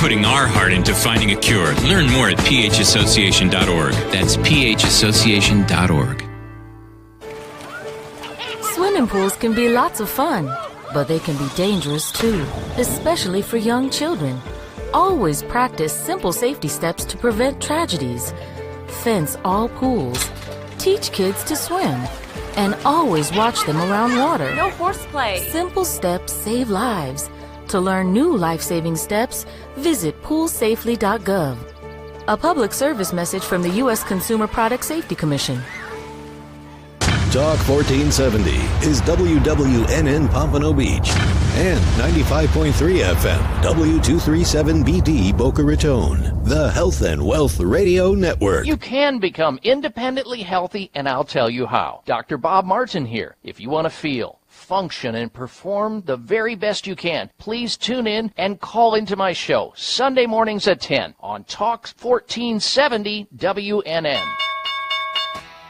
putting our heart into finding a cure. Learn more at phassociation.org. That's phassociation.org. Swimming pools can be lots of fun, but they can be dangerous too, especially for young children. Always practice simple safety steps to prevent tragedies. Fence all pools. Teach kids to swim. And always watch them around water. No horseplay. Simple steps save lives. To learn new life-saving steps, visit poolsafely.gov. A public service message from the U.S. Consumer Product Safety Commission. Talk 1470 is WWNN Pompano Beach and 95.3 FM W237BD Boca Raton, the Health and Wealth Radio Network. You can become independently healthy, and I'll tell you how. Dr. Bob Martin here. If you want to feel, function, and perform the very best you can, please tune in and call into my show Sunday mornings at 10 on Talk 1470 WNN.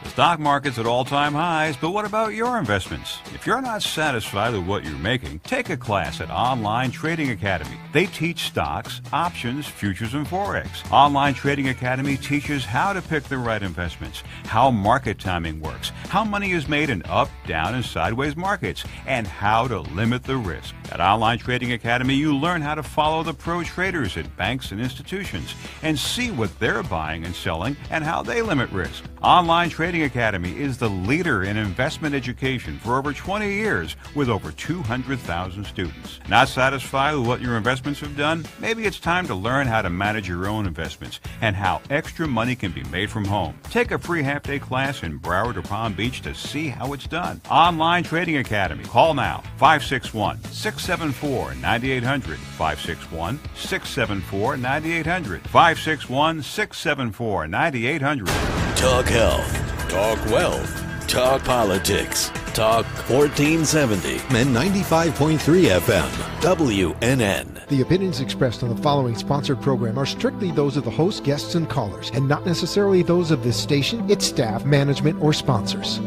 The stock market's at all-time highs, but what about your investments? If you're not satisfied with what you're making, take a class at Online Trading Academy. They teach stocks, options, futures, and Forex. Online Trading Academy teaches how to pick the right investments, how market timing works, how money is made in up, down, and sideways markets, and how to limit the risk. At Online Trading Academy, you learn how to follow the pro traders at banks and institutions and see what they're buying and selling and how they limit risk. Online Trading Academy is the leader in investment education for over 20 years with over 200,000 students. Not satisfied with what your investments have done? Maybe it's time to learn how to manage your own investments and how extra money can be made from home. Take a free half-day class in Broward or Palm Beach to see how it's done. Online Trading Academy. Call now, 561-674-9800, 561-674-9800, 561-674-9800. Talk health, talk wealth, talk politics, talk 1470 and 95.3 FM WNN. The opinions expressed on the following sponsored program are strictly those of the host, guests, and callers, and not necessarily those of this station, its staff, management, or sponsors.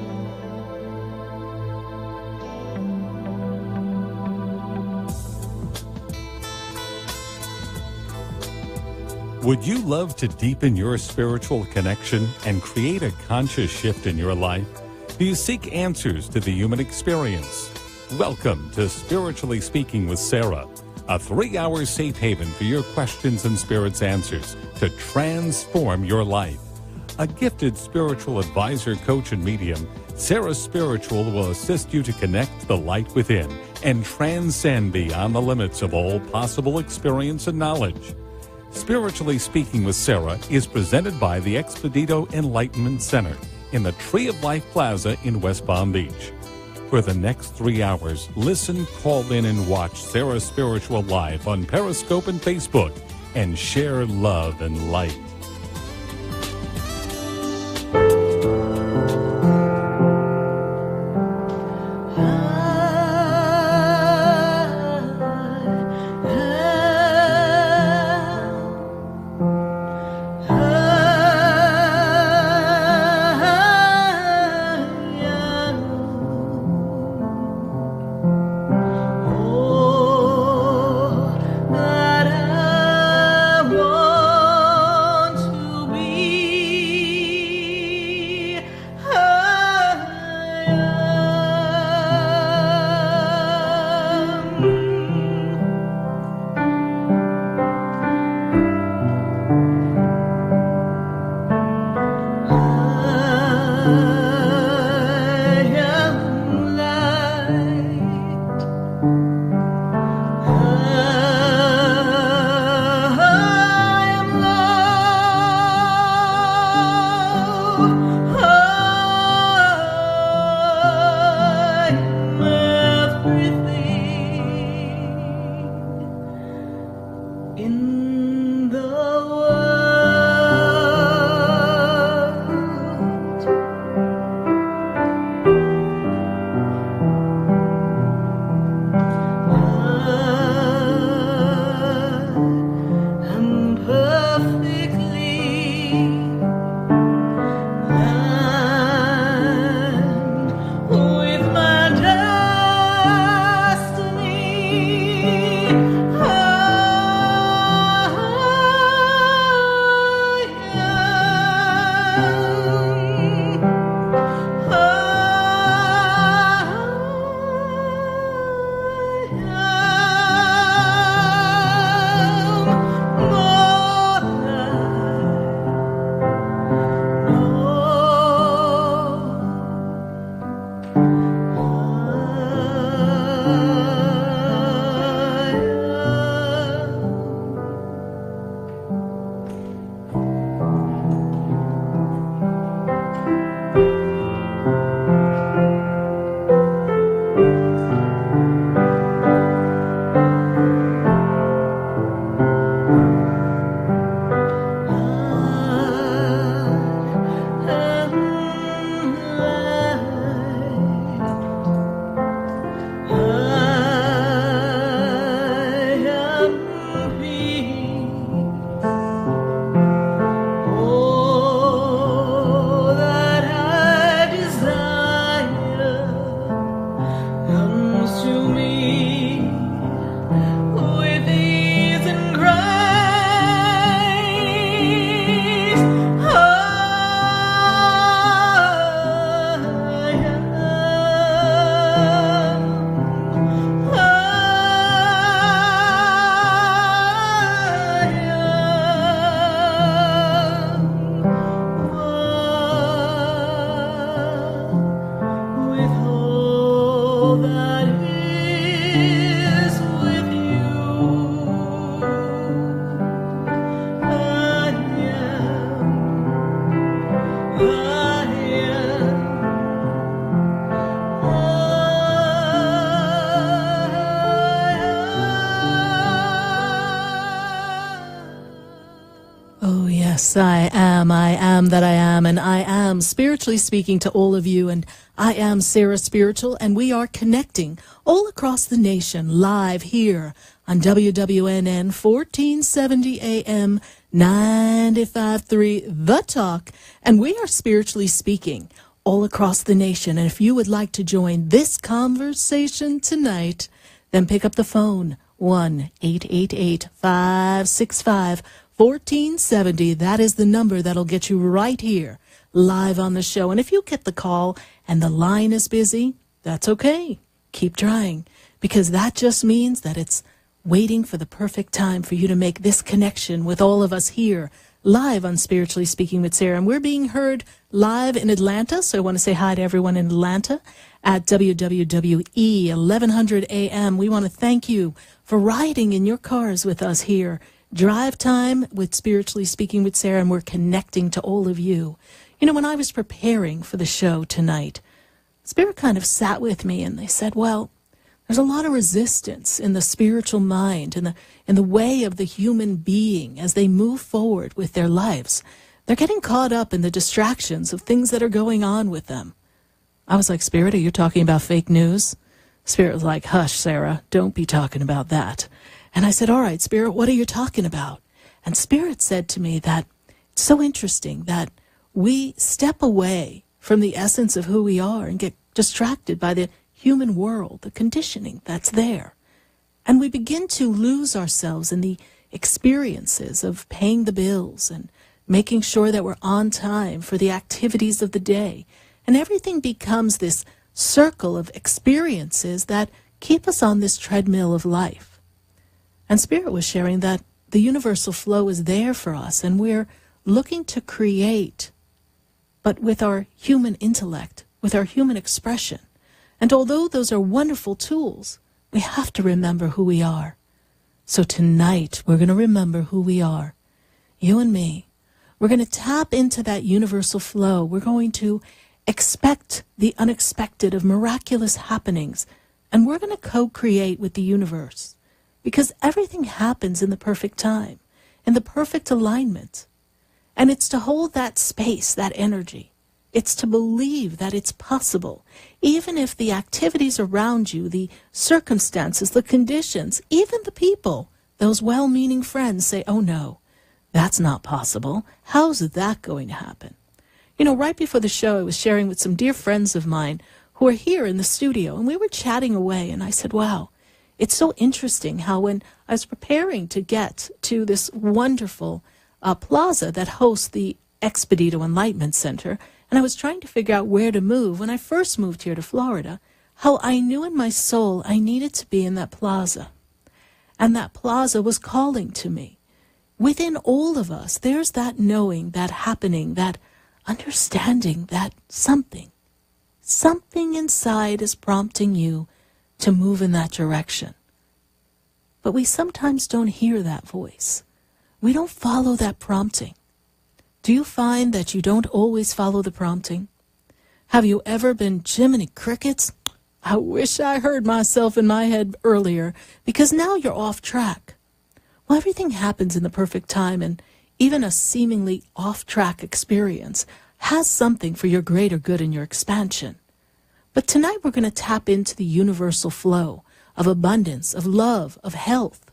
Would you love to deepen your spiritual connection and create a conscious shift in your life? Do you seek answers to the human experience? Welcome to Spiritually Speaking with Sarah, a 3-hour safe haven for your questions and spirit's answers to transform your life. A gifted spiritual advisor, coach, and medium, Sarah Spiritual will assist you to connect the light within and transcend beyond the limits of all possible experience and knowledge. Spiritually Speaking with Sarah is presented by the Expedito Enlightenment Center in the Tree of Life Plaza in West Palm Beach. For the next 3 hours, listen, call in, and watch Sarah Spiritual live on Periscope and Facebook and share love and light. Yes, I am that I am, and I am spiritually speaking to all of you, and I am Sarah Spiritual, and we are connecting all across the nation live here on WWNN 1470 AM 95.3 The Talk, and we are spiritually speaking all across the nation. And if you would like to join this conversation tonight, then pick up the phone, 1-888-565-1470. That is the number that'll get you right here, live on the show. And if you get the call and the line is busy, that's okay. Keep trying, because that just means that it's waiting for the perfect time for you to make this connection with all of us here, live on Spiritually Speaking with Sarah. And we're being heard live in Atlanta, so I want to say hi to everyone in Atlanta at WWWE 1100 AM. We want to thank you for riding in your cars with us here. Drive time with Spiritually Speaking with Sarah, and we're connecting to all of you. You know, when I was preparing for the show tonight, Spirit kind of sat with me, and they said, well, there's a lot of resistance in the spiritual mind and in the way of the human being as they move forward with their lives. They're getting caught up in the distractions of things that are going on with them. I was like, Spirit, are you talking about fake news? Spirit was like, hush, Sarah, don't be talking about that. And I said, all right, Spirit, what are you talking about? And Spirit said to me that it's so interesting that we step away from the essence of who we are and get distracted by the human world, the conditioning that's there. And we begin to lose ourselves in the experiences of paying the bills and making sure that we're on time for the activities of the day. And everything becomes this circle of experiences that keep us on this treadmill of life. And Spirit was sharing that the universal flow is there for us, and we're looking to create, but with our human intellect, with our human expression. And although those are wonderful tools, we have to remember who we are. So tonight, we're going to remember who we are. You and me. We're going to tap into that universal flow. We're going to expect the unexpected of miraculous happenings. And we're going to co-create with the universe. Because everything happens in the perfect time, in the perfect alignment. And it's to hold that space, that energy. It's to believe that it's possible, even if the activities around you, the circumstances, the conditions, even the people, those well-meaning friends say, oh no, that's not possible. How's that going to happen? You know, right before the show, I was sharing with some dear friends of mine who are here in the studio, and we were chatting away, and I said, wow, it's so interesting how when I was preparing to get to this wonderful plaza that hosts the Expedito Enlightenment Center, and I was trying to figure out where to move when I first moved here to Florida, how I knew in my soul I needed to be in that plaza. And that plaza was calling to me. Within all of us, there's that knowing, that happening, that understanding that something inside is prompting you to move in that direction. But we sometimes don't hear that voice. We don't follow that prompting. Do you find that you don't always follow the prompting? Have you ever been, Jiminy Crickets? I wish I heard myself in my head earlier, because now you're off track. Well, everything happens in the perfect time, and even a seemingly off-track experience has something for your greater good and your expansion. But tonight we're going to tap into the universal flow of abundance, of love, of health,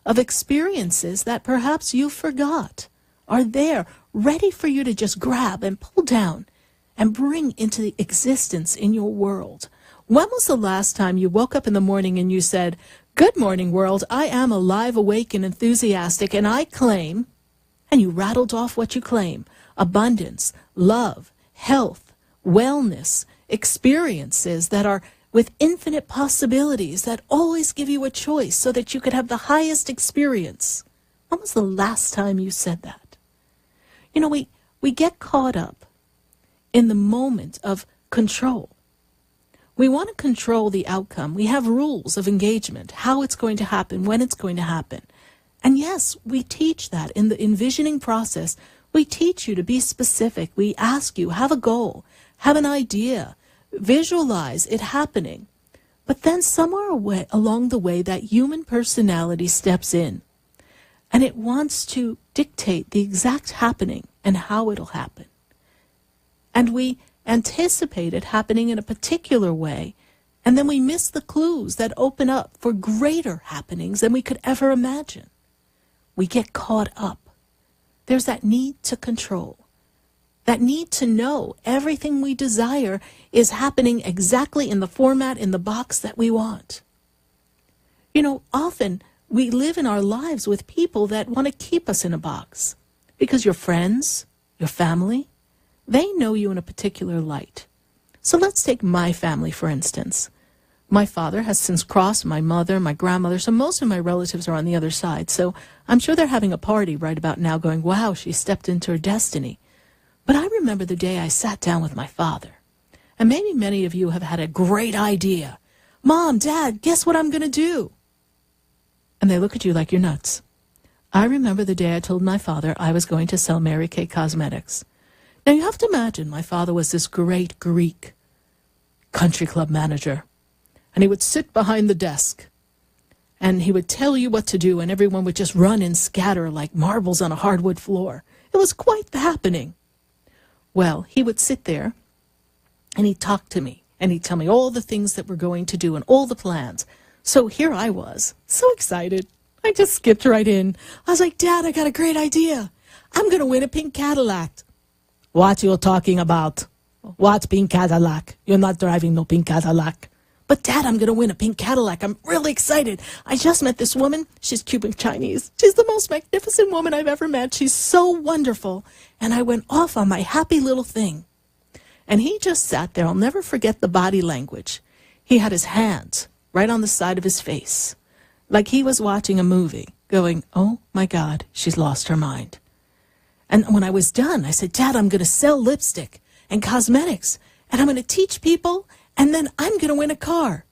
of experiences that perhaps you forgot are there, ready for you to just grab and pull down and bring into the existence in your world. When was the last time you woke up in the morning and you said, good morning, world, I am alive, awake, and enthusiastic, and I claim, and you rattled off what you claim, abundance, love, health, wellness, experiences that are with infinite possibilities that always give you a choice so that you could have the highest experience. When was the last time you said that? You know, we get caught up in the moment of control. We want to control the outcome. We have rules of engagement, how it's going to happen, when it's going to happen. And yes, we teach that in the envisioning process. We teach you to be specific. We ask you, have a goal, have an idea, visualize it happening. But then somewhere along the way, that human personality steps in, and it wants to dictate the exact happening and how it'll happen. And we anticipate it happening in a particular way, and then we miss the clues that open up for greater happenings than we could ever imagine. We get caught up. There's that need to control, that need to know everything we desire is happening exactly in the format, in the box that we want. You know, often we live in our lives with people that want to keep us in a box because your friends, your family, they know you in a particular light. So let's take my family, for instance. My father has since crossed my mother, my grandmother, so most of my relatives are on the other side. So I'm sure they're having a party right about now going, wow, she stepped into her destiny. But I remember the day I sat down with my father. And maybe many of you have had a great idea. Mom, Dad, guess what I'm going to do? And they look at you like you're nuts. I remember the day I told my father I was going to sell Mary Kay Cosmetics. Now, you have to imagine my father was this great Greek country club manager. And he would sit behind the desk. And he would tell you what to do, and everyone would just run and scatter like marbles on a hardwood floor. It was quite the happening. Well, he would sit there, and he'd talk to me, and he'd tell me all the things that we're going to do and all the plans. So here I was, so excited. I just skipped right in. I was like, Dad, I got a great idea. I'm going to win a pink Cadillac. What you talking about? What pink Cadillac? You're not driving no pink Cadillac. But Dad, I'm going to win a pink Cadillac. I'm really excited. I just met this woman. She's Cuban Chinese. She's the most magnificent woman I've ever met. She's so wonderful. And I went off on my happy little thing. And he just sat there. I'll never forget the body language. He had his hands right on the side of his face, like he was watching a movie, going, oh my God, she's lost her mind. And when I was done, I said, Dad, I'm going to sell lipstick and cosmetics, and I'm going to teach people, and then I'm going to win a car.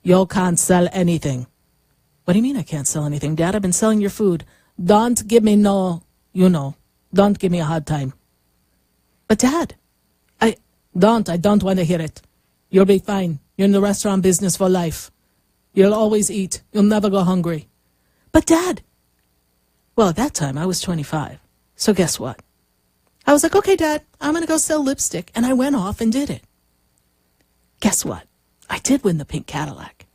You can't sell anything. What do you mean I can't sell anything, Dad? I've been selling your food. Don't give me don't give me a hard time. But Dad, I don't want to hear it. You'll be fine. You're in the restaurant business for life. You'll always eat. You'll never go hungry. But Dad, well, at that time I was 25. So guess what? I was like, okay, Dad, I'm going to go sell lipstick. And I went off and did it. Guess what? I did win the pink Cadillac.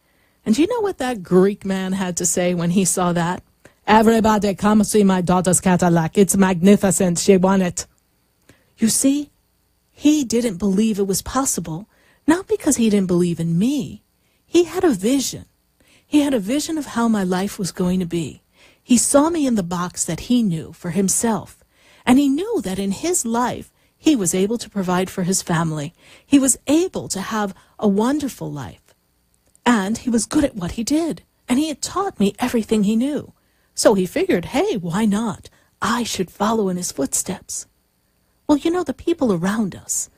And do you know what that Greek man had to say when he saw that? Everybody come see my daughter's Cadillac. It's magnificent. She won it. You see, he didn't believe it was possible, not because he didn't believe in me. He had a vision. He had a vision of how my life was going to be. He saw me in the box that he knew for himself. And he knew that in his life, he was able to provide for his family. He was able to have a wonderful life. And he was good at what he did. And he had taught me everything he knew. So he figured, hey, why not? I should follow in his footsteps. Well, you know, the people around us,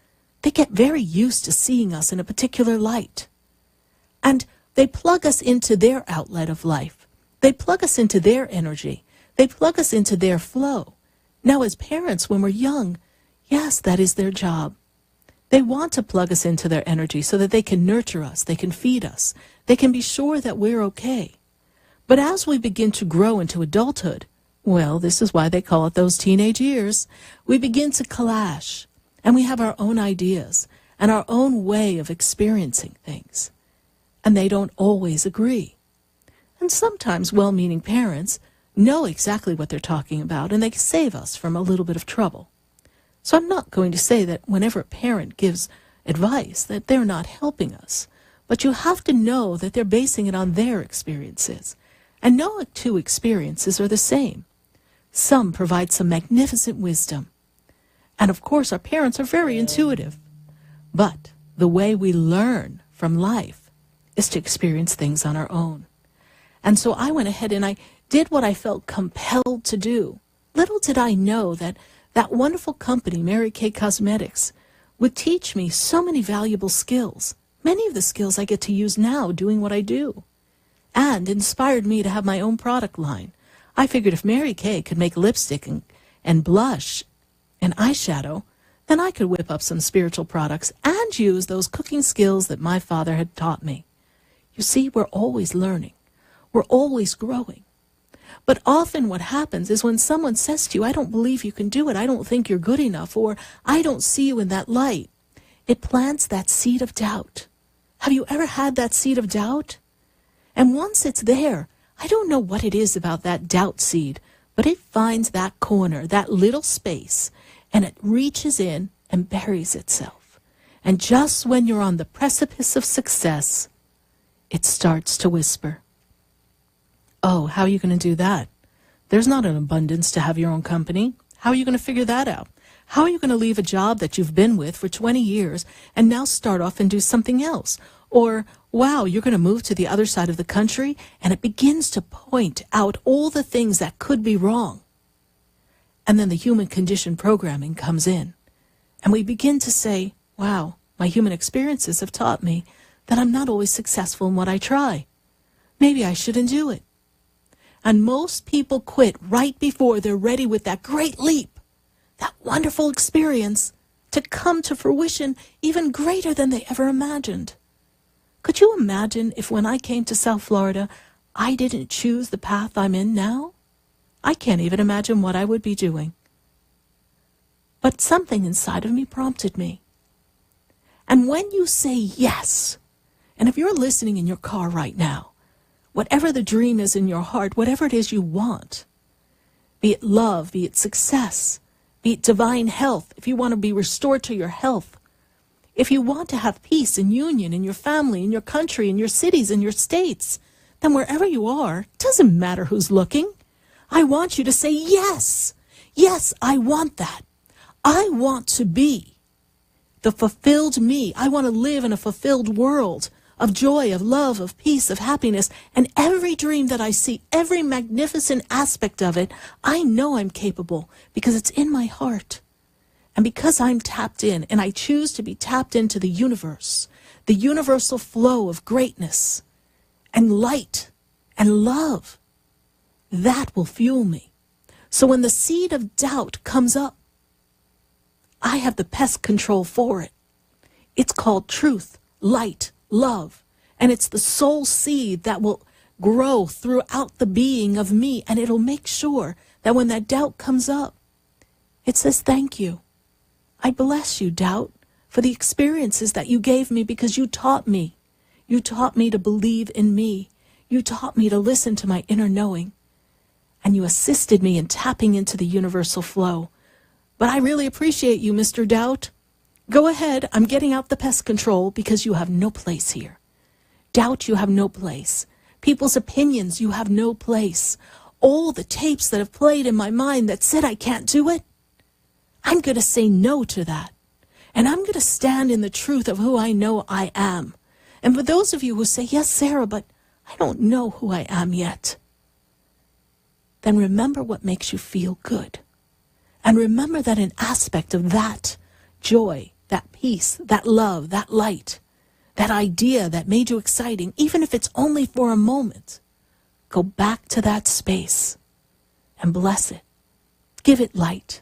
they get very used to seeing us in a particular light. And they plug us into their outlet of life. They plug us into their energy. They plug us into their flow. Now, as parents, when we're young, yes, that is their job. They want to plug us into their energy so that they can nurture us, they can feed us, they can be sure that we're okay. But as we begin to grow into adulthood, well, this is why they call it those teenage years, we begin to clash, and we have our own ideas and our own way of experiencing things. And they don't always agree. And sometimes well-meaning parents know exactly what they're talking about, and they save us from a little bit of trouble. So I'm not going to say that whenever a parent gives advice that they're not helping us, but you have to know that they're basing it on their experiences. And no two experiences are the same. Some provide some magnificent wisdom. And of course, our parents are very intuitive. But the way we learn from life is to experience things on our own. And so I went ahead and I did what I felt compelled to do. Little did I know that that wonderful company, Mary Kay Cosmetics, would teach me so many valuable skills. Many of the skills I get to use now doing what I do. And inspired me to have my own product line. I figured if Mary Kay could make lipstick and blush and eyeshadow, then I could whip up some spiritual products and use those cooking skills that my father had taught me. You see, we're always learning. We're always growing. But often what happens is when someone says to you, I don't believe you can do it, I don't think you're good enough, or I don't see you in that light, it plants that seed of doubt. Have you ever had that seed of doubt? And once it's there, I don't know what it is about that doubt seed, but it finds that corner, that little space, and it reaches in and buries itself. And just when you're on the precipice of success, it starts to whisper. Oh, how are you going to do that? There's not an abundance to have your own company. How are you going to figure that out? How are you going to leave a job that you've been with for 20 years and now start off and do something else? Or, wow, you're going to move to the other side of the country, and it begins to point out all the things that could be wrong. And then the human condition programming comes in, and we begin to say, wow, my human experiences have taught me that I'm not always successful in what I try. Maybe I shouldn't do it. And most people quit right before they're ready with that great leap, that wonderful experience to come to fruition even greater than they ever imagined. Could you imagine if when I came to South Florida, I didn't choose the path I'm in now? I can't even imagine what I would be doing. But something inside of me prompted me. And when you say yes, and if you're listening in your car right now, whatever the dream is in your heart, whatever it is you want, be it love, be it success, be it divine health, if you want to be restored to your health, if you want to have peace and union in your family, in your country, in your cities, in your states, then wherever you are, it doesn't matter who's looking. I want you to say yes. Yes, I want that. I want to be the fulfilled me. I want to live in a fulfilled world of joy, of love, of peace, of happiness. And every dream that I see, every magnificent aspect of it, I know I'm capable because it's in my heart. And because I'm tapped in, and I choose to be tapped into the universe, the universal flow of greatness and light and love, that will fuel me. So when the seed of doubt comes up, I have the pest control for it. It's called truth, light, love. And it's the soul seed that will grow throughout the being of me. And it'll make sure that when that doubt comes up, it says, thank you. I bless you, doubt, for the experiences that you gave me because you taught me. You taught me to believe in me. You taught me to listen to my inner knowing. And you assisted me in tapping into the universal flow. But I really appreciate you, Mr. Doubt. Go ahead, I'm getting out the pest control because you have no place here. Doubt, you have no place. People's opinions, you have no place. All the tapes that have played in my mind that said I can't do it, I'm going to say no to that. And I'm going to stand in the truth of who I know I am. And for those of you who say, yes, Sarah, but I don't know who I am yet, then remember what makes you feel good. And remember that an aspect of that joy, that peace, that love, that light, that idea that made you exciting, even if it's only for a moment, go back to that space and bless it. Give it light.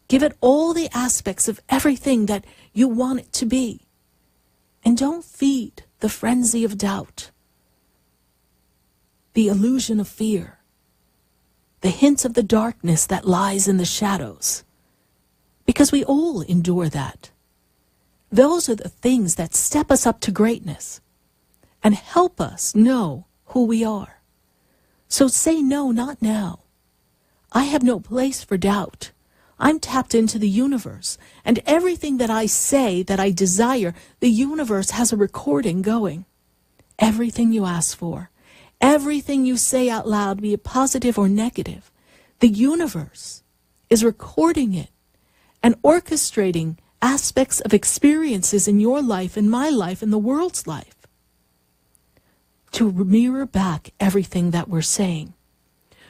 Give it all the aspects of everything that you want it to be. And don't feed the frenzy of doubt, the illusion of fear, the hint of the darkness that lies in the shadows. Because we all endure that. Those are the things that step us up to greatness and help us know who we are. So say no, not now. I have no place for doubt. I'm tapped into the universe, and everything that I say that I desire, the universe has a recording going. Everything you ask for, everything you say out loud, be it positive or negative, the universe is recording it and orchestrating aspects of experiences in your life, in my life, in the world's life, to mirror back everything that we're saying.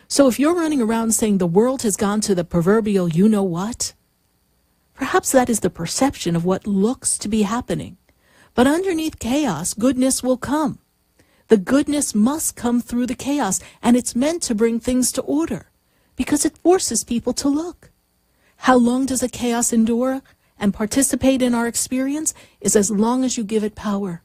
So if you're running around saying the world has gone to the proverbial you-know-what, perhaps that is the perception of what looks to be happening. But underneath chaos, goodness will come. The goodness must come through the chaos, and it's meant to bring things to order because it forces people to look. How long does a chaos endure and participate in our experience? Is as long as you give it power.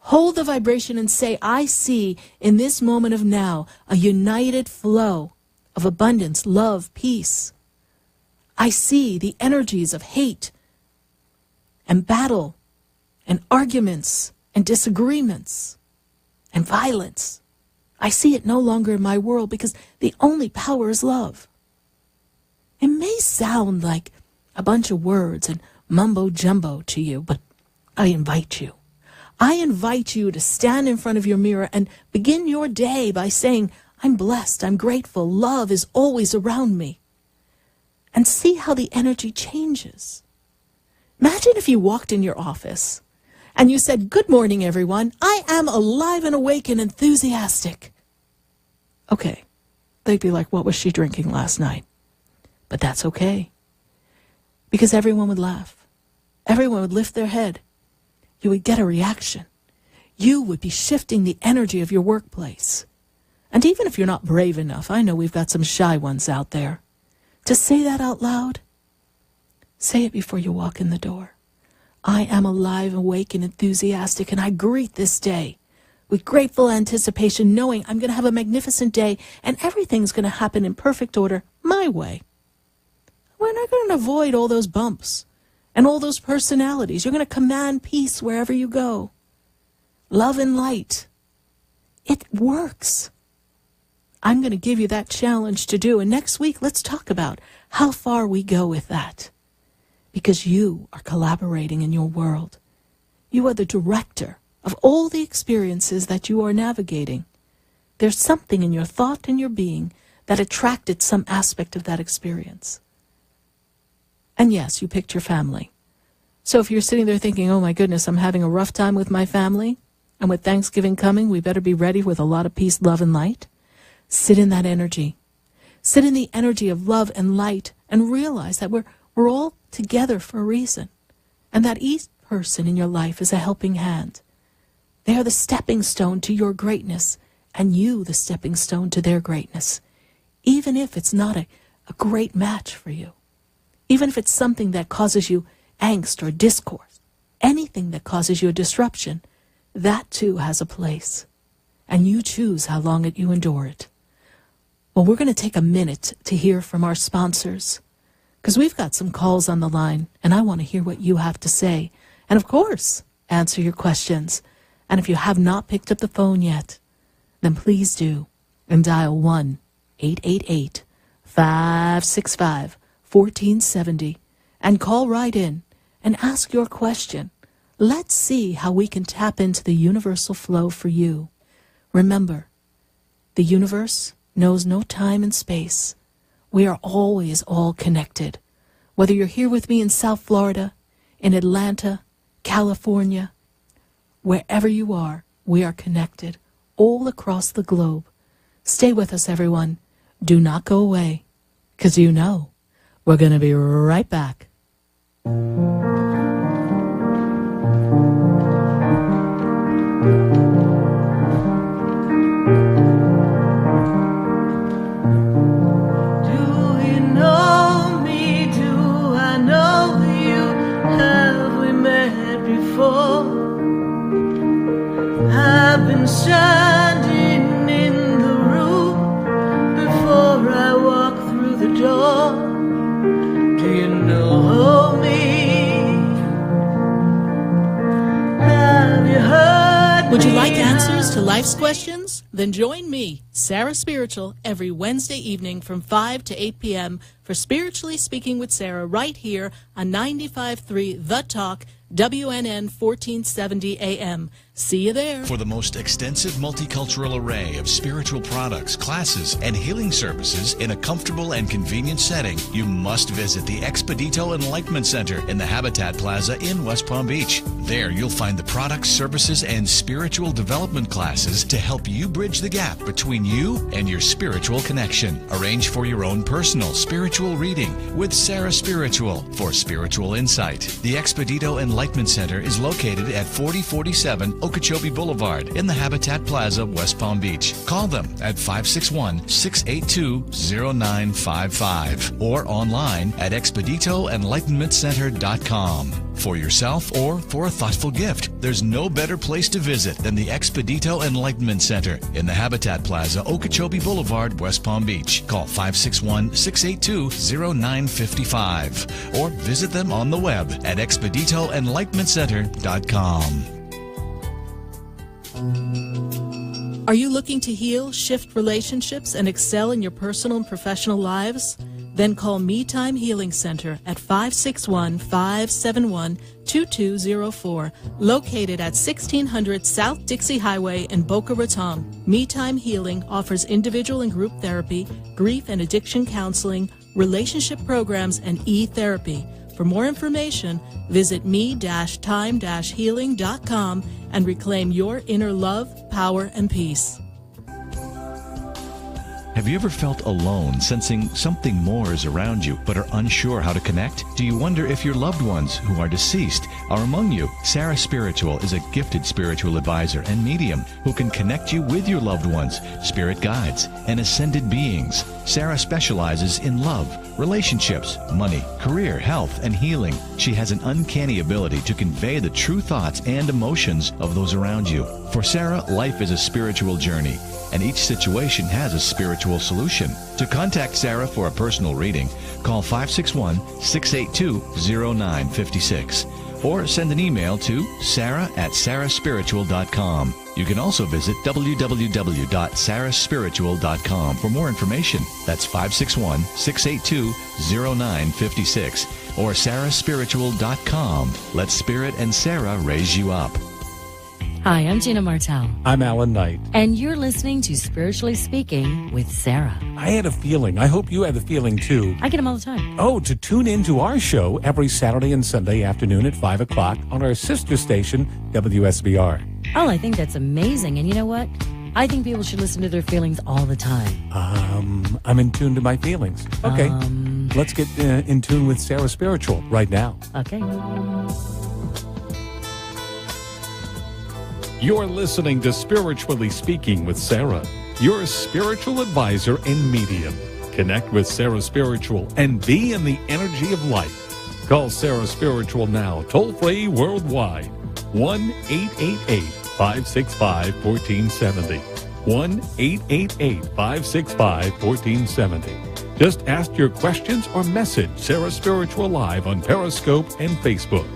Hold the vibration and say, I see in this moment of now a united flow of abundance, love, peace. I see the energies of hate and battle and arguments and disagreements and violence. I see it no longer in my world because the only power is love. It may sound like a bunch of words and mumbo jumbo to you, but I invite you. I invite you to stand in front of your mirror and begin your day by saying, I'm blessed, I'm grateful, love is always around me. And see how the energy changes. Imagine if you walked in your office and you said, good morning, everyone. I am alive and awake and enthusiastic. Okay. They'd be like, what was she drinking last night? But that's okay. Because everyone would laugh. Everyone would lift their head. You would get a reaction. You would be shifting the energy of your workplace. And even if you're not brave enough, I know we've got some shy ones out there, to say that out loud, say it before you walk in the door. I am alive, awake, and enthusiastic, and I greet this day with grateful anticipation, knowing I'm going to have a magnificent day, and everything's going to happen in perfect order my way. We're not going to avoid all those bumps and all those personalities. You're going to command peace wherever you go. Love and light. It works. I'm going to give you that challenge to do. And next week, let's talk about how far we go with that. Because you are collaborating in your world. You are the director of all the experiences that you are navigating. There's something in your thought and your being that attracted some aspect of that experience. And yes, you picked your family. So if you're sitting there thinking, oh my goodness, I'm having a rough time with my family, and with Thanksgiving coming, we better be ready with a lot of peace, love, and light. Sit in that energy. Sit in the energy of love and light and realize that we're all together for a reason. And that each person in your life is a helping hand. They are the stepping stone to your greatness, and you the stepping stone to their greatness. Even if it's not a great match for you. Even if it's something that causes you angst or discourse. Anything that causes you a disruption, that too has a place. And you choose how long you endure it. Well, we're going to take a minute to hear from our sponsors, because we've got some calls on the line, and I want to hear what you have to say. And of course, answer your questions. And if you have not picked up the phone yet, then please do, and dial 1-888-565-1470, and call right in and ask your question. Let's see how we can tap into the universal flow for you. Remember, the universe knows no time and space. We are always all connected. Whether you're here with me in South Florida, in Atlanta, California, wherever you are, we are connected all across the globe. Stay with us, everyone. Do not go away, because you know we're going to be right back. I've been standing in the room before I walk through the door. Do you know me? Have you heard Would you me like answers to now? life's questions? Then join me, Sarah Spiritual, every Wednesday evening from 5 to 8 p.m. for Spiritually Speaking with Sarah right here on 95.3 The Talk, WNN 1470 AM. See you there. For the most extensive multicultural array of spiritual products, classes, and healing services in a comfortable and convenient setting, you must visit the Expedito Enlightenment Center in the Habitat Plaza in West Palm Beach. There you'll find the products, services, and spiritual development classes to help you bridge the gap between you and your spiritual connection. Arrange for your own personal spiritual reading with Sarah Spiritual for spiritual insight. The Expedito Enlightenment Center is located at 4047 Okeechobee Boulevard in the Habitat Plaza, West Palm Beach. Call them at 561-682-0955 or online at expeditoenlightenmentcenter.com. For yourself or for a thoughtful gift, there's no better place to visit than the Expedito Enlightenment Center in the Habitat Plaza, Okeechobee Boulevard, West Palm Beach. Call 561-682-0955 or visit them on the web at expeditoenlightenmentcenter.com. Are you looking to heal, shift relationships, and excel in your personal and professional lives? Then call Me Time Healing Center at 561-571-2204, located at 1600 South Dixie Highway in Boca Raton. Me Time Healing offers individual and group therapy, grief and addiction counseling, relationship programs, and e-therapy. For more information, visit me-time-healing.com and reclaim your inner love, power, and peace. Have you ever felt alone, sensing something more is around you, but are unsure how to connect? Do you wonder if your loved ones who are deceased are among you? Sarah Spiritual is a gifted spiritual advisor and medium who can connect you with your loved ones, spirit guides, and ascended beings. Sarah specializes in love, relationships, money, career, health, and healing. She has an uncanny ability to convey the true thoughts and emotions of those around you. For Sarah, life is a spiritual journey, and each situation has a spiritual solution. To contact Sarah for a personal reading, call 561-682-0956 or send an email to sarah@sarahspiritual.com. You can also visit www.sarahspiritual.com for more information. That's 561-682-0956 or sarahspiritual.com. Let Spirit and Sarah raise you up. Hi, I'm Gina Martell. I'm Alan Knight. And you're listening to Spiritually Speaking with Sarah. I had a feeling. I hope you had the feeling, too. I get them all the time. Oh, to tune in to our show every Saturday and Sunday afternoon at 5 o'clock on our sister station, WSBR. Oh, I think that's amazing. And you know what? I think people should listen to their feelings all the time. I'm in tune to my feelings. Okay. Let's get in tune with Sarah Spiritual right now. Okay. You're listening to Spiritually Speaking with Sarah, your spiritual advisor and medium. Connect with Sarah Spiritual and be in the energy of light. Call Sarah Spiritual now, toll-free worldwide. 1-888-565-1470. 1-888-565-1470. Just ask your questions or message Sarah Spiritual live on Periscope and Facebook.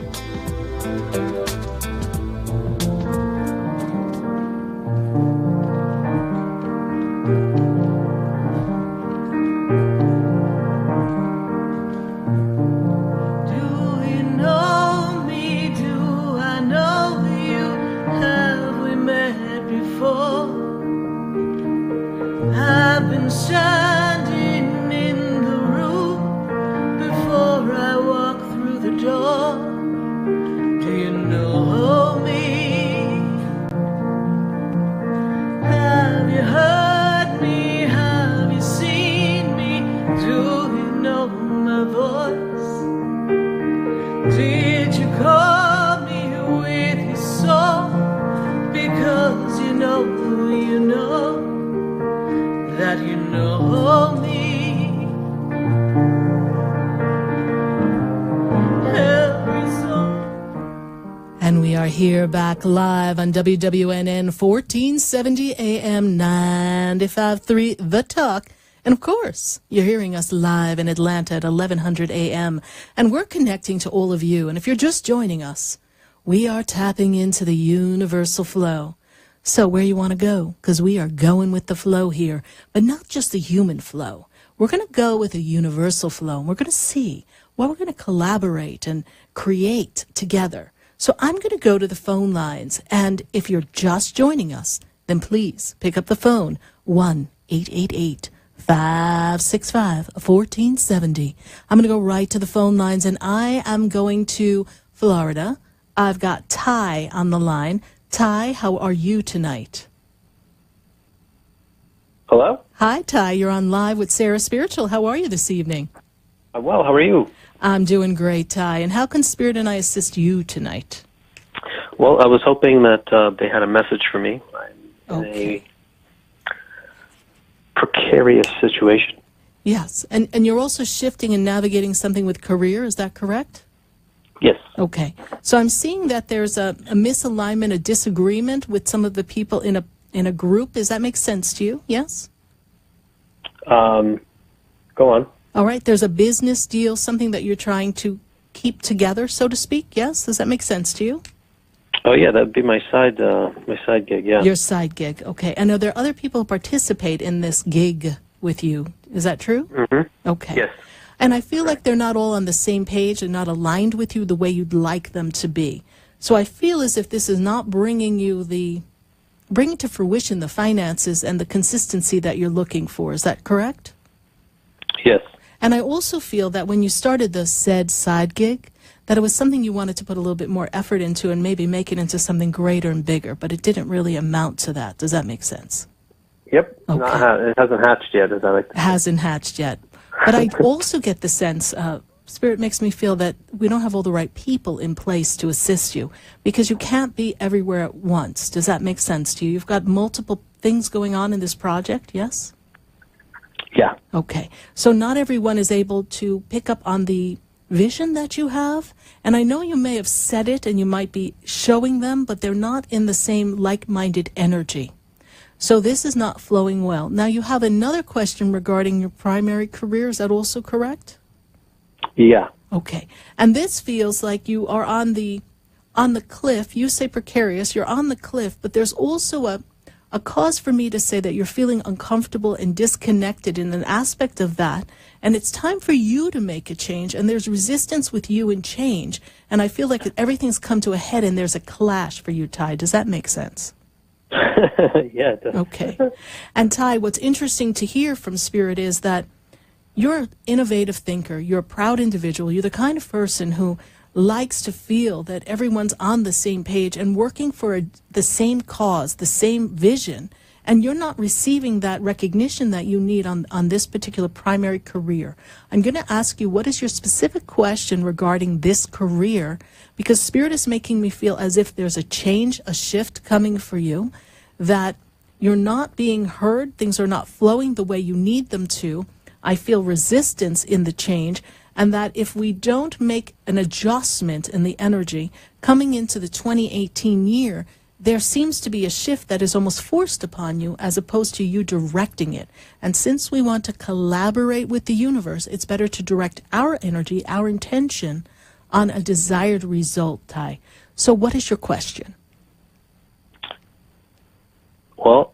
Here back live on WWNN 1470 AM 95.3 The Talk. And of course, you're hearing us live in Atlanta at 1100 AM. And we're connecting to all of you. And if you're just joining us, we are tapping into the universal flow. So where you want to go? Because we are going with the flow here. But not just the human flow. We're going to go with a universal flow. And we're going to see what we're going to collaborate and create together. So I'm going to go to the phone lines, and if you're just joining us, then please pick up the phone, 1-888-565-1470. I'm going to go right to the phone lines, and I am going to Florida. I've got Ty on the line. Ty, how are you tonight? Hello? Hi, Ty. You're on Live with Sarah Spiritual. How are you this evening? Well, how are you? I'm doing great, Ty. And how can Spirit and I assist you tonight? Well, I was hoping that they had a message for me. I'm in a precarious situation. Yes. And you're also shifting and navigating something with career. Is that correct? Yes. Okay. So I'm seeing that there's a misalignment, a disagreement with some of the people in a group. Does that make sense to you? Yes? Go on. All right. There's a business deal, something that you're trying to keep together, so to speak. Yes? Does that make sense to you? Oh, yeah, that would be my side gig, yeah. Your side gig. Okay. And are there other people who participate in this gig with you? Is that true? Mm-hmm. Okay. Yes. And I feel like they're not all on the same page and not aligned with you the way you'd like them to be. So I feel as if this is not bringing to fruition the finances and the consistency that you're looking for. Is that correct? Yes. And I also feel that when you started the said side gig, that it was something you wanted to put a little bit more effort into and maybe make it into something greater and bigger, but it didn't really amount to that. Does that make sense? Yep. Okay. It hasn't hatched yet, is that like? Hasn't hatched yet. But I also get the sense, Spirit makes me feel that we don't have all the right people in place to assist you because you can't be everywhere at once. Does that make sense to you? You've got multiple things going on in this project, yes? Yeah. Okay. So not everyone is able to pick up on the vision that you have. And I know you may have said it and you might be showing them, but they're not in the same like-minded energy. So this is not flowing well. Now you have another question regarding your primary career. Is that also correct? Yeah. Okay. And this feels like you are on the cliff. You say precarious. You're on the cliff, but there's also a cause for me to say that you're feeling uncomfortable and disconnected in an aspect of that. And it's time for you to make a change. And there's resistance with you in change. And I feel like everything's come to a head and there's a clash for you, Ty. Does that make sense? Yeah, it does. Okay. And Ty, what's interesting to hear from Spirit is that you're an innovative thinker. You're a proud individual. You're the kind of person who likes to feel that everyone's on the same page and working for the same cause, the same vision. And you're not receiving that recognition that you need on this particular primary career. I'm going to ask you, what is your specific question regarding this career? Because Spirit is making me feel as if there's a change, a shift coming for you, that you're not being heard, things are not flowing the way you need them to. I feel resistance in the change, and that if we don't make an adjustment in the energy coming into the 2018 year, there seems to be a shift that is almost forced upon you as opposed to you directing it. And since we want to collaborate with the universe, it's better to direct our energy, our intention, on a desired result, Ty. So what is your question? Well,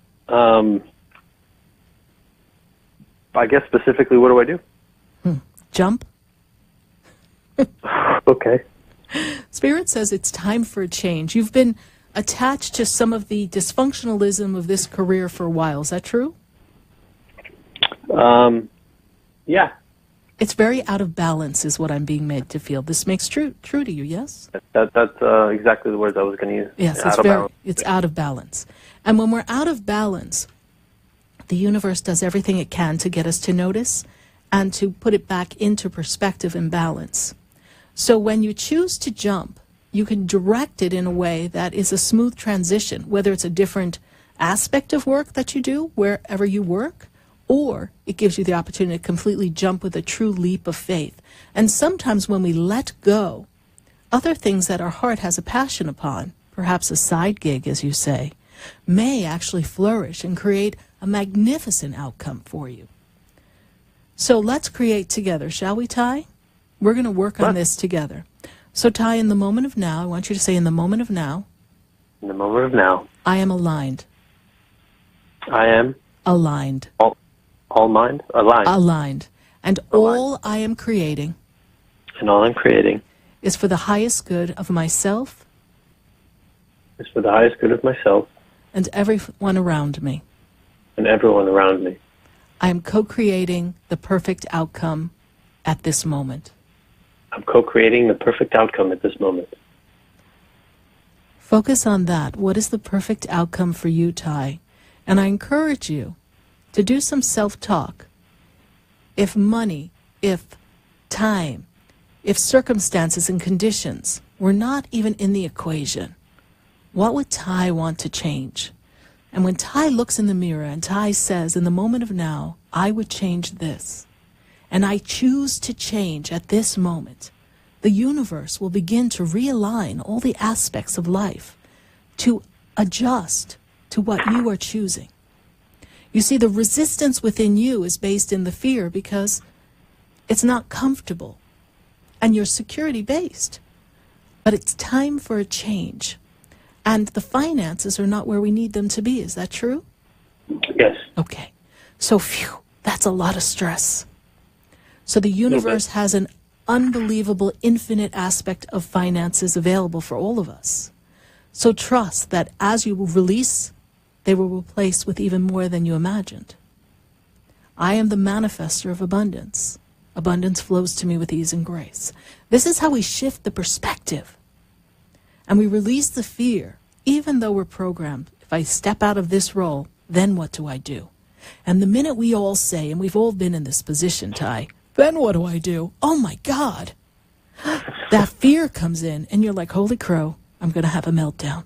I guess specifically, what do I do? Jump? Okay. Spirit says it's time for a change. You've been attached to some of the dysfunctionalism of this career for a while. Is that true? Yeah. It's very out of balance is what I'm being made to feel. This makes true to you, yes? That's exactly the words I was going to use. Yes, it's out of balance. And when we're out of balance, the universe does everything it can to get us to notice and to put it back into perspective and balance. So when you choose to jump, you can direct it in a way that is a smooth transition, whether it's a different aspect of work that you do wherever you work, or it gives you the opportunity to completely jump with a true leap of faith. And sometimes when we let go, other things that our heart has a passion upon, perhaps a side gig, as you say, may actually flourish and create a magnificent outcome for you. So let's create together, shall we, Ty? We're going to work on this together. So, Ty, in the moment of now, I want you to say, in the moment of now. In the moment of now. I am aligned. I am. Aligned. All mind? Aligned. Aligned. And aligned. All I am creating. And all I'm creating. Is for the highest good of myself is for the highest good of myself and everyone around me. and everyone around me. I am co-creating the perfect outcome at this moment. I'm co-creating the perfect outcome at this moment. Focus on that. What is the perfect outcome for you, Ty? And I encourage you to do some self-talk. If money, if time, if circumstances and conditions were not even in the equation, what would Ty want to change? And when Ty looks in the mirror and Ty says, in the moment of now, I would change this, and I choose to change at this moment, the universe will begin to realign all the aspects of life to adjust to what you are choosing. You see, the resistance within you is based in the fear because it's not comfortable and you're security-based. But it's time for a change. And the finances are not where we need them to be. Is that true? Yes. Okay. So, phew, that's a lot of stress. So the universe has an unbelievable, infinite aspect of finances available for all of us. So trust that as you release, they will replace with even more than you imagined. I am the manifester of abundance. Abundance flows to me with ease and grace. This is how we shift the perspective. And we release the fear, even though we're programmed. If I step out of this role, then what do I do? And the minute we all say, and we've all been in this position, Ty, then what do I do? Oh my God. That fear comes in and you're like, holy crow, I'm going to have a meltdown.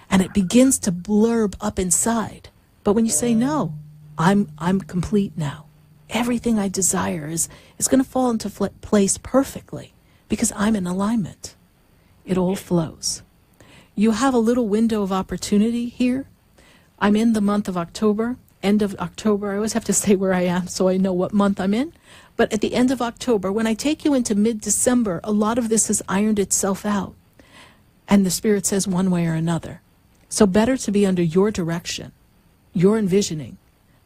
And it begins to blurb up inside. But when you say, no, I'm complete now. Everything I desire is going to fall into place perfectly because I'm in alignment. It all flows. You have a little window of opportunity here. I'm in the month of October, end of October. I always have to say where I am so I know what month I'm in. But at the end of October, when I take you into mid-December, a lot of this has ironed itself out. And the Spirit says one way or another. So better to be under your direction, your envisioning,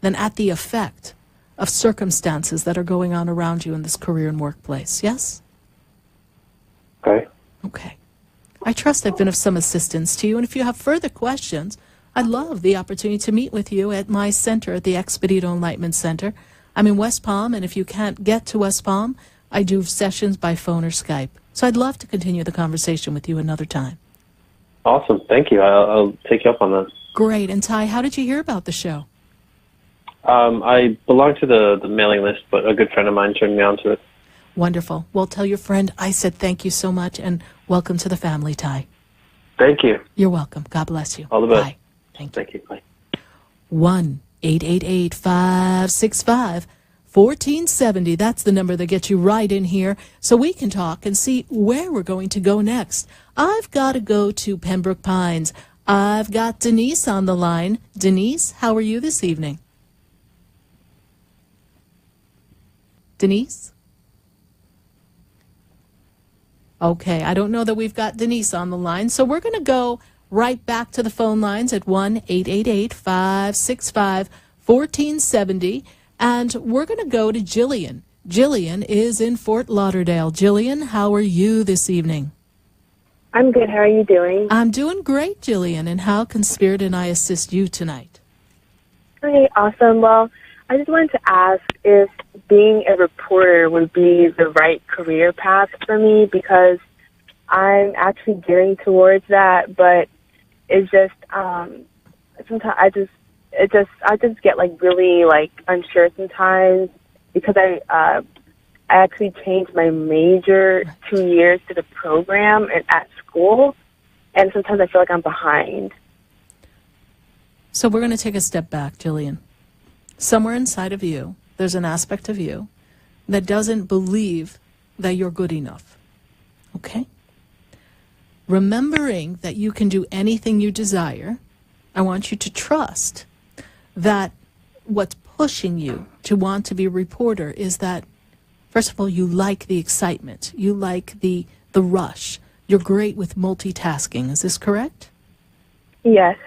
than at the effect of circumstances that are going on around you in this career and workplace. Yes? Okay. Okay. I trust I've been of some assistance to you. And if you have further questions, I'd love the opportunity to meet with you at my center at the Expedito Enlightenment Center. I'm in West Palm, and if you can't get to West Palm, I do sessions by phone or Skype. So I'd love to continue the conversation with you another time. Awesome. Thank you. I'll take you up on that. Great. And Ty, how did you hear about the show? I belong to the mailing list, but a good friend of mine turned me on to it. Wonderful. Well, tell your friend I said thank you so much, and welcome to the family, Ty. Thank you. You're welcome. God bless you. All the best. Bye. Thank you. Thank you. Bye. 1-888-565-1470. That's the number that gets you right in here so we can talk and see where we're going to go next. I've got to go to Pembroke Pines. I've got Denise on the line. Denise, how are you this evening? Denise? Okay, I don't know that we've got Denise on the line, so we're going to go right back to the phone lines at 1-888-565-1470, and we're going to go to Jillian. Jillian is in Fort Lauderdale. Jillian, how are you this evening? I'm good. How are you doing? I'm doing great, Jillian, and how can Spirit and I assist you tonight? Okay, awesome. Well, I just wanted to ask if being a reporter would be the right career path for me, because I'm actually gearing towards that, but it's just sometimes I just get like really like unsure sometimes because I actually changed my major 2 years to the program at school, and sometimes I feel like I'm behind. So we're going to take a step back, Jillian. Somewhere inside of you, there's an aspect of you that doesn't believe that you're good enough. Okay? Remembering that you can do anything you desire, I want you to trust that what's pushing you to want to be a reporter is that, first of all, you like the excitement. You like the rush. You're great with multitasking. Is this correct? Yes.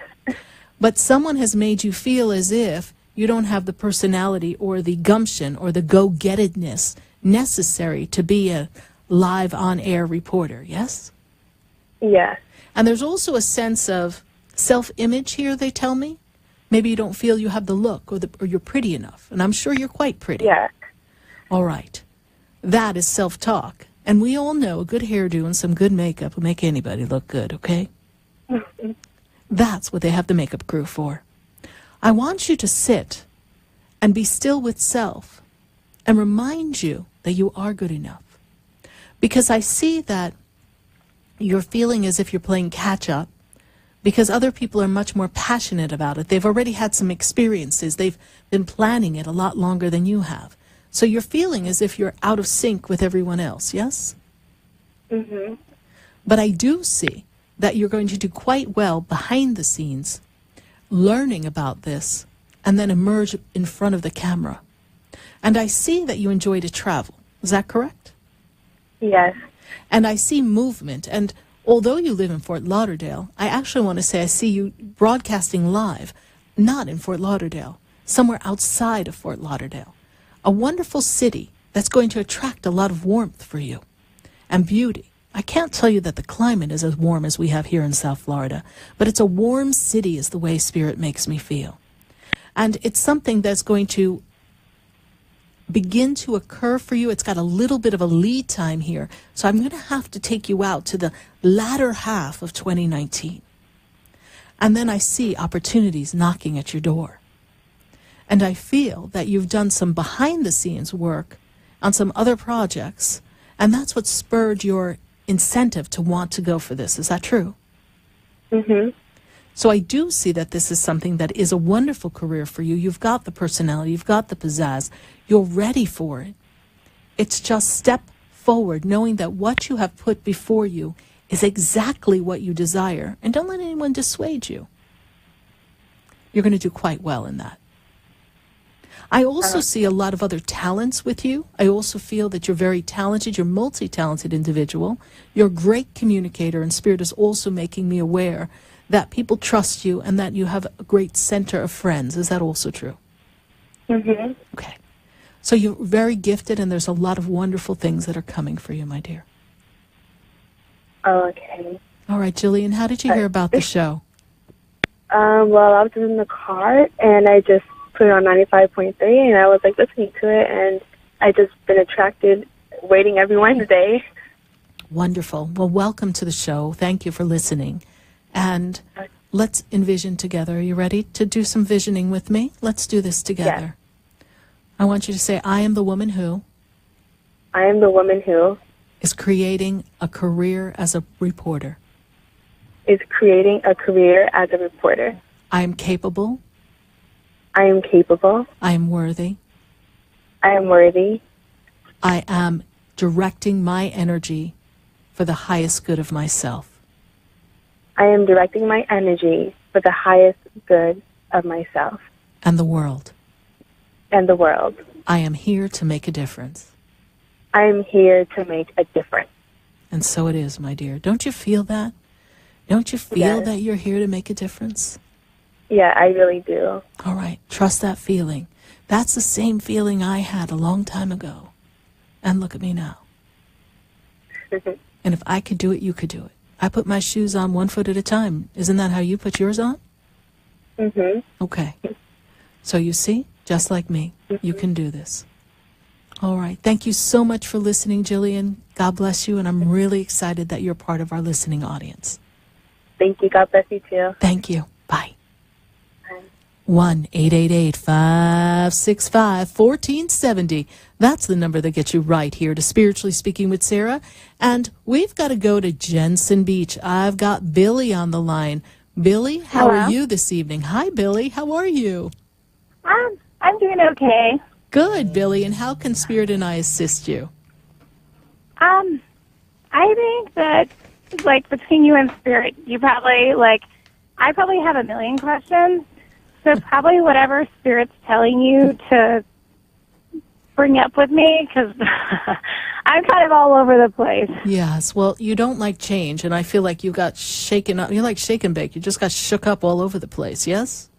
But someone has made you feel as if you don't have the personality or the gumption or the go-gettedness necessary to be a live on-air reporter, yes? Yes. And there's also a sense of self-image here, they tell me. Maybe you don't feel you have the look or you're pretty enough. And I'm sure you're quite pretty. Yeah. All right. That is self-talk. And we all know a good hairdo and some good makeup will make anybody look good, okay? That's what they have the makeup crew for. I want you to sit and be still with self and remind you that you are good enough. Because I see that you're feeling as if you're playing catch-up because other people are much more passionate about it. They've already had some experiences. They've been planning it a lot longer than you have. So you're feeling as if you're out of sync with everyone else, yes? Mm-hmm. But I do see that you're going to do quite well behind the scenes, learning about this, and then emerge in front of the camera. And I see that you enjoy to travel. Is that correct? Yes. And I see movement. And although you live in Fort Lauderdale, I actually want to say I see you broadcasting live, not in Fort Lauderdale, somewhere outside of Fort Lauderdale. A wonderful city that's going to attract a lot of warmth for you and beauty. I can't tell you that the climate is as warm as we have here in South Florida, but it's a warm city is the way Spirit makes me feel. And it's something that's going to begin to occur for you. It's got a little bit of a lead time here. So I'm going to have to take you out to the latter half of 2019. And then I see opportunities knocking at your door. And I feel that you've done some behind-the-scenes work on some other projects, and that's what spurred your incentive to want to go for this. Is that true? Mm-hmm. So I do see that this is something that is a wonderful career for you. You've got the personality, you've got the pizzazz, you're ready for it. It's just step forward, knowing that what you have put before you is exactly what you desire, and don't let anyone dissuade you. You're going to do quite well in that. I also see a lot of other talents with you. I also feel that you're very talented. You're a multi-talented individual. You're a great communicator, and Spirit is also making me aware that people trust you and that you have a great center of friends. Is that also true? Mm-hmm. Okay. So you're very gifted, and there's a lot of wonderful things that are coming for you, my dear. Okay. All right, Jillian, how did you hear about the show? Well, I was in the car, and I just put it on 95.3, and I was like listening to it, and I just been attracted, waiting every Wednesday. Wonderful. Well, welcome to the show. Thank you for listening. And let's envision together. Are you ready to do some visioning with me? Let's do this together. Yeah. I want you to say, I am the woman who... I am the woman who... is creating a career as a reporter. Is creating a career as a reporter. I am capable. I am capable. I am worthy. I am worthy. I am directing my energy for the highest good of myself. I am directing my energy for the highest good of myself. And the world. And the world. I am here to make a difference. I am here to make a difference. And so it is, my dear. Don't you feel that? Don't you feel that you're here to make a difference? Yeah, I really do. All right. Trust that feeling. That's the same feeling I had a long time ago. And look at me now. And if I could do it, you could do it. I put my shoes on 1 foot at a time. Isn't that how you put yours on? Mm-hmm. Okay. So you see, just like me, you can do this. All right. Thank you so much for listening, Jillian. God bless you, and I'm really excited that you're part of our listening audience. Thank you. God bless you, too. Thank you. Bye. 1-888-565-1470. That's the number that gets you right here to Spiritually Speaking with Sarah. And we've got to go to Jensen Beach. I've got Billy on the line. Billy, how are you this evening? Hi, Billy. How are you? I'm doing okay. Good, Billy. And how can Spirit and I assist you? I think that, like, between you and Spirit, you probably, I probably have a million questions. So probably whatever Spirit's telling you to bring up with me, because I'm kind of all over the place. Yes, well, you don't like change, and I feel like you got shaken up. You're like shake and bake. You just got shook up all over the place, yes?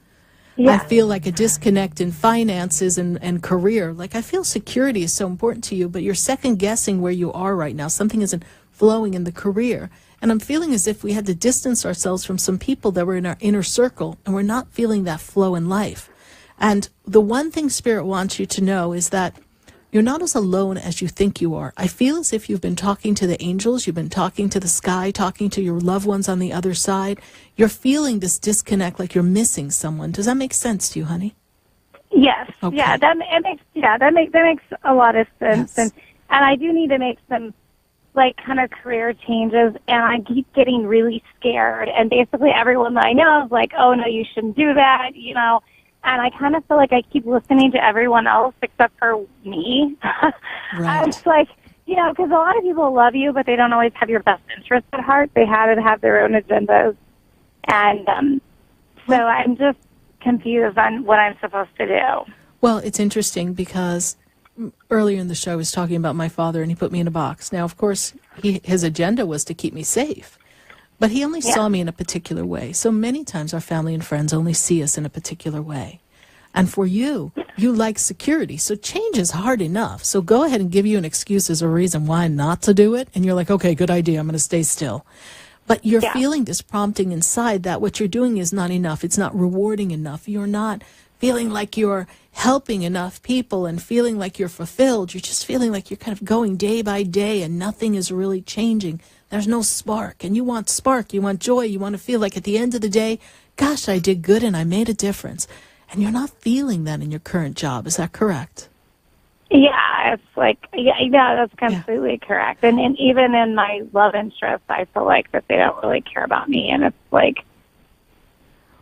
Yeah. I feel like a disconnect in finances and career. Like, I feel security is so important to you, but you're second-guessing where you are right now. Something isn't flowing in the career. And And I'm feeling as if we had to distance ourselves from some people that were in our inner circle, and we're not feeling that flow in life. And the one thing Spirit wants you to know is that you're not as alone as you think you are. I feel as if you've been talking to the angels, you've been talking to the sky, talking to your loved ones on the other side. You're feeling this disconnect, like you're missing someone. Does that make sense to you, honey? Yes. Okay. Yeah, that makes a lot of sense. Yes. And I do need to make some like kind of career changes, and I keep getting really scared. And basically everyone that I know is like, "Oh no, you shouldn't do that," you know. And I kind of feel like I keep listening to everyone else except for me. Right. It's like, you know, because a lot of people love you, but they don't always have your best interest at heart. They have their own agendas, and so I'm just confused on what I'm supposed to do. Well, it's interesting because earlier in the show I was talking about my father, and he put me in a box. Now, of course, his agenda was to keep me safe, but he only saw me in a particular way. So many times our family and friends only see us in a particular way. And for you, you like security, so change is hard enough. So go ahead and give you an excuse as a reason why not to do it, and you're like, okay, good idea, I'm going to stay still. But you're feeling this prompting inside that what you're doing is not enough. It's not rewarding enough. You're not feeling like you're helping enough people and feeling like you're fulfilled. You're just feeling like you're kind of going day by day and nothing is really changing. There's no spark. And you want spark. You want joy. You want to feel like at the end of the day, gosh, I did good and I made a difference. And you're not feeling that in your current job. Is that correct? Yeah, it's like, yeah, that's completely correct. And even in my love interest, I feel like that they don't really care about me. And it's like...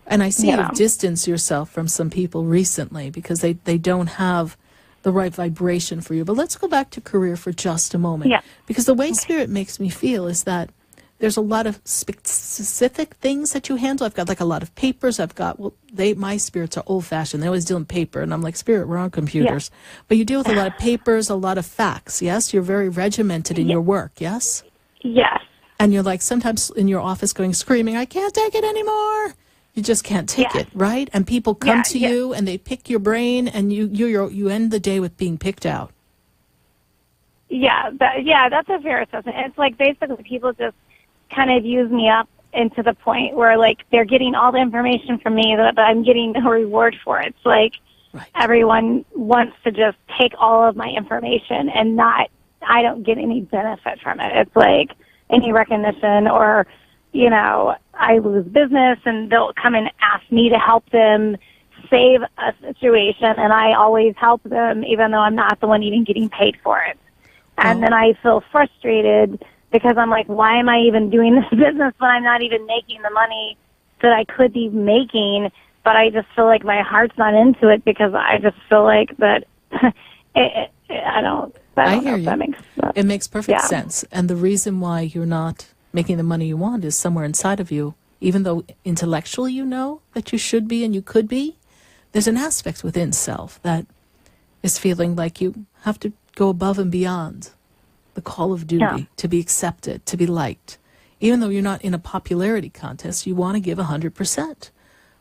And I see you've distanced yourself from some people recently because they don't have the right vibration for you. But let's go back to career for just a moment. Yeah. Because the way Spirit makes me feel is that there's a lot of specific things that you handle. I've got like a lot of papers. I've got, my spirits are old-fashioned. They always deal in paper. And I'm like, Spirit, we're on computers. Yeah. But you deal with a lot of papers, a lot of facts, yes? You're very regimented in your work, yes? Yes. And you're like sometimes in your office going screaming, I can't take it anymore. You just can't take it, right? And people come to you and they pick your brain and you end the day with being picked out. Yeah, that's a fair assessment. It's like basically people just kind of use me up into the point where like they're getting all the information from me but I'm getting no reward for it. It's like everyone wants to just take all of my information and I don't get any benefit from it. It's like any recognition or, you know, I lose business and they'll come and ask me to help them save a situation and I always help them even though I'm not the one even getting paid for it. And then I feel frustrated because I'm like, why am I even doing this business when I'm not even making the money that I could be making? But I just feel like my heart's not into it because I just feel like that I don't hear you. It makes perfect sense. And the reason why you're not making the money you want is somewhere inside of you, even though intellectually you know that you should be and you could be, there's an aspect within self that is feeling like you have to go above and beyond the call of duty to be accepted, to be liked. Even though you're not in a popularity contest, you want to give 100%.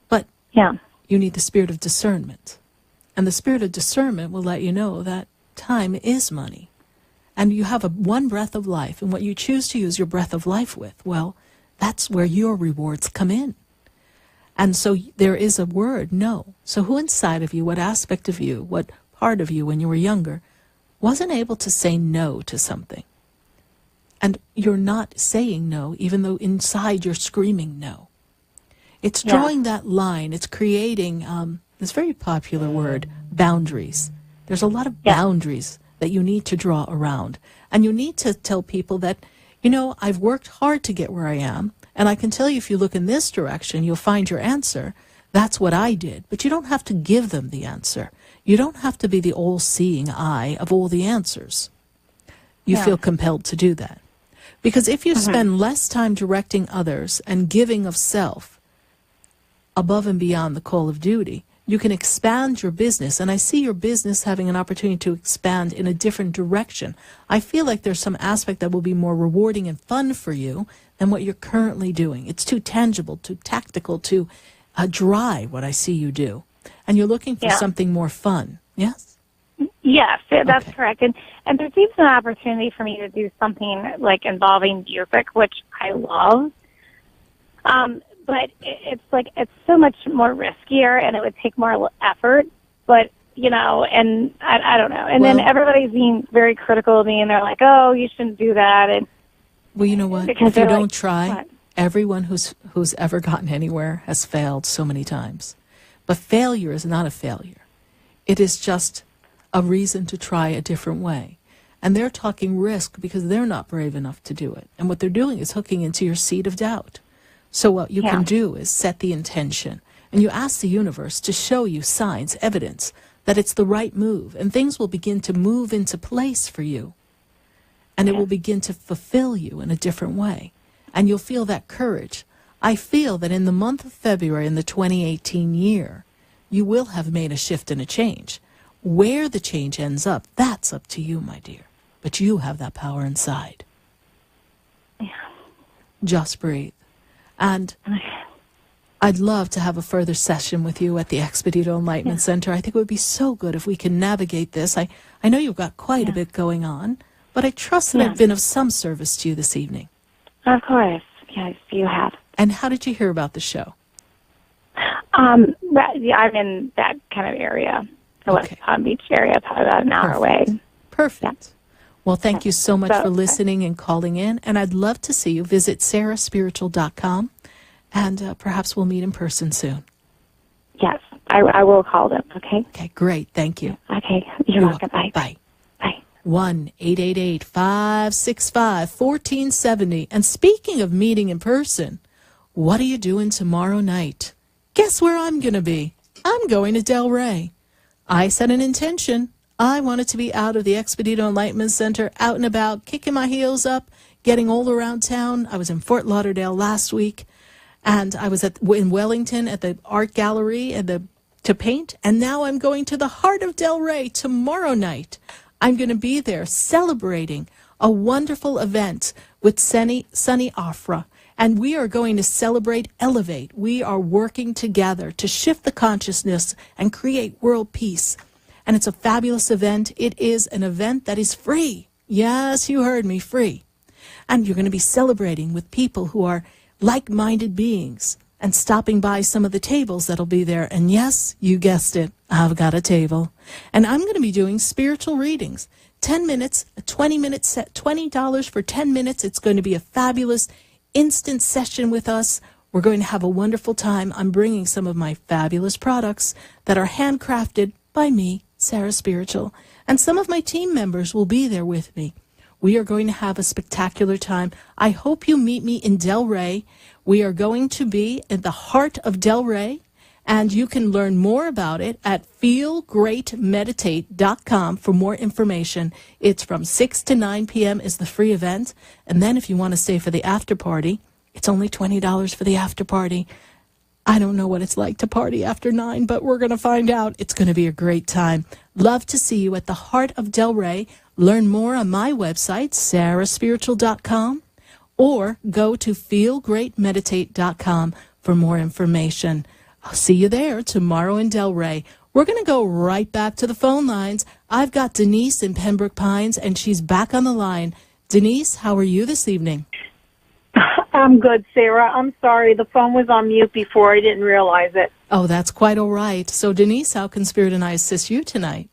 But you need the spirit of discernment. And the spirit of discernment will let you know that time is money. And you have one breath of life, and what you choose to use your breath of life with, well, that's where your rewards come in. And so there is a word, no. So who inside of you, what aspect of you, what part of you when you were younger, wasn't able to say no to something? And you're not saying no, even though inside you're screaming no. It's drawing that line. It's creating this very popular word, boundaries. There's a lot of boundaries that you need to draw around. And you need to tell people that, you know, I've worked hard to get where I am, and I can tell you if you look in this direction, you'll find your answer. That's what I did. But you don't have to give them the answer. You don't have to be the all-seeing eye of all the answers. You feel compelled to do that. Because if you spend less time directing others and giving of self above and beyond the call of duty, you can expand your business, and I see your business having an opportunity to expand in a different direction. I feel like there's some aspect that will be more rewarding and fun for you than what you're currently doing. It's too tangible, too tactical, too dry, what I see you do. And you're looking for something more fun, yes? Yes, that's correct. And there seems an opportunity for me to do something like involving music, which I love. But it's so much more riskier, and it would take more effort. But, you know, and I don't know. And then everybody's being very critical of me, and they're like, oh, you shouldn't do that. And well, you know what? Because if you don't like, try, what? everyone who's ever gotten anywhere has failed so many times. But failure is not a failure. It is just a reason to try a different way. And they're talking risk because they're not brave enough to do it. And what they're doing is hooking into your seed of doubt. So what you can do is set the intention. And you ask the universe to show you signs, evidence that it's the right move. And things will begin to move into place for you. And it will begin to fulfill you in a different way. And you'll feel that courage. I feel that in the month of February in the 2018 year, you will have made a shift and a change. Where the change ends up, that's up to you, my dear. But you have that power inside. Yeah. Just breathe. And I'd love to have a further session with you at the Expedito Enlightenment Center. I think it would be so good if we can navigate this. I know you've got quite a bit going on, but I trust that I've been of some service to you this evening. Of course. Yes, you have. And how did you hear about the show? I'm in that kind of area, the West Palm Beach area, probably about an hour away. Perfect. Well, thank you so much for listening and calling in, and I'd love to see you. Visit sarahspiritual.com, and perhaps we'll meet in person soon. Yes, I will call them, okay? Okay, great. Thank you. Okay, you're welcome. Bye. Bye. Bye. 1-888-565-1470. And speaking of meeting in person, what are you doing tomorrow night? Guess where I'm going to be? I'm going to Delray. I set an intention. I wanted to be out of the Expedito Enlightenment Center, out and about, kicking my heels up, getting all around town. I was in Fort Lauderdale last week, and I was in Wellington at the art gallery to paint, and now I'm going to the heart of Delray tomorrow night. I'm going to be there celebrating a wonderful event with Sunny Afra, and we are going to celebrate Elevate. We are working together to shift the consciousness and create world peace. And it's a fabulous event. It is an event that is free. Yes, you heard me, free. And you're going to be celebrating with people who are like-minded beings and stopping by some of the tables that'll be there. And yes, you guessed it, I've got a table. And I'm going to be doing spiritual readings. 10 minutes, a 20-minute set, $20 for 10 minutes. It's going to be a fabulous instant session with us. We're going to have a wonderful time. I'm bringing some of my fabulous products that are handcrafted by me, Sarah Spiritual, and some of my team members will be there with me. We are going to have a spectacular time. I hope you meet me in Delray. We are going to be in the heart of Delray, and you can learn more about it at feelgreatmeditate.com for more information. It's from 6 to 9 p.m. is the free event, and then if you want to stay for the after party, it's only $20 for the after party. I don't know what it's like to party after 9, but we're going to find out. It's going to be a great time. Love to see you at the heart of Delray. Learn more on my website, sarahspiritual.com, or go to feelgreatmeditate.com for more information. I'll see you there tomorrow in Delray. We're going to go right back to the phone lines. I've got Denise in Pembroke Pines, and she's back on the line. Denise, how are you this evening? I'm good, Sarah. I'm sorry. The phone was on mute before. I didn't realize it. Oh, that's quite all right. So, Denise, how can Spirit and I assist you tonight?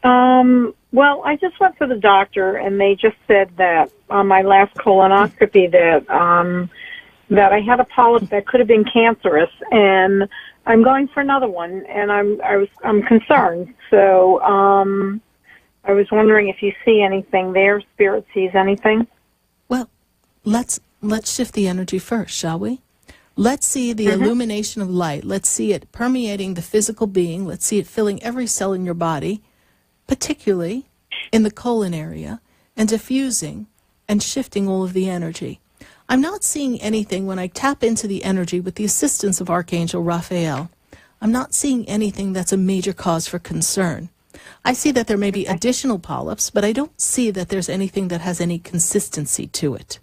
Well, I just went to the doctor, and they just said that on my last colonoscopy that I had a polyp that could have been cancerous, and I'm going for another one, and I'm concerned. So I was wondering if you see anything there, Spirit sees anything. Well, let's shift the energy first, shall we? Let's see the illumination of light. Let's see it permeating the physical being. Let's see it filling every cell in your body, particularly in the colon area, and diffusing and shifting all of the energy. I'm not seeing anything when I tap into the energy with the assistance of Archangel Raphael. I'm not seeing anything that's a major cause for concern. I see that there may be additional polyps, but I don't see that there's anything that has any consistency to it.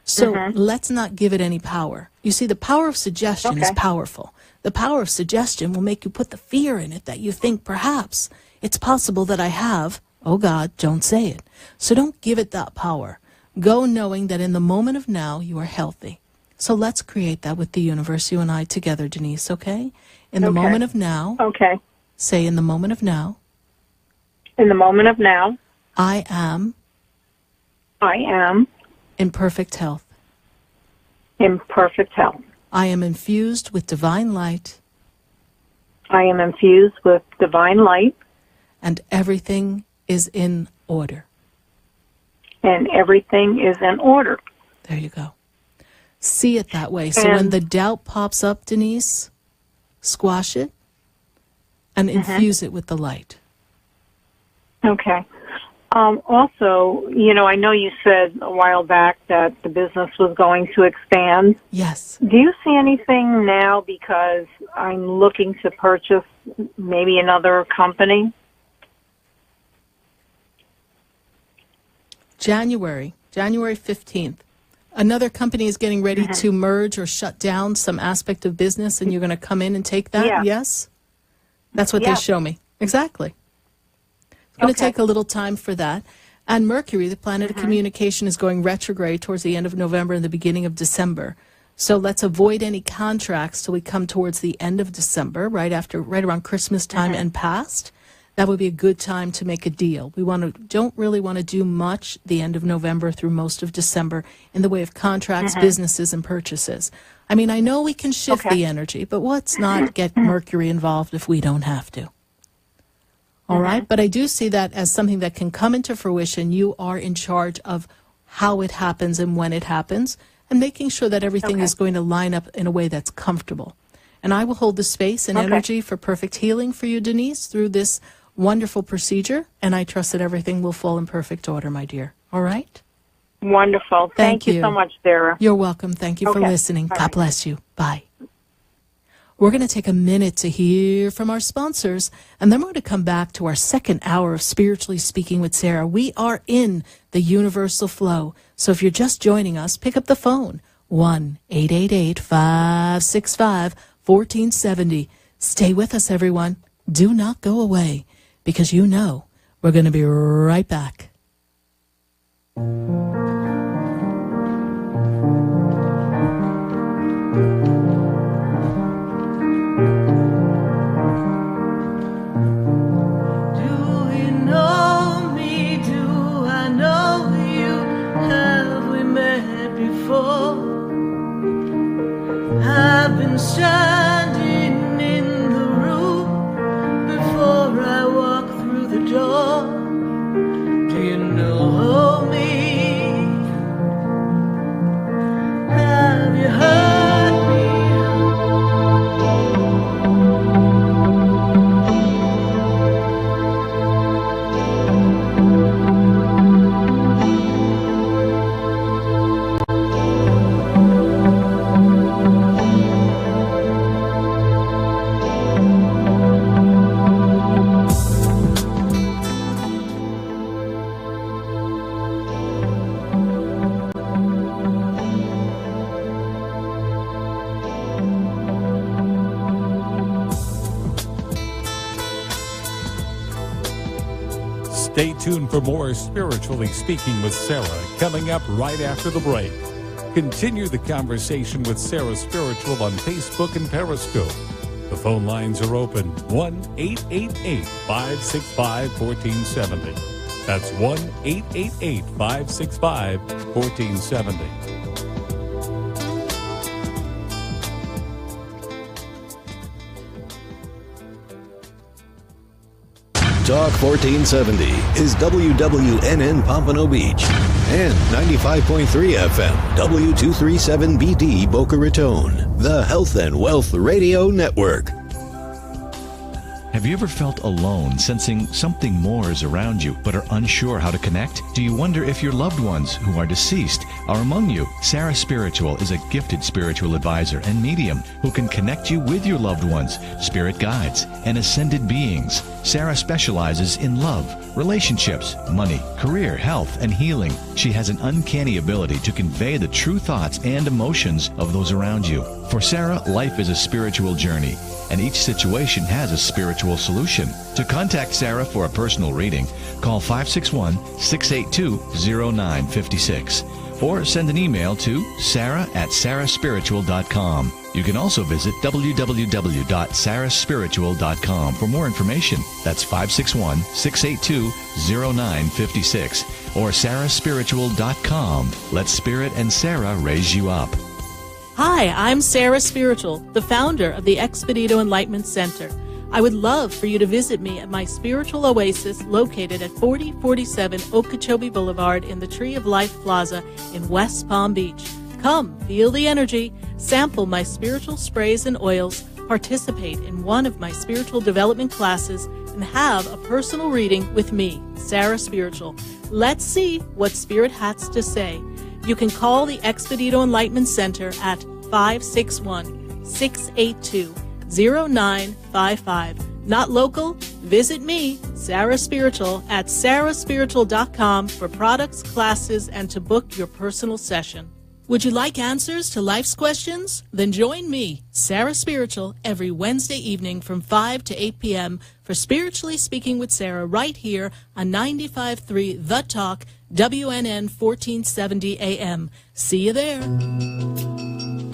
So let's not give it any power. You see, the power of suggestion is powerful. The power of suggestion will make you put the fear in it that you think perhaps it's possible that I have. Oh God, don't say it. So don't give it that power. Go knowing that in the moment of now, you are healthy. So let's create that with the universe, you and I together, Denise, okay? In the moment of now. Okay. Say, in the moment of now. In the moment of now. I am. In perfect health. In perfect health. I am infused with divine light. I am infused with divine light. And everything is in order. And everything is in order. There you go. See it that way. So when the doubt pops up, Denise, squash it and infuse it with the light. Okay. Also, I know you said a while back that the business was going to expand. Yes. Do you see anything now because I'm looking to purchase maybe another company? January 15th. Another company is getting ready to merge or shut down some aspect of business, and you're going to come in and take that? Yeah. Yes? That's what they show me. Exactly. It's going to take a little time for that. And Mercury, the planet of communication, is going retrograde towards the end of November and the beginning of December. So let's avoid any contracts till we come towards the end of December, right around Christmas time and past. That would be a good time to make a deal. We don't really want to do much the end of November through most of December in the way of contracts, businesses, and purchases. I mean, I know we can shift the energy, but let's not get Mercury involved if we don't have to. All right? But I do see that as something that can come into fruition. You are in charge of how it happens and when it happens, and making sure that everything is going to line up in a way that's comfortable. And I will hold the space and energy for perfect healing for you, Denise, through this wonderful procedure, and I trust that everything will fall in perfect order, my dear. All right? Wonderful. Thank you so much, Sarah. You're welcome. Thank you for listening. God bless you. Bye. We're going to take a minute to hear from our sponsors, and then we're going to come back to our second hour of Spiritually Speaking with Sarah. We are in the universal flow, so if you're just joining us, pick up the phone, 1-888-565-1470. Stay with us, everyone. Do not go away, because we're going to be right back. I've been standing in the room before I walk through the door. Do you know me? Have you heard me? Stay tuned for more Spiritually Speaking with Sarah coming up right after the break. Continue the conversation with Sarah Spiritual on Facebook and Periscope. The phone lines are open, 1-888-565-1470. That's 1-888-565-1470. Talk 1470 is WWNN Pompano Beach and 95.3 FM W237BD Boca Raton, the Health and Wealth Radio Network. Have you ever felt alone, sensing something more is around you, but are unsure how to connect? Do you wonder if your loved ones who are deceased are among you? Sarah Spiritual is a gifted spiritual advisor and medium who can connect you with your loved ones, spirit guides, and ascended beings. Sarah specializes in love, relationships, money, career, health, and healing. She has an uncanny ability to convey the true thoughts and emotions of those around you. For Sarah, life is a spiritual journey. and each situation has a spiritual solution. To contact Sarah for a personal reading, call 561-682-0956 or send an email to sarah@sarahspiritual.com. You can also visit www.sarahspiritual.com for more information. That's 561-682-0956 or sarahspiritual.com. Let Spirit and Sarah raise you up. Hi, I'm Sarah Spiritual, the founder of the Expedito Enlightenment Center. I would love for you to visit me at my spiritual oasis located at 4047 Okeechobee Boulevard in the Tree of Life Plaza in West Palm Beach. Come, feel the energy, sample my spiritual sprays and oils, participate in one of my spiritual development classes, and have a personal reading with me, Sarah Spiritual. Let's see what Spirit has to say. You can call the Expedito Enlightenment Center at 561-682-0955. Not local? Visit me, Sarah Spiritual, at sarahspiritual.com for products, classes, and to book your personal session. Would you like answers to life's questions? Then join me, Sarah Spiritual, every Wednesday evening from 5 to 8 p.m. for Spiritually Speaking with Sarah right here on 95.3 The Talk, WNN 1470 AM. See you there.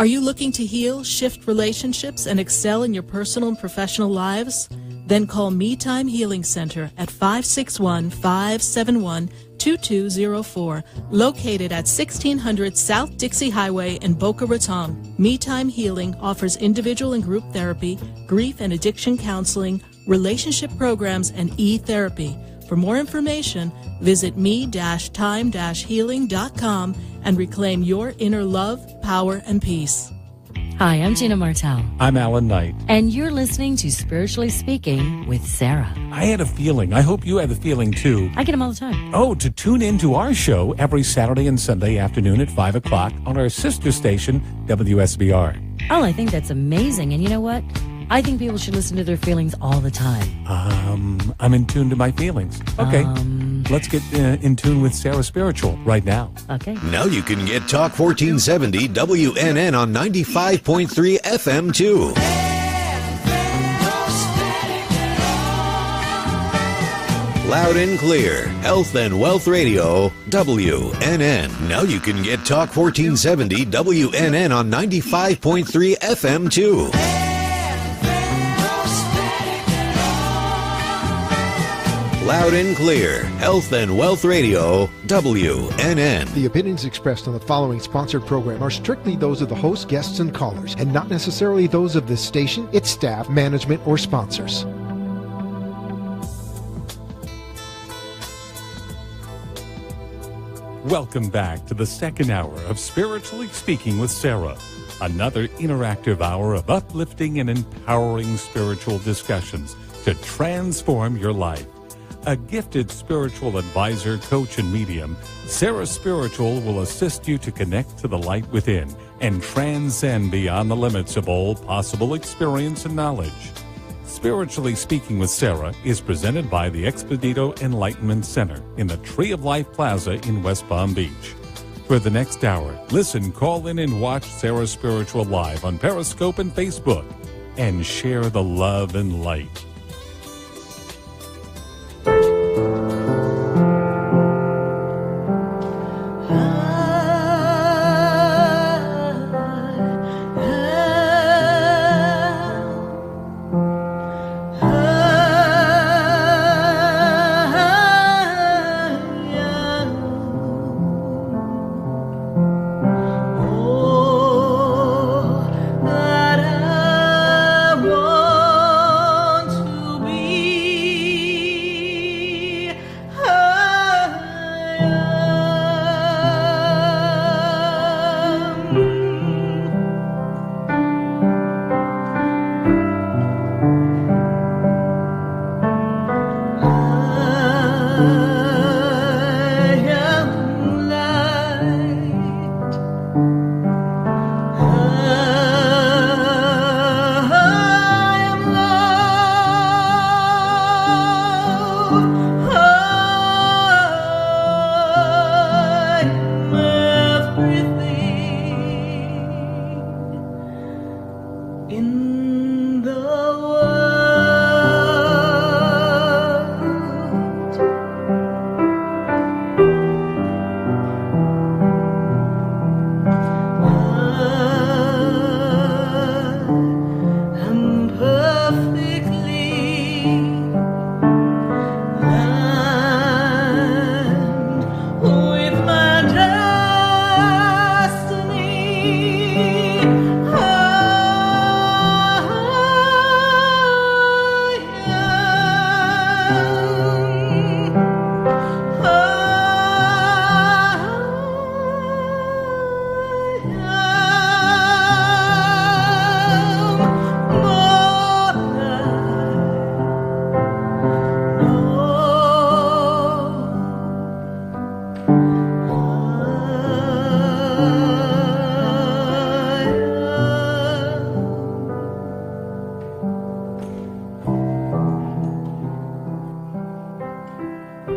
Are you looking to heal, shift relationships, and excel in your personal and professional lives? Then call Me Time Healing Center at 561-571-2204, located at 1600 South Dixie Highway in Boca Raton. Me Time Healing offers individual and group therapy, grief and addiction counseling, relationship programs, and e-therapy. For more information, visit me-time-healing.com and reclaim your inner love, power, and peace. Hi, I'm Gina Martell. I'm Alan Knight. And you're listening to Spiritually Speaking with Sarah. I had a feeling. I hope you had the feeling, too. I get them all the time. Oh, to tune in to our show every Saturday and Sunday afternoon at 5 o'clock on our sister station, WSBR. Oh, I think that's amazing. And you know what? I think people should listen to their feelings all the time. I'm in tune to my feelings. Okay. Let's get in tune with Sarah Spiritual right now. Okay. Now you can get Talk 1470 WNN on 95.3 FM too. Loud and clear, Health and Wealth Radio, WNN. Now you can get Talk 1470 WNN on 95.3 FM too. Loud and clear, Health and Wealth Radio, WNN. The opinions expressed on the following sponsored program are strictly those of the host, guests, and callers, and not necessarily those of this station, its staff, management, or sponsors. Welcome back to the second hour of Spiritually Speaking with Sarah. Another interactive hour of uplifting and empowering spiritual discussions to transform your life. A gifted spiritual advisor, coach, and medium, Sarah Spiritual will assist you to connect to the light within and transcend beyond the limits of all possible experience and knowledge. Spiritually Speaking with Sarah is presented by the Expedito Enlightenment Center in the Tree of Life Plaza in West Palm Beach. For the next hour, listen, call in, and watch Sarah Spiritual live on Periscope and Facebook, and share the love and light.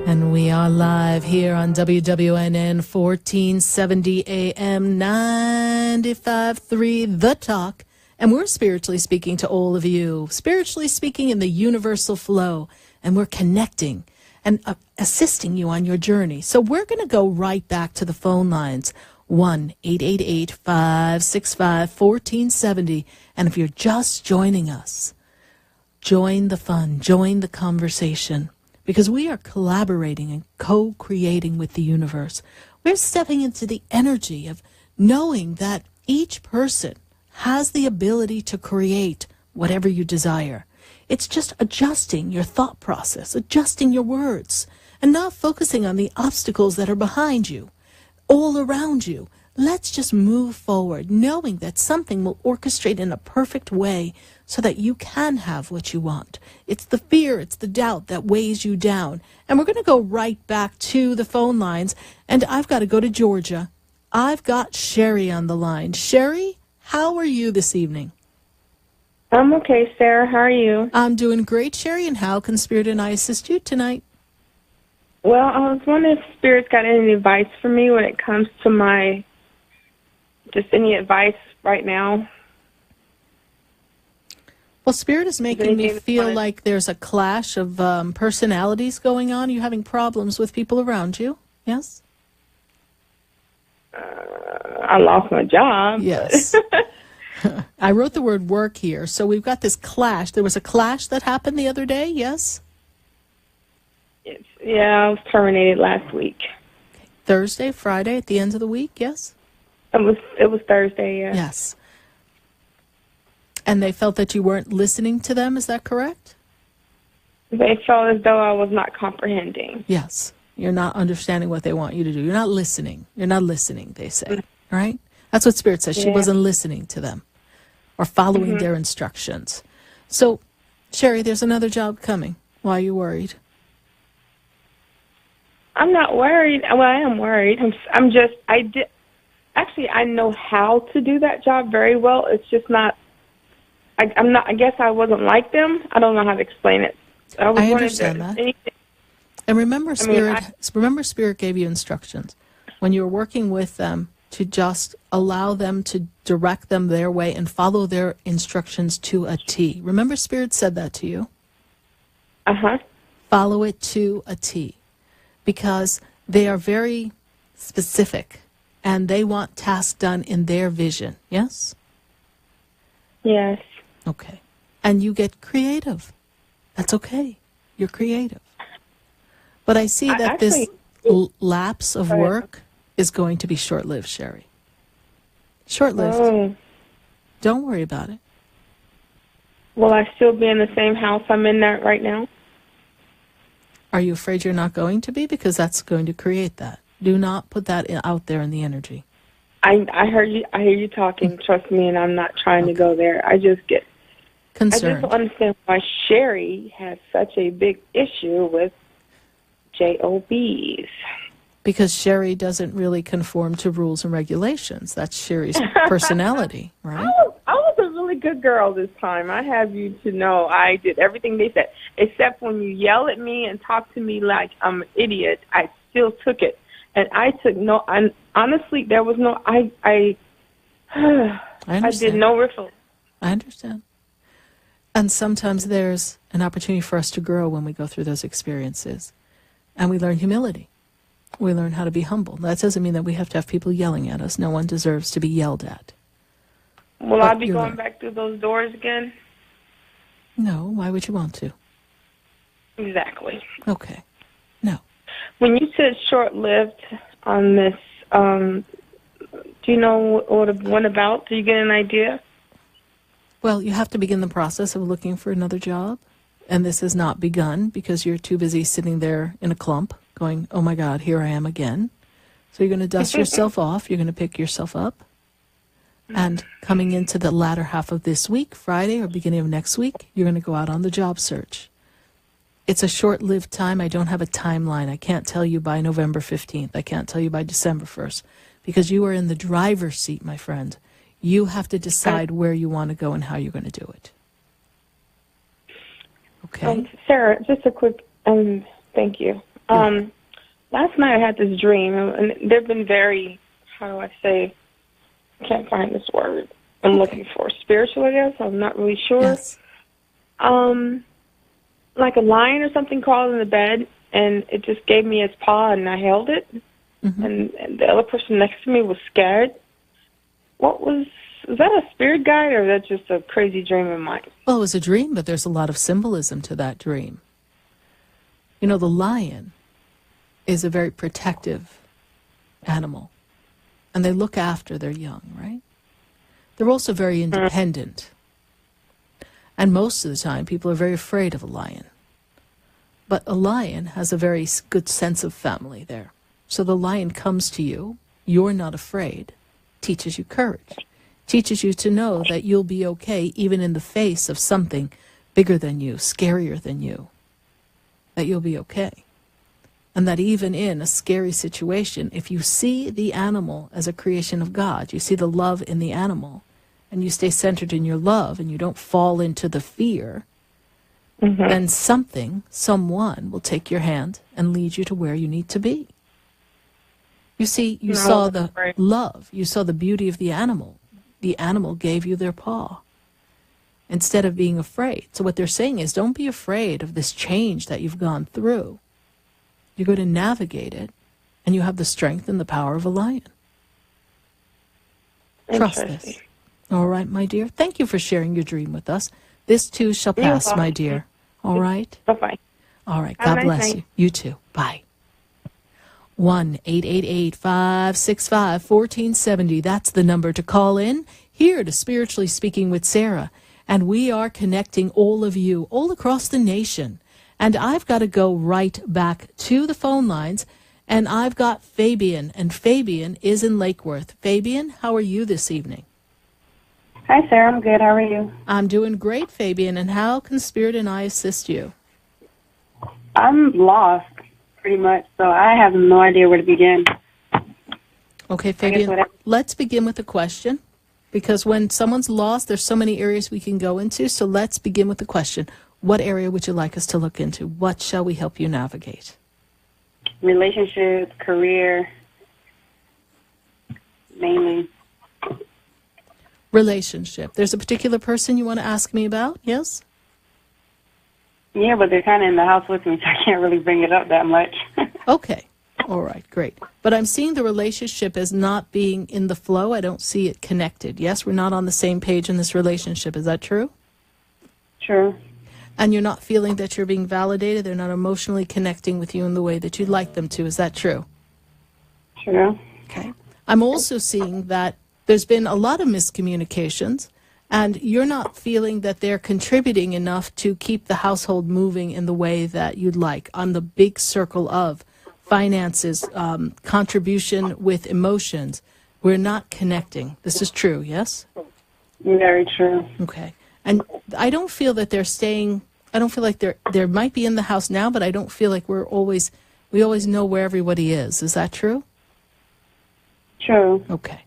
And we are live here on WWNN 1470 AM 95.3 The Talk. And we're spiritually speaking to all of you, spiritually speaking in the universal flow. And we're connecting and assisting you on your journey. So we're going to go right back to the phone lines, 1-888-565-1470. And if you're just joining us, join the fun, join the conversation, because we are collaborating and co-creating with the universe. We're stepping into the energy of knowing that each person has the ability to create whatever you desire. It's just adjusting your thought process, adjusting your words, and not focusing on the obstacles that are behind you, all around you. Let's just move forward, knowing that something will orchestrate in a perfect way so that you can have what you want. It's the fear, it's the doubt that weighs you down. And we're going to go right back to the phone lines, and I've got to go to Georgia. I've got Sherry on the line. Sherry, how are you this evening? I'm okay, Sarah. How are you? I'm doing great, Sherry, and how can Spirit and I assist you tonight? Well, I was wondering if Spirit's got any advice for me when it comes to my, just any advice right now. Well, Spirit is making me feel like there's a clash of personalities going on. Are you having problems with people around you? Yes? I lost my job. Yes. I wrote the word work here. So we've got this clash. There was a clash that happened the other day, yes? Yeah, I was terminated last week. Okay. Thursday, Friday, at the end of the week, yes? It was Thursday, yeah. Yes. And they felt that you weren't listening to them, is that correct? They felt as though I was not comprehending. Yes. You're not understanding what they want you to do. You're not listening. You're not listening, they say. Right? That's what Spirit says. She wasn't listening to them or following their instructions. So, Sherry, there's another job coming. Why are you worried? I'm not worried. Well, I am worried. Actually, I know how to do that job very well. It's just not, I guess I wasn't like them. I don't know how to explain it. I understand that. And remember, Spirit gave you instructions when you were working with them to just allow them to direct them their way and follow their instructions to a T. Remember, Spirit said that to you? Uh-huh. Follow it to a T. Because they are very specific and they want tasks done in their vision. Yes? Yes. Okay. And you get creative. That's okay. You're creative. But I see that this lapse of work is going to be short-lived, Sherry. Short-lived. Oh. Don't worry about it. Will I still be in the same house I'm in there right now? Are you afraid you're not going to be? Because that's going to create that. Do not put that out there in the energy. I heard you. I hear you talking. Trust me, and I'm not trying to go there. I just get concerned. I just don't understand why Sherry has such a big issue with JOBs. Because Sherry doesn't really conform to rules and regulations. That's Sherry's personality, right? I was a really good girl this time. I have you to know I did everything they said, except when you yell at me and talk to me like I'm an idiot, I still took it. And I took no, honestly, there was no, I did no riffle. I understand. And sometimes there's an opportunity for us to grow when we go through those experiences. And we learn humility. We learn how to be humble. That doesn't mean that we have to have people yelling at us. No one deserves to be yelled at. Will I be going back through those doors again? No. Why would you want to? Exactly. Okay. No. When you said short-lived on this, do you know what it went about? Do you get an idea? Well, you have to begin the process of looking for another job. And this has not begun because you're too busy sitting there in a clump going, oh, my God, here I am again. So you're going to dust yourself off. You're going to pick yourself up. And coming into the latter half of this week, Friday or beginning of next week, you're going to go out on the job search. It's a short-lived time. I don't have a timeline. I can't tell you by November 15th. I can't tell you by December 1st because you are in the driver's seat, my friend. You have to decide where you want to go and how you're going to do it. Okay. Sarah, just a quick, thank you. Last night I had this dream, and they've been very, how do I say, I can't find this word I'm looking for. Spiritual, I guess. I'm not really sure. Yes. Like a lion or something crawled in the bed, and it just gave me its paw, and I held it. Mm-hmm. And the other person next to me was scared. Was that a spirit guide, or was that just a crazy dream of mine? Well, it was a dream, but there's a lot of symbolism to that dream. You know, the lion is a very protective animal, and they look after their young, right? They're also very independent. And most of the time, people are very afraid of a lion. But a lion has a very good sense of family there. So the lion comes to you, you're not afraid, teaches you courage, teaches you to know that you'll be okay even in the face of something bigger than you, scarier than you, that you'll be okay. And that even in a scary situation, if you see the animal as a creation of God, you see the love in the animal, and you stay centered in your love, and you don't fall into the fear, then someone will take your hand and lead you to where you need to be. You see, you saw the love, you saw the beauty of the animal. The animal gave you their paw instead of being afraid. So what they're saying is, don't be afraid of this change that you've gone through. You're going to navigate it, and you have the strength and the power of a lion. Trust this. All right, my dear. Thank you for sharing your dream with us. This too shall pass, my dear. All right? Bye-bye. All right. God bless you. You too. Bye. 1-888-565-1470. That's the number to call in. Here to Spiritually Speaking with Sarah. And we are connecting all of you all across the nation. And I've got to go right back to the phone lines. And I've got Fabian. And Fabian is in Lake Worth. Fabian, how are you this evening? Hi, Sarah. I'm good. How are you? I'm doing great, Fabian. And how can Spirit and I assist you? I'm lost, pretty much, so I have no idea where to begin. Okay, Fabian, let's begin with a question. Because when someone's lost, there's so many areas we can go into. So let's begin with the question. What area would you like us to look into? What shall we help you navigate? Relationships, career, mainly. Relationship. There's a particular person you want to ask me about, yes? Yeah, but they're kind of in the house with me, so I can't really bring it up that much. Okay. All right, great. But I'm seeing the relationship as not being in the flow. I don't see it connected. Yes, we're not on the same page in this relationship. Is that true? True. And you're not feeling that you're being validated? They're not emotionally connecting with you in the way that you'd like them to. Is that true? True. Okay. I'm also seeing that there's been a lot of miscommunications, and you're not feeling that they're contributing enough to keep the household moving in the way that you'd like on the big circle of finances, contribution with emotions. We're not connecting. This is true, yes? Very true. Okay. And I don't feel that they're staying, I don't feel like they might be in the house now, but I don't feel like we always know where everybody is. Is that true? True. Okay.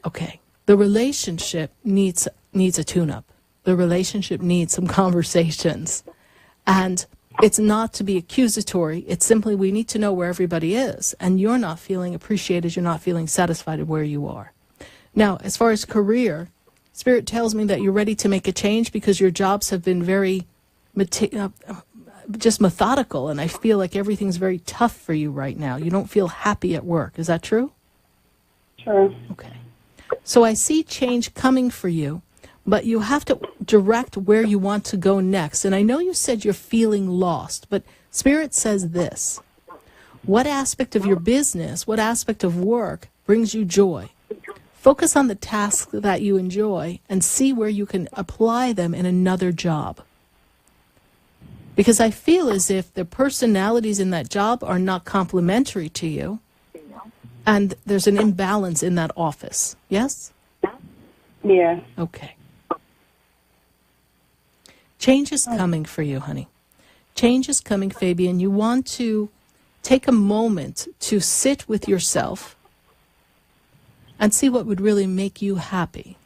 Okay. The relationship needs a tune-up. The relationship needs some conversations. And it's not to be accusatory. It's simply we need to know where everybody is. And you're not feeling appreciated. You're not feeling satisfied with where you are. Now, as far as career, Spirit tells me that you're ready to make a change because your jobs have been very just methodical. And I feel like everything's very tough for you right now. You don't feel happy at work. Is that true? True. Okay. So I see change coming for you, but you have to direct where you want to go next. And I know you said you're feeling lost, but Spirit says this. What aspect of your business, what aspect of work brings you joy? Focus on the tasks that you enjoy and see where you can apply them in another job. Because I feel as if the personalities in that job are not complementary to you. And there's an imbalance in that office. Yes? Yeah. Okay. Change is coming for you, honey. Change is coming, Fabian. You want to take a moment to sit with yourself and see what would really make you happy.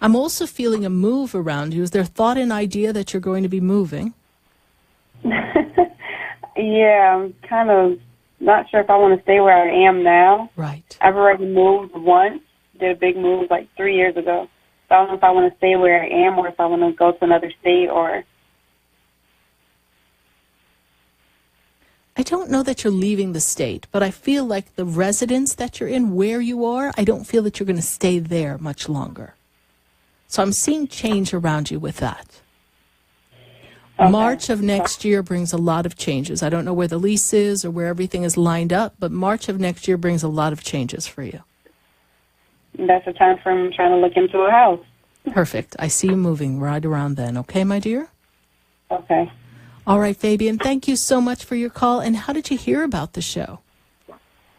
I'm also feeling a move around you. Is there thought and idea that you're going to be moving? Yeah, I'm kind of not sure if I want to stay where I am now. Right. I've already moved once, did a big move like 3 years ago. So I don't know if I want to stay where I am or if I want to go to another state or... I don't know that you're leaving the state, but I feel like the residence that you're in, where you are, I don't feel that you're going to stay there much longer. So I'm seeing change around you with that. Okay. March of next year brings a lot of changes. I don't know where the lease is or where everything is lined up, but March of next year brings a lot of changes for you. That's the time frame I'm trying to look into a house. Perfect. I see you moving right around then. Okay, my dear? Okay. All right, Fabian, thank you so much for your call. And how did you hear about the show?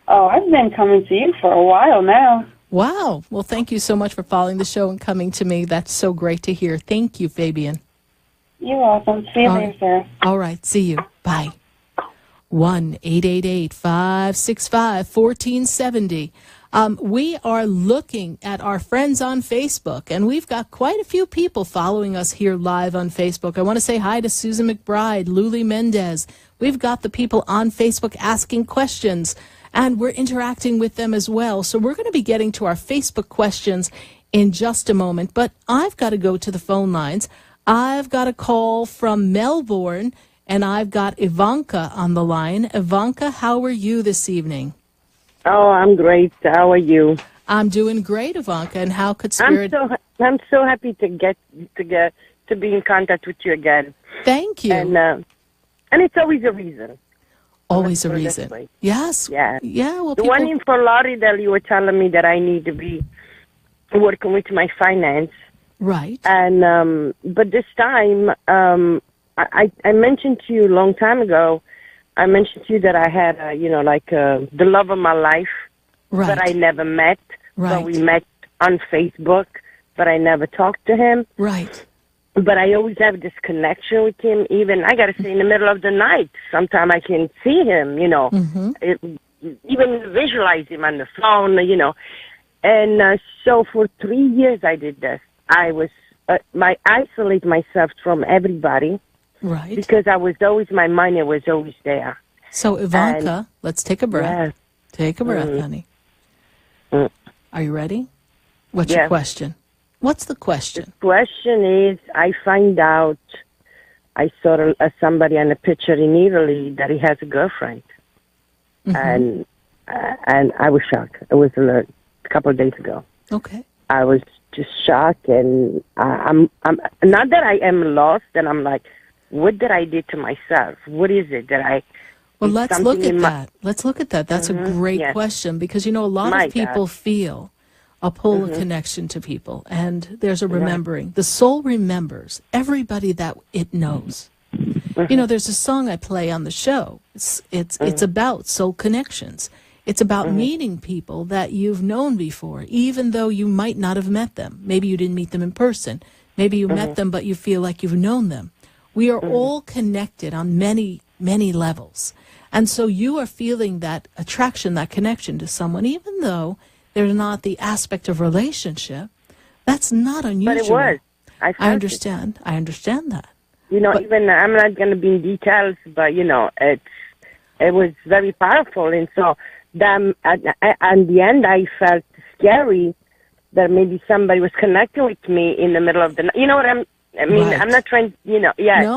Oh, I've been coming to you for a while now. Wow. Well, thank you so much for following the show and coming to me. That's so great to hear. Thank you, Fabian. You're welcome. See you later, sir. All right. See you. Bye. 1-888-565-1470. We are looking at our friends on Facebook, and we've got quite a few people following us here live on Facebook. I want to say hi to Susan McBride, Luli Mendez. We've got the people on Facebook asking questions, and we're interacting with them as well. So we're going to be getting to our Facebook questions in just a moment, but I've got to go to the phone lines. I've got a call from Melbourne, and I've got Ivanka on the line. Ivanka, how are you this evening? Oh, I'm great. How are you? I'm doing great, Ivanka. And how could Spirit? I'm so happy to be in contact with you again. Thank you. And it's always a reason. Always a reason. Yes. Yeah. Yeah. Well, the one in Fort Lauderdale, you were telling me that I need to be working with my finance. Right. And but this time, I mentioned to you a long time ago. I mentioned to you that I had, the love of my life, right, that I never met. Right. But we met on Facebook, but I never talked to him. Right. But I always have this connection with him. Even, I got to say, in the middle of the night, sometimes I can see him, even visualize him on the phone, And so for 3 years I did this. I was, isolate myself from everybody. Right. Because my money was always there. So, Ivanka, let's take a breath. Yeah. Take a breath, honey. Are you ready? What's your question? What's the question? The question is, I find out, I saw somebody on a picture in Italy that he has a girlfriend. Mm-hmm. And I was shocked. It was a couple of days ago. Okay. I was just shocked, and I'm not that I am lost, and I'm like, what did I do to myself? What is it that I... Well, let's look at that. Let's look at that. That's a great question, because, a lot of people feel a pull, a connection to people, and there's a remembering. The soul remembers everybody that it knows. There's a song I play on the show. It's about soul connections. It's about meeting people that you've known before, even though you might not have met them. Maybe you didn't meet them in person. Maybe you met them, but you feel like you've known them. We are all connected on many, many levels. And so you are feeling that attraction, that connection to someone, even though there's not the aspect of relationship. That's not unusual. But it was. I understand. I understand that. Even I'm not going to be in details, but, it was very powerful. And so then at the end, I felt scary that maybe somebody was connecting with me in the middle of the night. You know what I mean, right. I'm not trying, No,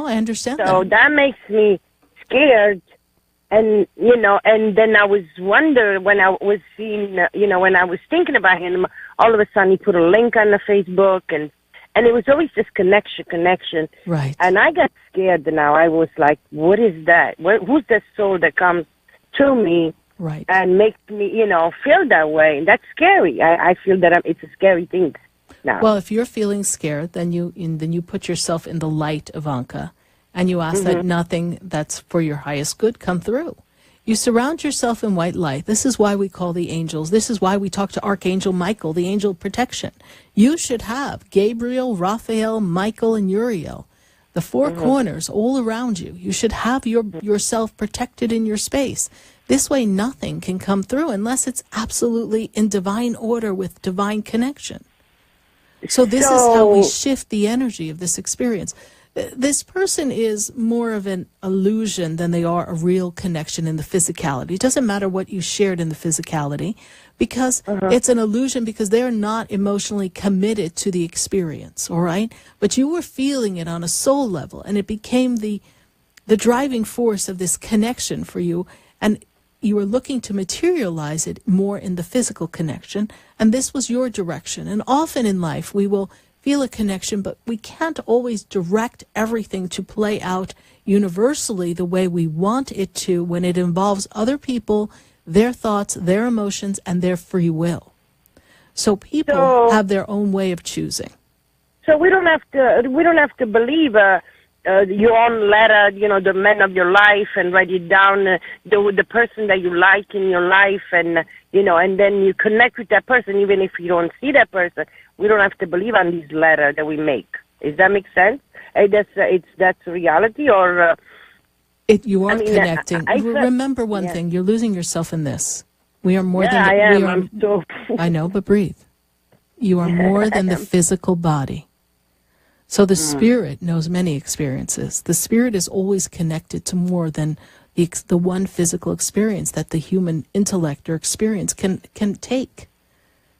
I understand so that makes me scared. And, and then I was wondering when I was seeing, when I was thinking about him, all of a sudden he put a link on the Facebook and it was always this connection. Right. And I got scared now. I was like, what is that? Who's that soul that comes to me? Right. And makes me, feel that way? And that's scary. I feel that it's a scary thing now. Well, if you're feeling scared, then you put yourself in the light, Ivanka, and you ask that nothing that's for your highest good come through. You surround yourself in white light. This is why we call the angels. This is why we talk to Archangel Michael, the angel of protection. You should have Gabriel, Raphael, Michael, and Uriel, the four corners all around you. You should have yourself protected in your space. This way nothing can come through unless it's absolutely in divine order with divine connection. So this is how we shift the energy of this experience. This person is more of an illusion than they are a real connection in the physicality. It doesn't matter what you shared in the physicality, because it's an illusion, because they're not emotionally committed to the experience, all right? But you were feeling it on a soul level, and it became the driving force of this connection for you, and you were looking to materialize it more in the physical connection, and this was your direction. And often in life, we will feel a connection, but we can't always direct everything to play out universally the way we want it to when it involves other people, their thoughts, their emotions, and their free will. So people have their own way of choosing. So we don't have to believe your own letter, the man of your life, and write it down, the person that you like in your life, and and then you connect with that person even if you don't see that person. We don't have to believe on these letters that we make. Does that make sense? That's reality, or you are connecting. Remember one thing: you're losing yourself in this. We are more than I am. I know, but breathe. You are more than the physical body. So the spirit knows many experiences. The spirit is always connected to more than the one physical experience that the human intellect or experience can take.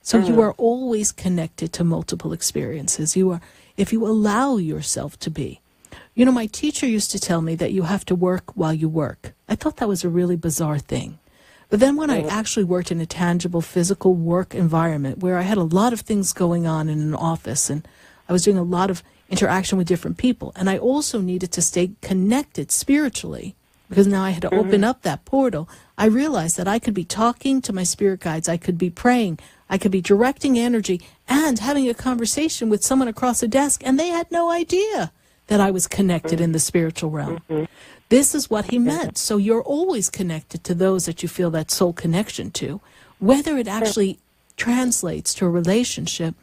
So you are always connected to multiple experiences. You are, if you allow yourself to be. My teacher used to tell me that you have to work while you work. I thought that was a really bizarre thing. But then when I actually worked in a tangible physical work environment where I had a lot of things going on in an office, and I was doing a lot of interaction with different people, and I also needed to stay connected spiritually, because now I had to open up that portal. I realized that I could be talking to my spirit guides, I could be praying, I could be directing energy and having a conversation with someone across the desk, and they had no idea that I was connected in the spiritual realm. This is what he meant. So you're always connected to those that you feel that soul connection to, whether it actually translates to a relationship.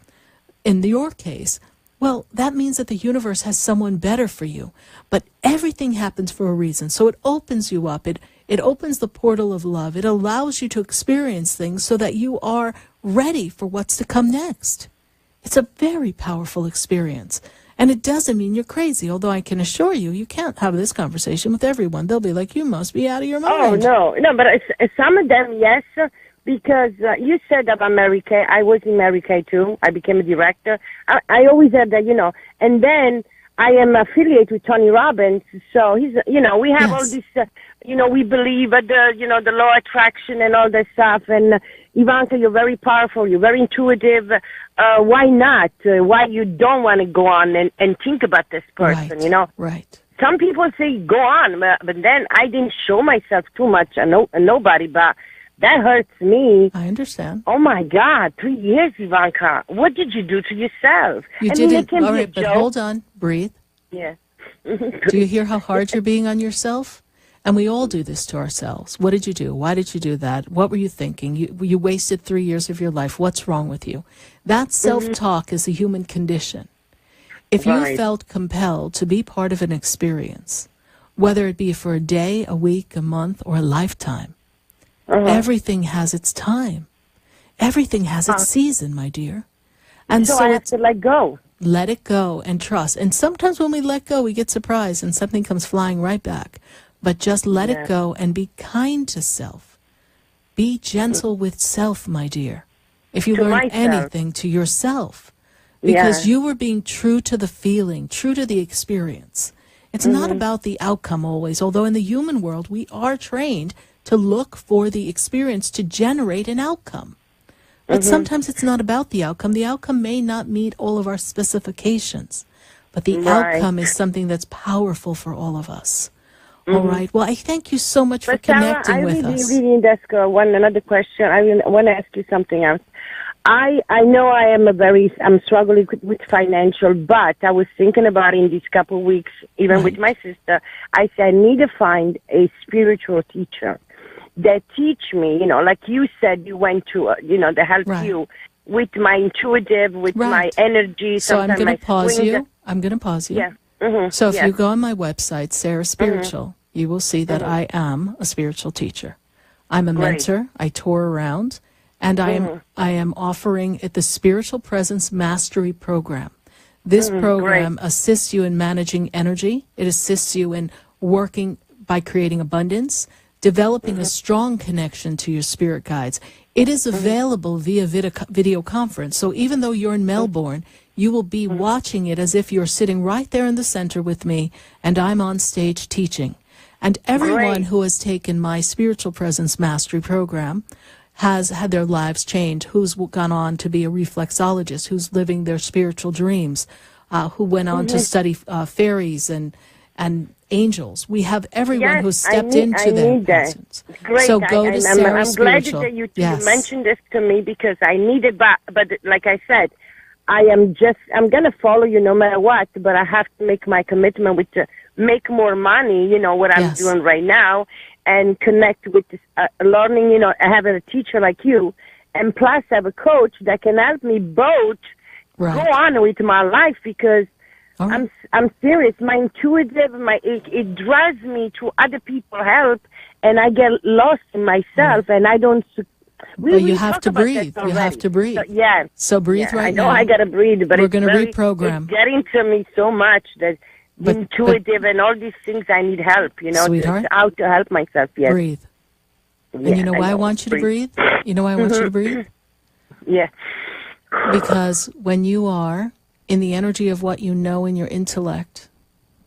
In your case, well, that means that the universe has someone better for you. But everything happens for a reason. So it opens you up. It opens the portal of love. It allows you to experience things so that you are ready for what's to come next. It's a very powerful experience. And it doesn't mean you're crazy, although I can assure you, you can't have this conversation with everyone. They'll be like, you must be out of your mind. Oh, no, but some of them, yes, because you said about Mary Kay. I was in Mary Kay, too. I became a director. I always had that, and then I am affiliated with Tony Robbins, so he's, we have all this, we believe at the law of attraction and all that stuff, and Ivanka, you're very powerful, you're very intuitive, why not? Why you don't want to go on and think about this person, Right. Some people say go on, but then I didn't show myself too much, nobody, but that hurts me. I understand. Oh, my God. 3 years, Ivanka. What did you do to yourself? You didn't. All right, but hold on. Breathe. Yeah. Do you hear how hard you're being on yourself? And we all do this to ourselves. What did you do? Why did you do that? What were you thinking? You wasted 3 years of your life. What's wrong with you? That self-talk is a human condition. If you felt compelled to be part of an experience, whether it be for a day, a week, a month, or a lifetime, everything has its time. Everything has its season, my dear. And so I have to let go. Let it go and trust. And sometimes when we let go, we get surprised and something comes flying right back. But just let it go and be kind to self. Be gentle with self, my dear. If you learn anything, to yourself. Because you were being true to the feeling, true to the experience. It's not about the outcome always, although in the human world we are trained to look for the experience to generate an outcome. But sometimes it's not about the outcome. The outcome may not meet all of our specifications, but the outcome is something that's powerful for all of us. All right. Well, I thank you so much for connecting with us. I really ask another question. I want to ask you something else. I know I'm struggling with financial, but I was thinking about in these couple of weeks, even with my sister, I said I need to find a spiritual teacher that teach me, like you said, you went to, that help you with my intuitive, with my energy. So I'm going to pause you. Yeah. So if you go on my website, Sarah Spiritual, you will see that I am a spiritual teacher. I'm a mentor. I tour around, and I am offering the Spiritual Presence Mastery Program. This program assists you in managing energy. It assists you in working by creating abundance, developing a strong connection to your spirit guides. It is available via video conference. So even though you're in Melbourne, you will be watching it as if you're sitting right there in the center with me, and I'm on stage teaching. And everyone who has taken my Spiritual Presence Mastery program has had their lives changed, who's gone on to be a reflexologist, who's living their spiritual dreams, who went on to study fairies and angels. We have everyone who's stepped into that presence. Great. So go to Sarah I'm glad Spiritual. that you Yes. mentioned this to me because I need it, but like I said, I'm going to follow you no matter what, but I have to make my commitment with to make more money, what I'm doing right now, and connect with this, learning, having a teacher like you, and plus have a coach that can help me both go on with my life because I'm serious. My intuitive, it drives me to other people help, and I get lost in myself, and I don't. But you have to breathe. You have to breathe. So breathe right now. I know I got to breathe, but we're going to reprogram. It's getting to me so much that intuitive and all these things I need help, Sweetheart, how to help myself. Yes. Breathe. And you know why I want you to breathe? You know why I want you to breathe? Yeah. Because when you are in the energy of what you know in your intellect,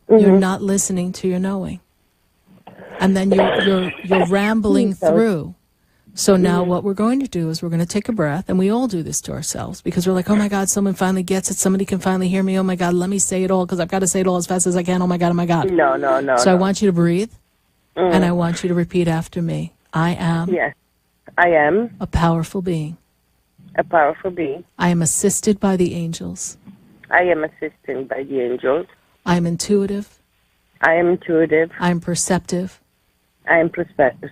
you're not listening to your knowing. And then you're rambling through. So now what we're going to do is we're going to take a breath, and we all do this to ourselves because we're like, oh my God, someone finally gets it. Somebody can finally hear me. Oh my God, let me say it all because I've got to say it all as fast as I can. Oh my God, oh my God. No. So I want you to breathe, and I want you to repeat after me. I am. Yes. I am. A powerful being. A powerful being. I am assisted by the angels. I am assisted by the angels. I am intuitive. I am intuitive. I am perceptive. I am perceptive.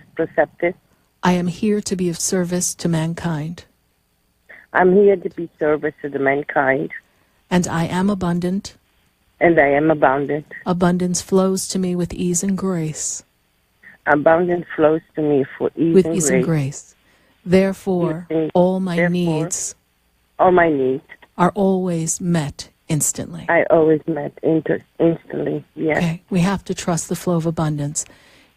I am here to be of service to mankind. I'm here to be service to the mankind. And I am abundant. And I am abundant. Abundance flows to me with ease and grace. Abundance flows to me for ease with and ease grace. And grace. Therefore, all my needs are always met instantly. I always met instantly, yes. Okay, we have to trust the flow of abundance.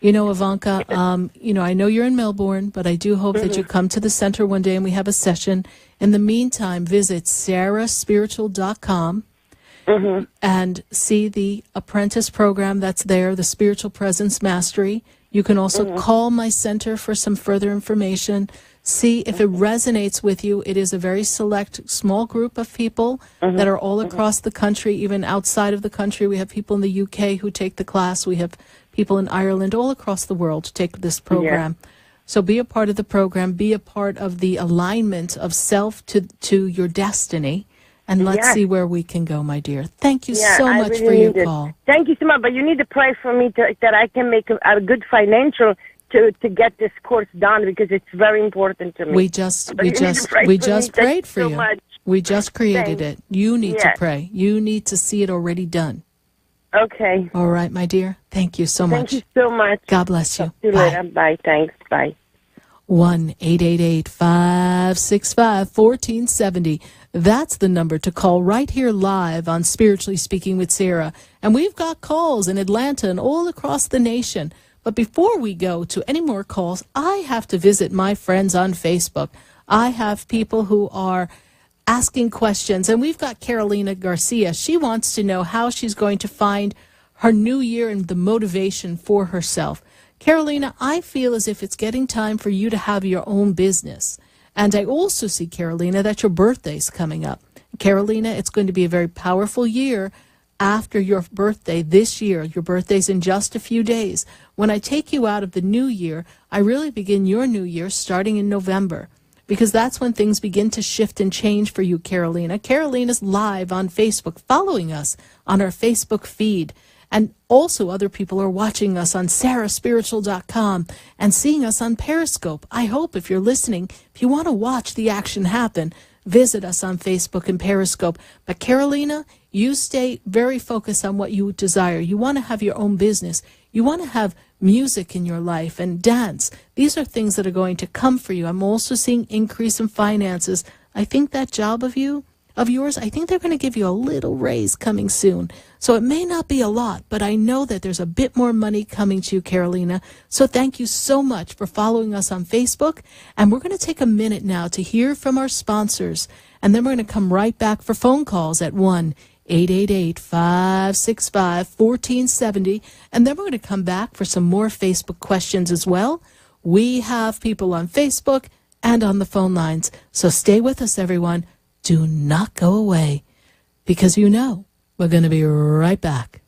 You know, Ivanka, I know you're in Melbourne, but I do hope that you come to the center one day and we have a session. In the meantime, visit sarahspiritual.com and see the apprentice program that's there, the Spiritual Presence Mastery. You can also call my center for some further information. See if it resonates with you. It is a very select, small group of people that are all across the country, even outside of the country. We have people in the UK who take the class. We have people in Ireland, all across the world to take this program. Yeah. So be a part of the program. Be a part of the alignment of self to your destiny. And let's see where we can go, my dear. Thank you so much for your call. Thank you so much. But you need to pray for me that I can make a good financial to get this course done because it's very important to me. We just prayed for you. We just created it. You need to pray. You need to see it already done. Okay. All right, my dear. Thank you so much. Thank you so much. God bless you. Talk to you later. Bye. Thanks. Bye. 1-888-565-1470. That's the number to call right here live on Spiritually Speaking with Sarah. And we've got calls in Atlanta and all across the nation. But before we go to any more calls, I have to visit my friends on Facebook. I have people who are asking questions, and we've got Carolina Garcia. She wants to know how she's going to find her new year and the motivation for herself. Carolina, I feel as if it's getting time for you to have your own business. And I also see, Carolina, that your birthday's coming up. Carolina, it's going to be a very powerful year after your birthday this year. Your birthday's in just a few days. When I take you out of the new year, I really begin your new year starting in November, because that's when things begin to shift and change for you, Carolina. Carolina's live on Facebook, following us on our Facebook feed. And also other people are watching us on sarahspiritual.com and seeing us on Periscope. I hope if you're listening, if you want to watch the action happen, visit us on Facebook and Periscope. But Carolina, you stay very focused on what you desire. You want to have your own business. You want to have music in your life and dance. These are things that are going to come for you. I'm also seeing increase in finances. I think that job of of yours, I think they're going to give you a little raise coming soon. So it may not be a lot, but I know that there's a bit more money coming to you, Carolina. So thank you so much for following us on Facebook. And we're going to take a minute now to hear from our sponsors. And then we're going to come right back for phone calls at 1-888-565-1470. And then we're going to come back for some more Facebook questions as well. We have people on Facebook and on the phone lines. So stay with us, everyone. Do not go away, because you know we're going to be right back.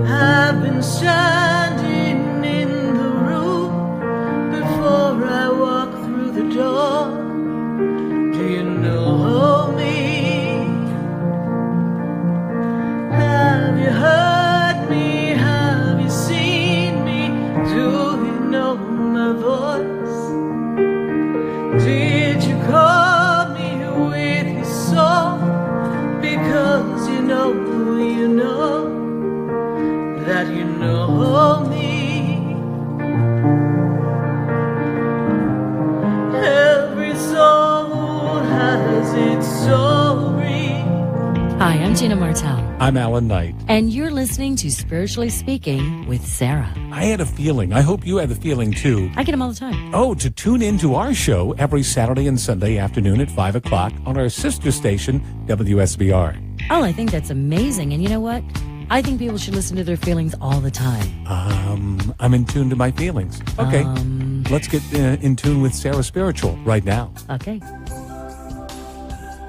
I've been standing in the room before I walk through the door. Do you know me? Have you heard me? Have you seen me? Do you know my voice? Did you call me with your soul? Because you know that you know me. Every soul has its story. Hi, I'm Gina Martell. I'm Alan Knight. And you're listening to Spiritually Speaking with Sarah. I had a feeling. I hope you had the feeling too. I get them all the time. Oh, to tune into our show every Saturday and Sunday afternoon at 5 o'clock on our sister station, WSBR. Oh, I think that's amazing. And you know what? I think people should listen to their feelings all the time. I'm in tune to my feelings. Okay. Let's get in tune with Sarah Spiritual right now. Okay.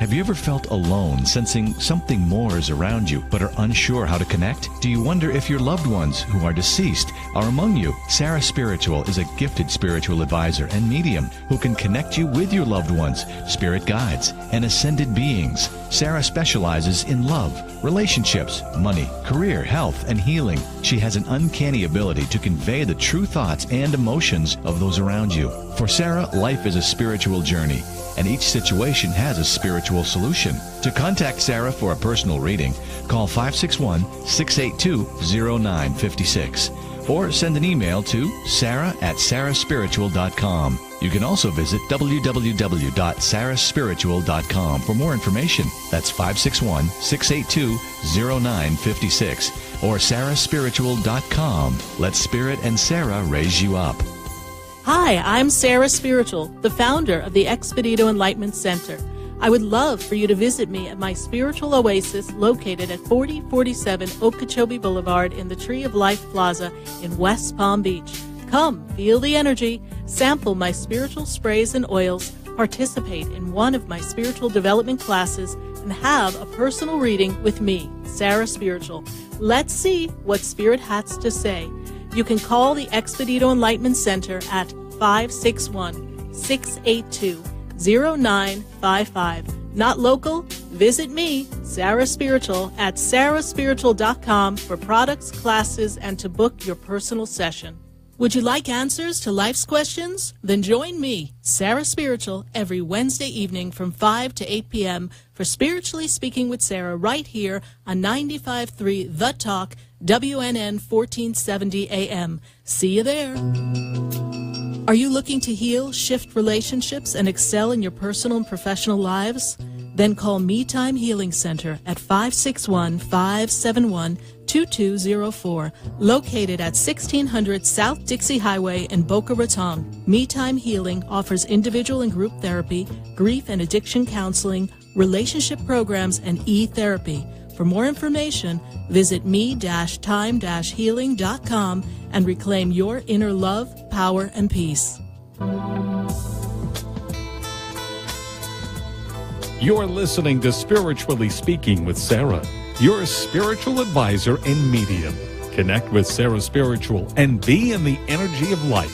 Have you ever felt alone, sensing something more is around you, but are unsure how to connect? Do you wonder if your loved ones who are deceased are among you? Sarah Spiritual is a gifted spiritual advisor and medium who can connect you with your loved ones, spirit guides, and ascended beings. Sarah specializes in love, relationships, money, career, health, and healing. She has an uncanny ability to convey the true thoughts and emotions of those around you. For Sarah, life is a spiritual journey, and each situation has a spiritual solution. To contact Sarah for a personal reading, call 561-682-0956 or send an email to sarah@sarahspiritual.com. You can also visit www.sarahspiritual.com for more information. That's 561-682-0956 or sarahspiritual.com. Let Spirit and Sarah raise you up. Hi, I'm Sarah Spiritual, the founder of the Expedito Enlightenment Center. I would love for you to visit me at my spiritual oasis located at 4047 Okeechobee Boulevard in the Tree of Life Plaza in West Palm Beach. Come, feel the energy, sample my spiritual sprays and oils, participate in one of my spiritual development classes, and have a personal reading with me, Sarah Spiritual. Let's see what Spirit has to say. You can call the Expedito Enlightenment Center at 561-682-0955. Not local? Visit me, Sarah Spiritual, at sarahspiritual.com for products, classes, and to book your personal session. Would you like answers to life's questions? Then join me, Sarah Spiritual, every Wednesday evening from 5 to 8 p.m. for Spiritually Speaking with Sarah right here on 95.3 The Talk, WNN 1470 AM. See you there. Are you looking to heal, shift relationships, and excel in your personal and professional lives? Then call Me Time Healing Center at 561-571-2204, located at 1600 South Dixie Highway in Boca Raton. Me Time Healing offers individual and group therapy, grief and addiction counseling, relationship programs, and e-therapy. For more information, visit me-time-healing.com and reclaim your inner love, power, and peace. You're listening to Spiritually Speaking with Sarah, your spiritual advisor and medium. Connect with Sarah Spiritual and be in the energy of light.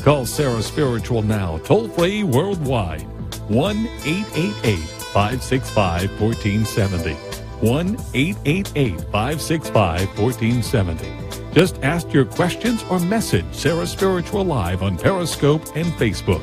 Call Sarah Spiritual now, toll-free worldwide, 1-888-565-1470. 1-888-565-1470. Just ask your questions or message Sarah Spiritual Live on Periscope and Facebook.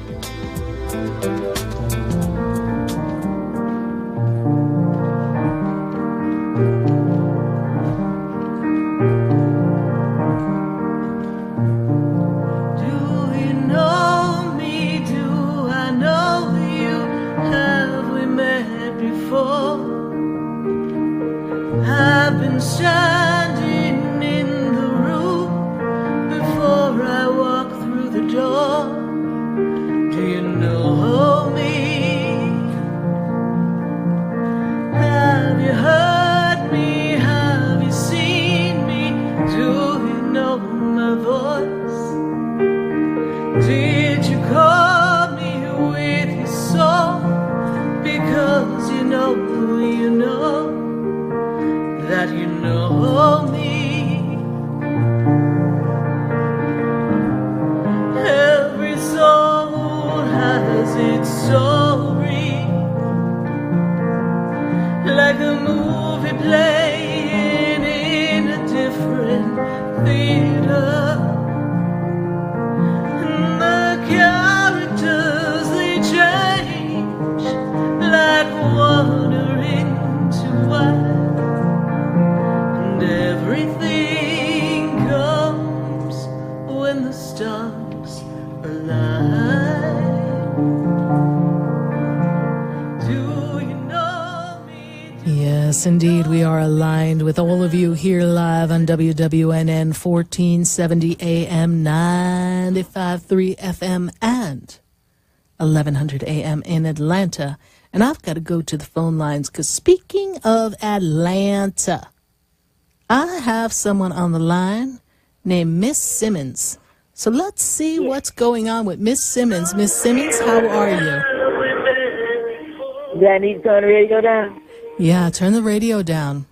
Yes, indeed, we are aligned with all of you here live on WWNN 1470 AM, 95.3 FM, and 1100 AM in Atlanta. And I've got to go to the phone lines because speaking of Atlanta, I have someone on the line named Miss Simmons. So let's see what's going on with Miss Simmons. Miss Simmons, how are you? Do I need to turn the radio down? Yeah, turn the radio down.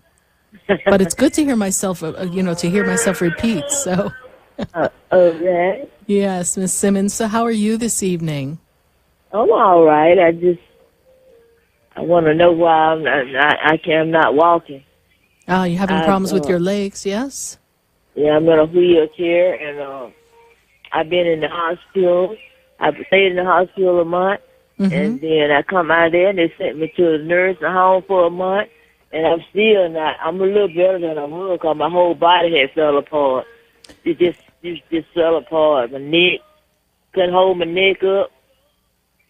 But it's good to hear myself, to hear myself repeat. So, okay. Yes, Miss Simmons. So, how are you this evening? I'm all right. I want to know why I'm not walking. Oh, you're having problems with your legs, yes? Yeah, I'm in a wheelchair, and I've been in the hospital. I've stayed in the hospital a month. Mm-hmm. And then I come out there and they sent me to the nursing home for a month. And I'm still not, I'm a little better than I was because my whole body had fell apart. It just fell apart. My neck, couldn't hold my neck up.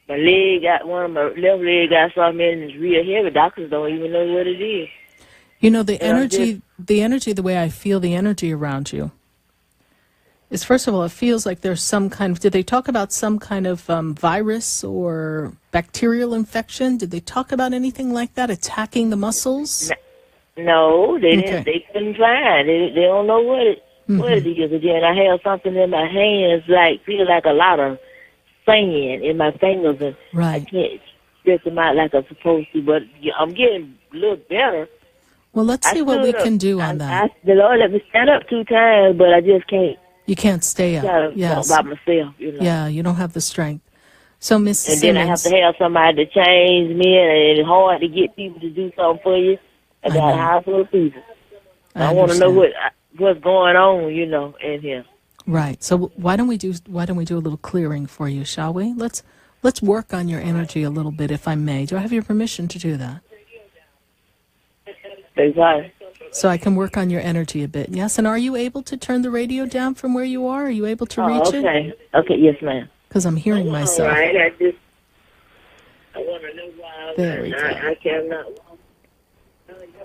My left leg got something in it, it's real heavy. Doctors don't even know what it is. You know, the energy, the way I feel the energy around you is, first of all, it feels like there's some kind of, did they talk about some kind of virus or bacterial infection? Did they talk about anything like that, attacking the muscles? No, they didn't. They couldn't find it. They don't know what it is. Again, I have something in my hands, feel like a lot of sand in my fingers, and I can't stretch them out like I'm supposed to, but I'm getting a little better. Well, let's see what we can do on that. The Lord let me stand up 2 times, but I just can't. You can't stay up. Yes. By myself, Yeah, you don't have the strength. So, Miss Simmons. And then I have to have somebody to change me, and it's hard to get people to do something for you. I got a house full of people. I want to know what's going on, in here. Right. So why don't we do a little clearing for you, shall we? Let's work on your energy a little bit, if I may. Do I have your permission to do that? Exactly. So I can work on your energy a bit. Yes, and are you able to turn the radio down from where you are? Are you able to reach it? Okay, yes, ma'am. Because I'm hearing myself. All right, I want to know why I cannot.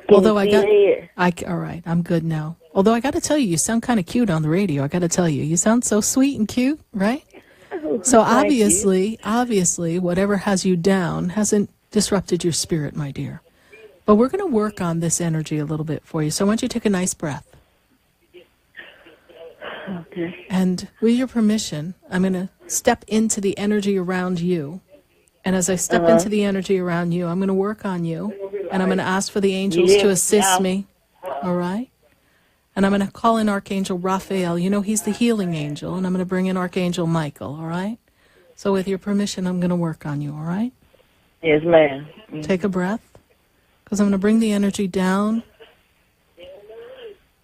Although all right, I'm good now. Although I got to tell you, you sound kind of cute on the radio. I got to tell you, you sound so sweet and cute, right? So obviously, whatever has you down hasn't disrupted your spirit, my dear. But we're going to work on this energy a little bit for you. So I want you to take a nice breath. Okay. And with your permission, I'm going to step into the energy around you. And as I step into the energy around you, I'm going to work on you. And I'm going to ask for the angels to assist me. All right? And I'm going to call in Archangel Raphael. He's the healing angel. And I'm going to bring in Archangel Michael. All right? So with your permission, I'm going to work on you. All right? Yes, ma'am. Take a breath. Because I'm going to bring the energy down.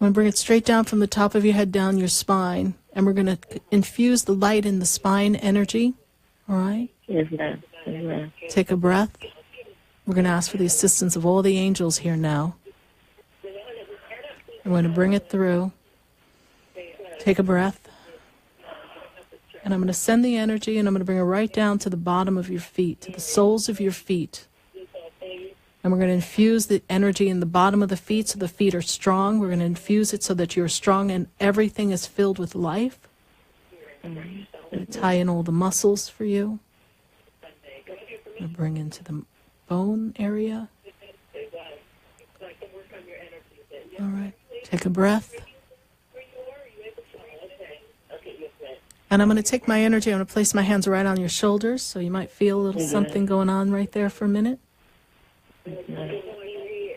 going to bring it straight down from the top of your head down your spine. And we're going to infuse the light in the spine energy. All right? Yes, ma'am. Yes, ma'am. Take a breath. We're going to ask for the assistance of all the angels here now. I'm going to bring it through. Take a breath. And I'm going to send the energy, and I'm going to bring it right down to the bottom of your feet, to the soles of your feet. And we're going to infuse the energy in the bottom of the feet so the feet are strong. We're going to infuse it so that you're strong and everything is filled with life. I'm going to tie in all the muscles for you. I'm going to bring into the bone area. All right. Take a breath. And I'm going to take my energy, I'm going to place my hands right on your shoulders, so you might feel a little something going on right there for a minute. You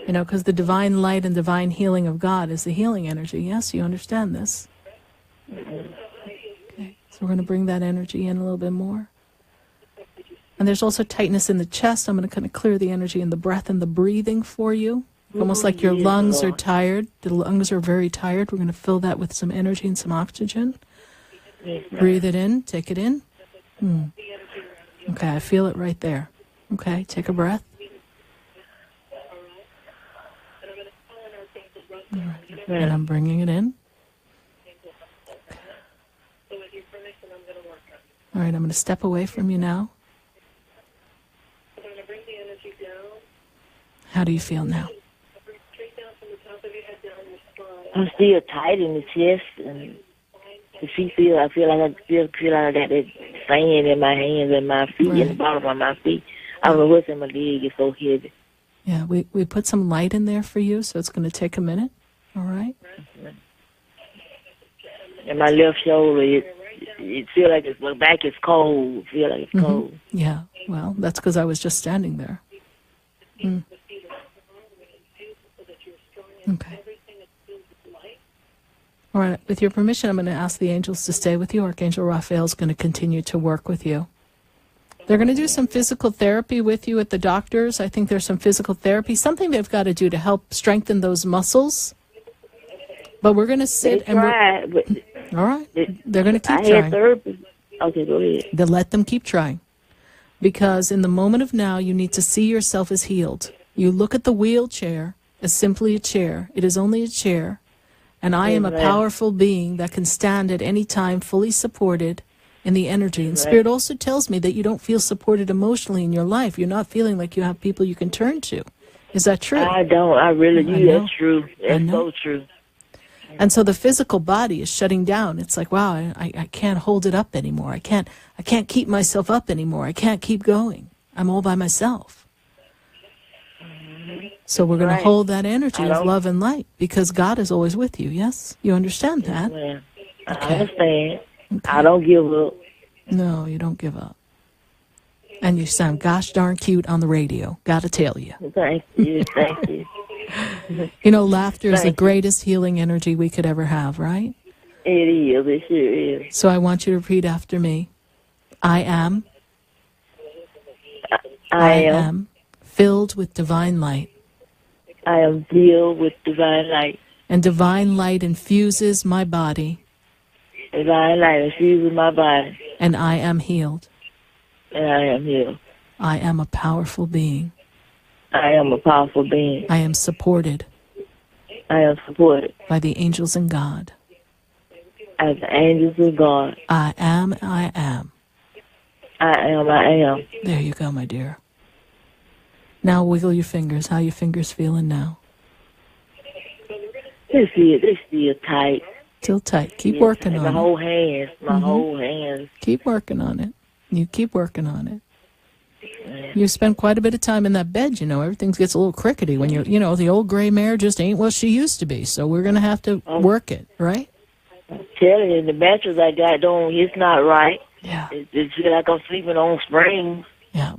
know, because the divine light and divine healing of God is the healing energy. Yes, you understand this. Okay, so we're going to bring that energy in a little bit more. And there's also tightness in the chest. I'm going to kind of clear the energy in the breath and the breathing for you. Almost like your lungs are tired. The lungs are very tired. We're going to fill that with some energy and some oxygen. Breathe it in. Take it in. Okay, I feel it right there. Okay, take a breath. Right. And I'm bringing it in. All right, I'm going to step away from you now. How do you feel now? I'm still tight in the chest, and the feet I feel like I still feel like I got that sand in my hands and my feet, in the bottom of my feet. I don't know what's in my leg. It's so heavy. Yeah, we put some light in there for you, so it's going to take a minute. All right? And my left shoulder, it feels like my back is cold. Feel like it's cold. Yeah, well, that's because I was just standing there. Okay. All right, with your permission, I'm going to ask the angels to stay with you. Archangel Raphael is going to continue to work with you. They're going to do some physical therapy with you at the doctor's. I think there's some physical therapy, something they've got to do to help strengthen those muscles. But we're going to sit and all right, they're going to keep trying. Therapy. Okay, go ahead. Then let them keep trying. Because in the moment of now, you need to see yourself as healed. You look at the wheelchair as simply a chair. It is only a chair. And I am a powerful being that can stand at any time fully supported in the energy. And Spirit also tells me that you don't feel supported emotionally in your life. You're not feeling like you have people you can turn to. Is that true? I don't. I really do. That's true. That's so true. And so the physical body is shutting down. It's like, wow, I can't hold it up anymore. I can't keep myself up anymore. I can't keep going. I'm all by myself. So we're going to hold that energy of love and light because God is always with you, yes? You understand that? Yes, I understand. Okay. I don't give up. No, you don't give up. And you sound gosh darn cute on the radio. Got to tell you. Thank you. Thank you. You know, laughter is the greatest healing energy we could ever have, right? It is. It sure is. So I want you to repeat after me. I am filled with divine light. I am filled with divine light. And divine light infuses my body. Divine light infuses my body. And I am healed. And I am healed. I am a powerful being. I am a powerful being. I am supported. I am supported. By the angels and God. As the angels of God. I am, I am. I am, I am. There you go, my dear. Now wiggle your fingers. How are your fingers feeling now? They feel tight. Still tight. Keep working on it. My whole hands. My whole hands. Keep working on it. You keep working on it. You spend quite a bit of time in that bed, you know. Everything gets a little crickety when you're, you know, the old gray mare just ain't what she used to be. So we're going to have to work it, right? I'm telling you, the mattress I got on, it's not right. Yeah. It feels like I'm sleeping on springs. Yeah.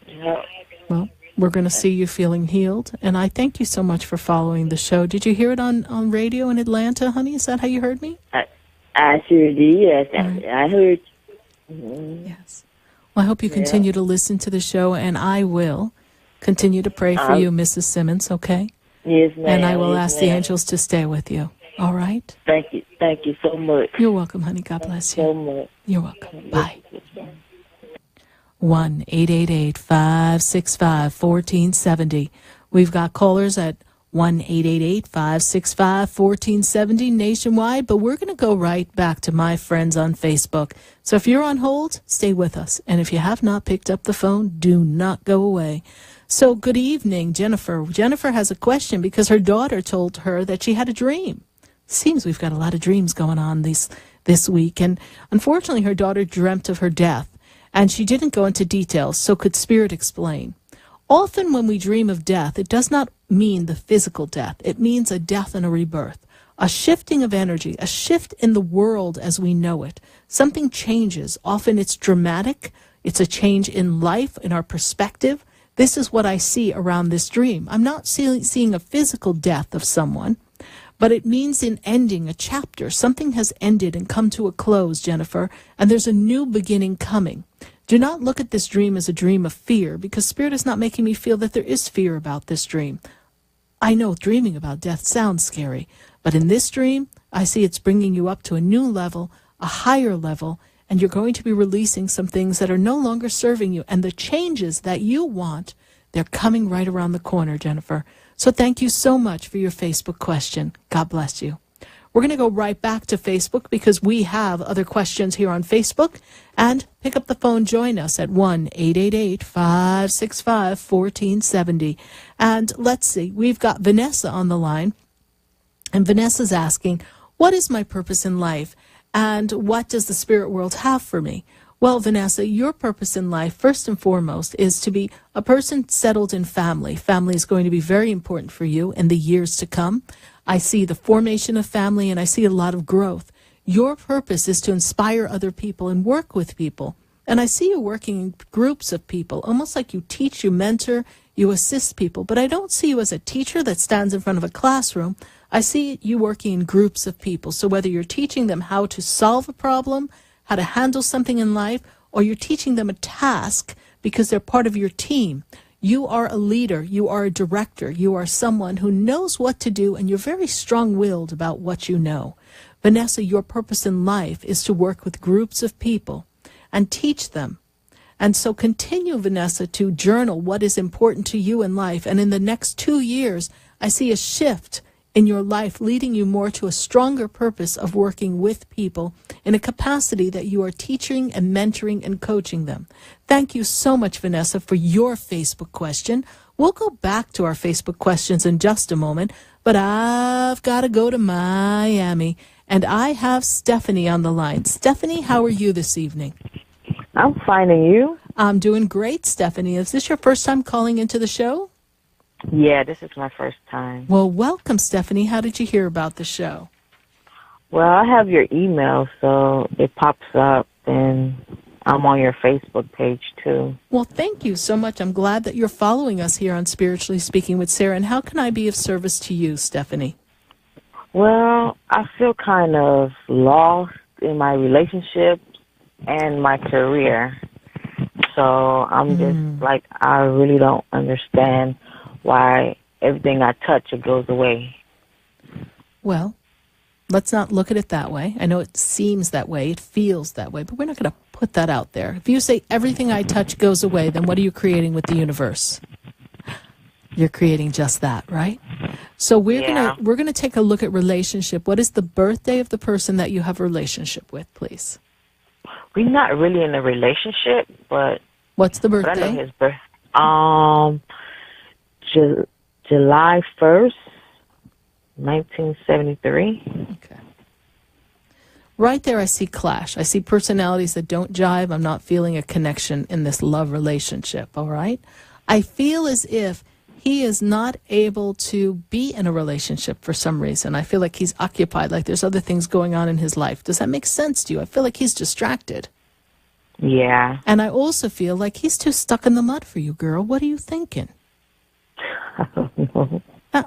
Yeah. Well, we're going to see you feeling healed. And I thank you so much for following the show. Did you hear it on radio in Atlanta, honey? Is that how you heard me? I sure did, yes. I heard. Yes. Well, I hope you continue to listen to the show, and I will continue to pray for you, Mrs. Simmons, okay? Yes, ma'am. And I will Yes, ask the ma'am. angels to stay with you. All right? Thank you. Thank you so much. You're welcome, honey. God bless you. So much. You're welcome. Bye. 1-888-565-1470. We've got callers at 1-888-565-1470 nationwide, but we're going to go right back to my friends on Facebook. So if you're on hold, stay with us. And if you have not picked up the phone, do not go away. So good evening, Jennifer. Jennifer has a question because her daughter told her that she had a dream. Seems we've got a lot of dreams going on this week. And unfortunately, her daughter dreamt of her death. And she didn't go into details, so could Spirit explain? Often when we dream of death, it does not mean the physical death. It means a death and a rebirth, a shifting of energy, a shift in the world as we know it. Something changes. Often it's dramatic. It's a change in life, in our perspective. This is what I see around this dream. I'm not seeing a physical death of someone, but it means in ending a chapter. Something has ended and come to a close, Jennifer, and there's a new beginning coming. Do not look at this dream as a dream of fear, because Spirit is not making me feel that there is fear about this dream. I know dreaming about death sounds scary, but in this dream, I see it's bringing you up to a new level, a higher level, and you're going to be releasing some things that are no longer serving you. And the changes that you want, they're coming right around the corner, Jennifer. So thank you so much for your Facebook question. God bless you. We're going to go right back to Facebook because we have other questions here on Facebook. And pick up the phone, join us at 1-888-565-1470. And let's see, we've got Vanessa on the line. And Vanessa's asking, what is my purpose in life? And what does the spirit world have for me? Well, Vanessa, your purpose in life, first and foremost, is to be a person settled in family. Family is going to be very important for you in the years to come. I see the formation of family, and I see a lot of growth. Your purpose is to inspire other people and work with people. And I see you working in groups of people, almost like you teach, you mentor, you assist people. But I don't see you as a teacher that stands in front of a classroom. I see you working in groups of people. So whether you're teaching them how to solve a problem, how to handle something in life, or you're teaching them a task because they're part of your team, you are a leader, you are a director, you are someone who knows what to do, and you're very strong-willed about what you know. Vanessa, your purpose in life is to work with groups of people and teach them. And so continue, Vanessa, to journal what is important to you in life. And in the next 2 years, I see a shift in your life leading you more to a stronger purpose of working with people in a capacity that you are teaching and mentoring and coaching them. Thank you so much, Vanessa, for your Facebook question. We'll go back to our Facebook questions in just a moment, but I've got to go to Miami, and I have Stephanie on the line. Stephanie, how are you this evening? I'm fine, and you? I'm doing great, Stephanie. Is this your first time calling into the show? Yeah, this is my first time. Well, welcome, Stephanie. How did you hear about the show? Well, I have your email, so it pops up, and I'm on your Facebook page, too. Well, thank you so much. I'm glad that you're following us here on Spiritually Speaking with Sarah. And how can I be of service to you, Stephanie? Well, I feel kind of lost in my relationship and my career. So I'm just like, I really don't understand why everything I touch, it goes away. Well, let's not look at it that way. I know it seems that way, it feels that way, but we're not going to put that out there. If you say everything I touch goes away, then what are you creating with the universe? You're creating just that, right? So we're gonna take a look at relationship. What is the birthday of the person that you have a relationship with, please? We're not really in a relationship, but what's the birthday? But I know his birth. July 1st, 1973. Okay. Right there, I see clash. I see personalities that don't jive. I'm not feeling a connection in this love relationship, all right? I feel as if he is not able to be in a relationship for some reason. I feel like he's occupied, like there's other things going on in his life. Does that make sense to you? I feel like he's distracted. Yeah. And I also feel like he's too stuck in the mud for you, girl. What are you thinking? I don't know.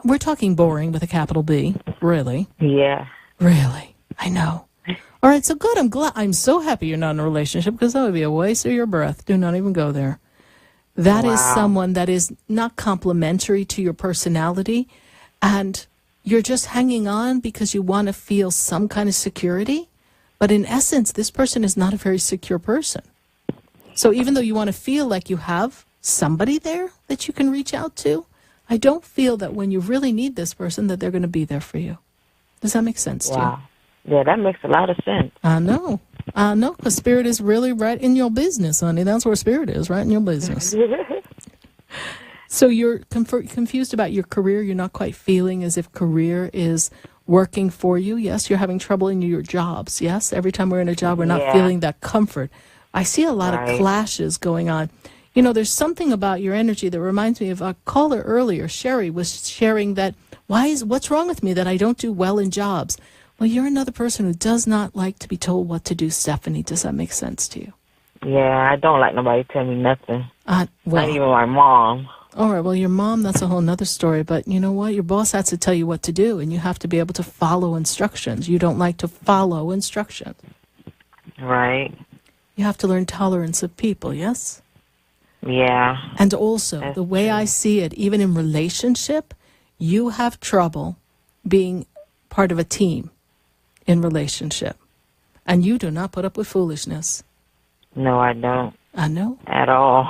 We're talking boring with a capital B. Really? Yeah. Really? I know. All right, so good. I'm so happy you're not in a relationship because that would be a waste of your breath. Do not even go there. That is someone that is not complementary to your personality. and you're just hanging on because you want to feel some kind of security. But in essence, this person is not a very secure person. So even though you want to feel like you have somebody there that you can reach out to, I don't feel that when you really need this person that they're going to be there for you. Does that make sense to you? Wow. Yeah, that makes a lot of sense. I know, because Spirit is really right in your business, honey. That's where Spirit is, right in your business. So you're confused about your career. You're not quite feeling as if career is working for you. Yes, you're having trouble in your jobs. Yes, every time we're in a job, we're not feeling that comfort. I see a lot of clashes going on. You know, there's something about your energy that reminds me of a caller earlier. Sherry was sharing that, what's wrong with me that I don't do well in jobs? Well, you're another person who does not like to be told what to do, Stephanie. Does that make sense to you? Yeah, I don't like nobody tell me nothing. Well, not even my mom. All right, well, your mom, that's a whole nother story. But you know what? Your boss has to tell you what to do, and you have to be able to follow instructions. You don't like to follow instructions. Right. You have to learn tolerance of people, yes? Yeah. And also, the way I see it, even in relationship, you have trouble being part of a team in relationship. And you do not put up with foolishness. No, I don't. I know. At all.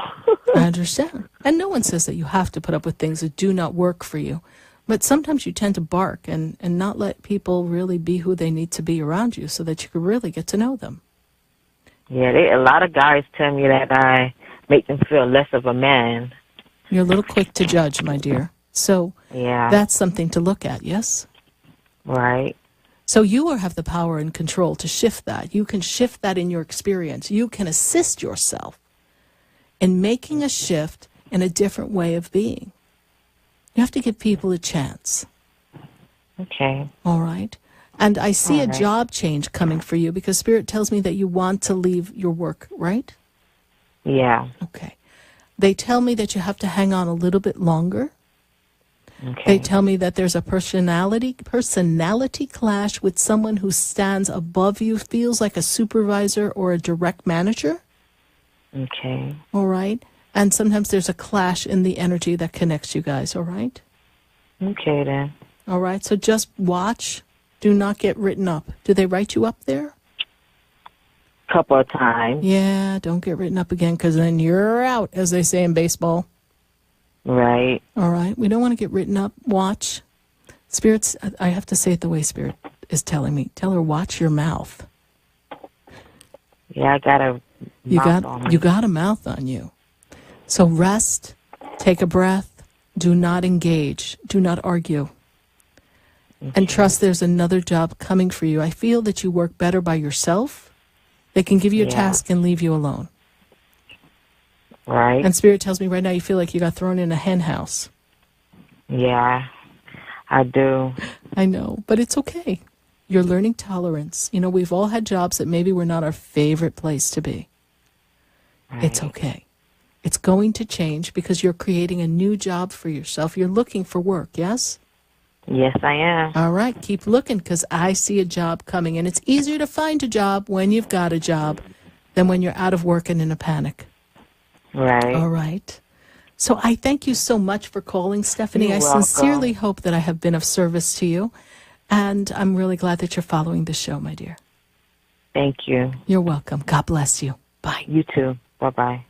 I understand. And no one says that you have to put up with things that do not work for you. But sometimes you tend to bark and not let people really be who they need to be around you so that you can really get to know them. Yeah, a lot of guys tell me that I make them feel less of a man. You're a little quick to judge, my dear. So that's something to look at, yes? Right. So you have the power and control to shift that. You can shift that in your experience. You can assist yourself in making a shift in a different way of being. You have to give people a chance. Okay. All right. And I see a job change coming for you because Spirit tells me that you want to leave your work, right? Yeah. Okay. They tell me that you have to hang on a little bit longer. Okay. They tell me that there's a personality clash with someone who stands above you, feels like a supervisor or a direct manager. Okay. All right. And sometimes there's a clash in the energy that connects you guys, all right? Okay, then. All right. So just watch. Do not get written up. Do they write you up there? Couple of times. Yeah, don't get written up again because then you're out, as they say in baseball. Right. All right. We don't want to get written up. Watch. Spirits, I have to say it the way Spirit is telling me. Tell her, watch your mouth. Yeah, I got a mouth on me. You got a mouth on you. So rest, take a breath, do not engage, do not argue. Okay. And trust there's another job coming for you. I feel that you work better by yourself. They can give you a task and leave you alone. Right. And Spirit tells me right now you feel like you got thrown in a hen house. Yeah, I do. I know, but it's okay. You're learning tolerance. You know, we've all had jobs that maybe were not our favorite place to be. Right. It's okay. It's going to change because you're creating a new job for yourself. You're looking for work, yes? Yes, I am. All right, keep looking because I see a job coming. And it's easier to find a job when you've got a job than when you're out of work and in a panic. Right. All right. So I thank you so much for calling, Stephanie. You're I welcome. sincerely hope that I have been of service to you. And I'm really glad that you're following the show, my dear. Thank you. You're welcome. God bless you. Bye. You too. Bye-bye.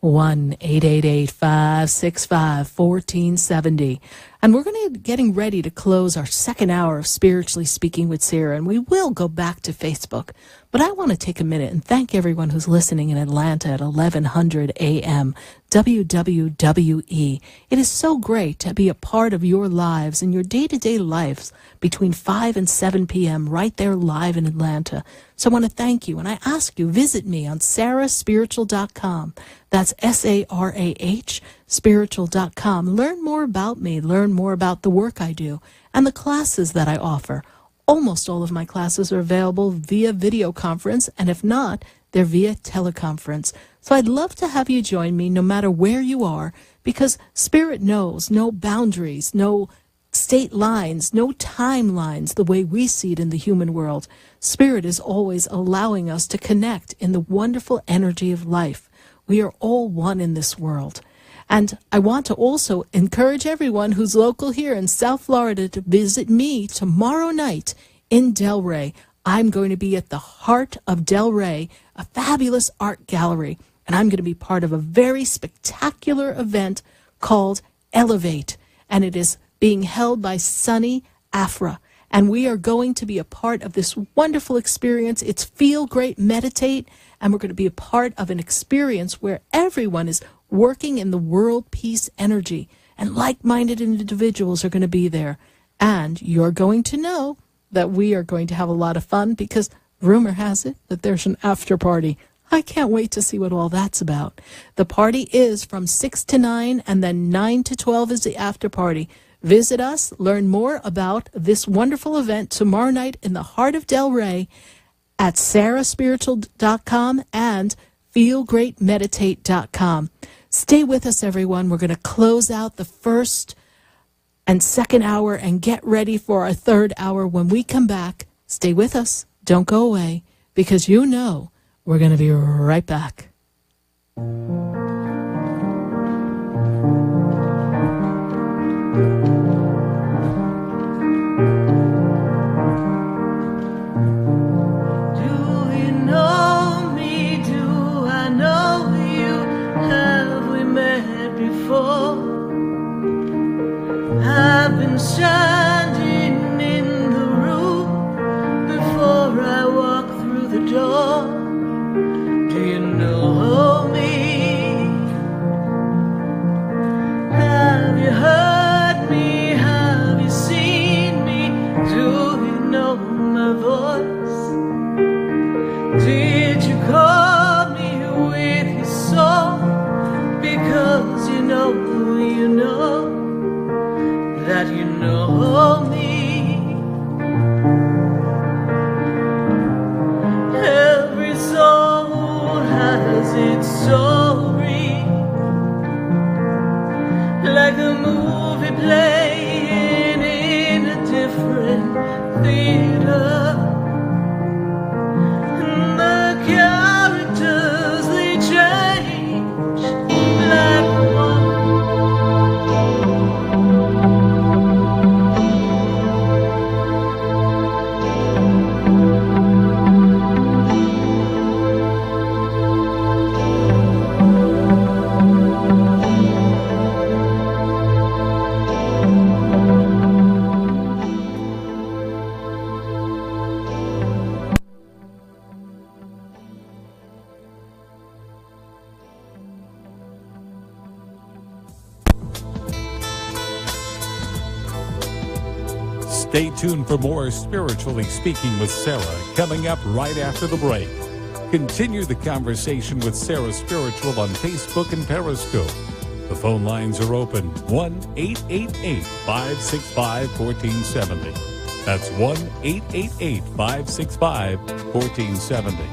1-888-565-1470. And we're going to be getting ready to close our second hour of Spiritually Speaking with Sarah, and we will go back to Facebook. But I want to take a minute and thank everyone who's listening in Atlanta at 1100 a.m. WWWE. It is so great to be a part of your lives and your day-to-day lives between 5 and 7 p.m. right there live in Atlanta. So I want to thank you, and I ask you, visit me on sarahspiritual.com. That's SARAH, spiritual.com. Learn more about me, learn more about the work I do, and the classes that I offer. Almost all of my classes are available via video conference, and if not, they're via teleconference. So I'd love to have you join me no matter where you are, because Spirit knows no boundaries, no state lines, no timelines the way we see it in the human world. Spirit is always allowing us to connect in the wonderful energy of life. We are all one in this world. And I want to also encourage everyone who's local here in South Florida to visit me tomorrow night in Delray. I'm going to be at the heart of Delray, a fabulous art gallery, and I'm going to be part of a very spectacular event called Elevate, and it is being held by Sunny Afra. And we are going to be a part of this wonderful experience. It's Feel Great Meditate, and we're going to be a part of an experience where everyone is working in the world peace energy, and like-minded individuals are going to be there. And you're going to know that we are going to have a lot of fun, because rumor has it that there's an after party. I can't wait to see what all that's about. The party is from 6 to 9, and then 9 to 12 is the after party. Visit us, learn more about this wonderful event tomorrow night in the heart of Delray at sarahspiritual.com and feelgreatmeditate.com. Stay with us, everyone. We're going to close out the first and second hour and get ready for our third hour. When we come back, stay with us. Don't go away, because you know we're going to be right back. I've been standing in the room before I walk through the door. Do you know me? Have you heard me? Have you seen me? Do you know my voice? Did you call me with your song? Because you know that you know me. Every soul has its story, like a movie playing in a different theater. And the characters, they change like one. Stay tuned for more Spiritually Speaking with Sarah coming up right after the break. Continue the conversation with Sarah Spiritual on Facebook and Periscope. The phone lines are open, 1-888-565-1470. That's 1-888-565-1470.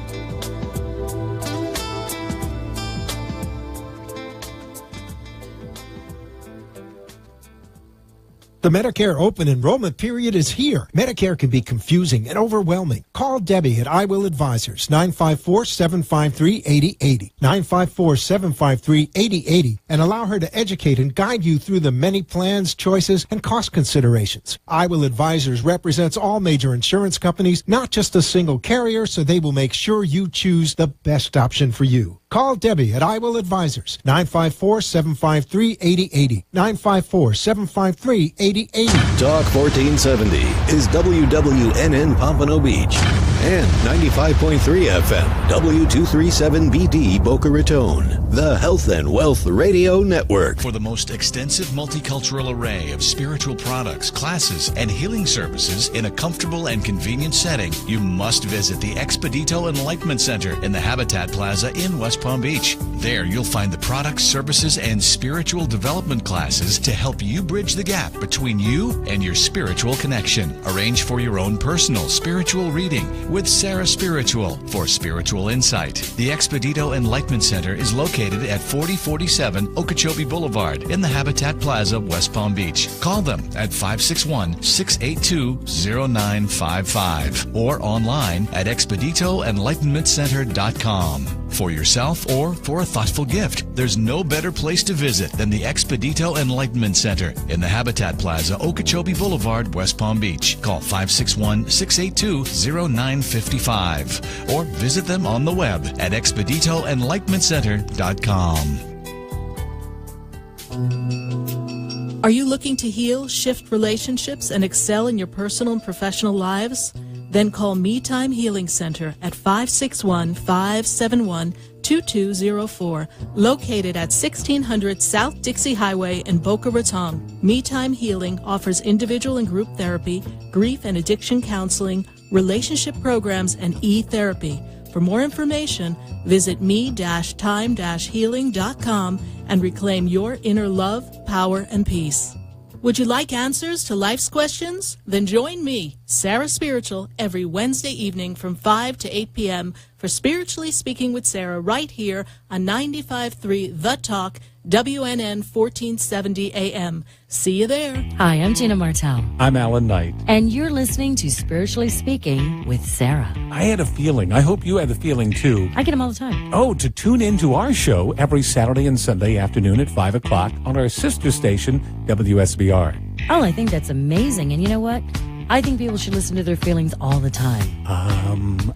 The Medicare open enrollment period is here. Medicare can be confusing and overwhelming. Call Debbie at I Will Advisors, 954-753-8080, 954-753-8080, and allow her to educate and guide you through the many plans, choices, and cost considerations. I Will Advisors represents all major insurance companies, not just a single carrier, so they will make sure you choose the best option for you. Call Debbie at I Will Advisors, 954-753-8080, 954-753-8080. Talk 1470 is WWNN Pompano Beach and 95.3 FM W237BD Boca Raton, the Health and Wealth Radio Network. For the most extensive multicultural array of spiritual products, classes, and healing services in a comfortable and convenient setting, you must visit the Expedito Enlightenment Center in the Habitat Plaza in West Palm Beach. There you'll find the products, services, and spiritual development classes to help you bridge the gap between you and your spiritual connection. Arrange for your own personal spiritual reading with Sarah Spiritual for spiritual insight. The Expedito Enlightenment Center is located at 4047 Okeechobee Boulevard in the Habitat Plaza, West Palm Beach. Call them at 561-682-0955 or online at expeditoenlightenmentcenter.com. For yourself or for a thoughtful gift, there's no better place to visit than the Expedito Enlightenment Center in the Habitat Plaza, Okeechobee Boulevard, West Palm Beach. Call 561-682-0955 or visit them on the web at expeditoenlightenmentcenter.com. Are you looking to heal, shift relationships, and excel in your personal and professional lives? Then call Me Time Healing Center at 561-571-2204, located at 1600 South Dixie Highway in Boca Raton. Me Time Healing offers individual and group therapy, grief and addiction counseling, relationship programs, and e-therapy. For more information, visit me-time-healing.com and reclaim your inner love, power, and peace. Would you like answers to life's questions? Then join me, Sarah Spiritual, every Wednesday evening from 5 to 8 p.m. for Spiritually Speaking with Sarah right here on 95.3 The Talk, WNN 1470 AM. See you there. Hi, I'm Tina Martell. I'm Alan Knight. And you're listening to Spiritually Speaking with Sarah. I had a feeling. I hope you had the feeling, too. I get them all the time. Oh, to tune in to our show every Saturday and Sunday afternoon at 5 o'clock on our sister station, WSBR. Oh, I think that's amazing. And you know what? I think people should listen to their feelings all the time.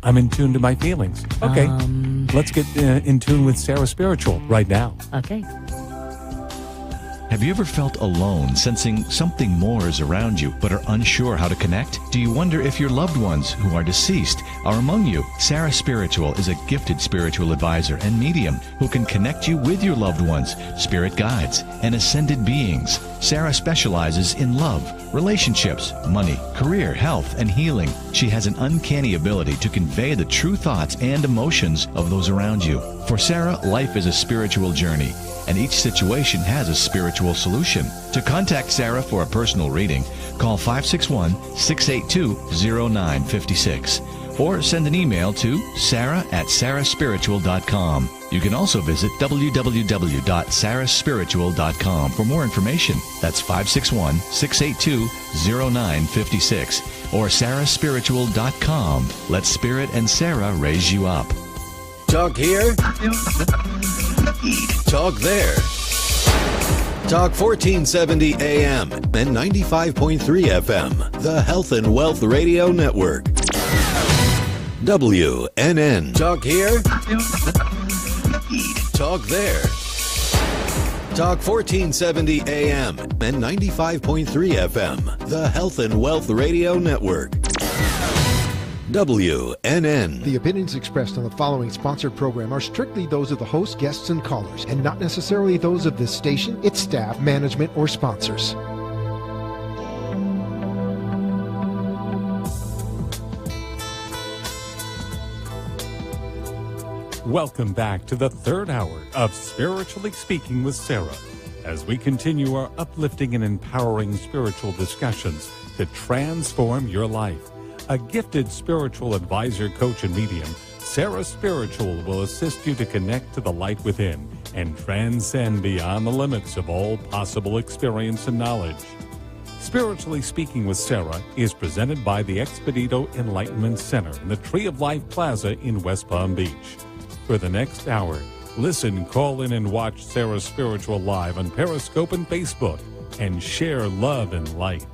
I'm in tune to my feelings. Okay. Let's get in tune with Sarah Spiritual right now. Okay. Have you ever felt alone, sensing something more is around you, but are unsure how to connect? Do you wonder if your loved ones who are deceased are among you? Sarah Spiritual is a gifted spiritual advisor and medium who can connect you with your loved ones, spirit guides, and ascended beings. Sarah specializes in love, relationships, money, career, health, and healing. She has an uncanny ability to convey the true thoughts and emotions of those around you. For Sarah, life is a spiritual journey, and each situation has a spiritual solution. To contact Sarah for a personal reading, call 561-682-0956 or send an email to sarah@sarahspiritual.com. You can also visit www.sarahspiritual.com for more information. That's 561-682-0956 or sarahspiritual.com. Let Spirit and Sarah raise you up. Talk here, talk there. Talk 1470 AM and 95.3 FM, the Health and Wealth Radio Network. WNN. Talk here, talk there. Talk 1470 AM and 95.3 FM, the Health and Wealth Radio Network. WNN. The opinions expressed on the following sponsored program are strictly those of the host, guests, and callers, and not necessarily those of this station, its staff, management, or sponsors. Welcome back to the third hour of Spiritually Speaking with Sarah, as we continue our uplifting and empowering spiritual discussions to transform your life. A gifted spiritual advisor, coach, and medium, Sarah Spiritual will assist you to connect to the light within and transcend beyond the limits of all possible experience and knowledge. Spiritually Speaking with Sarah is presented by the Expedito Enlightenment Center in the Tree of Life Plaza in West Palm Beach. For the next hour, listen, call in, and watch Sarah Spiritual live on Periscope and Facebook, and share love and light.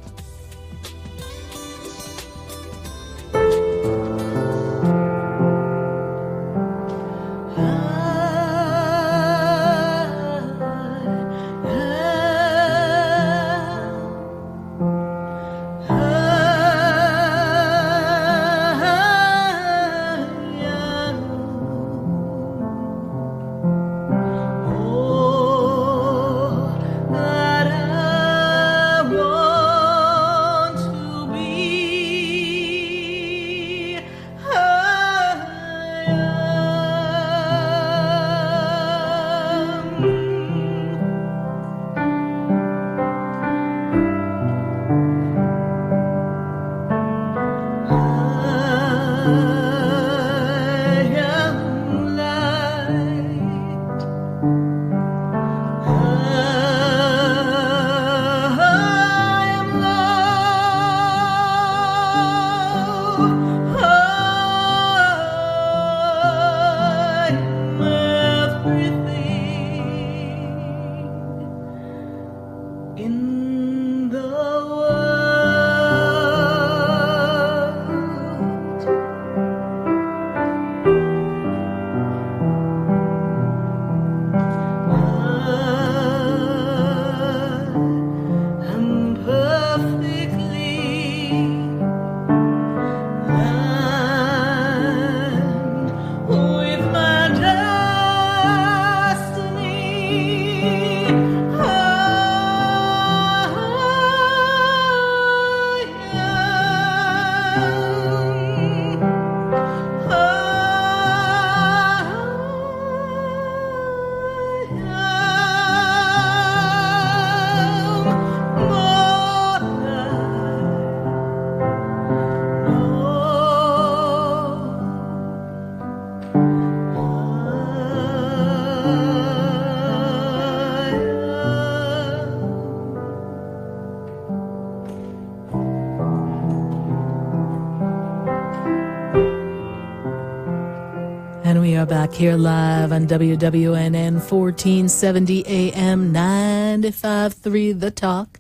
are back here live on WWNN 1470 AM 95.3 The Talk.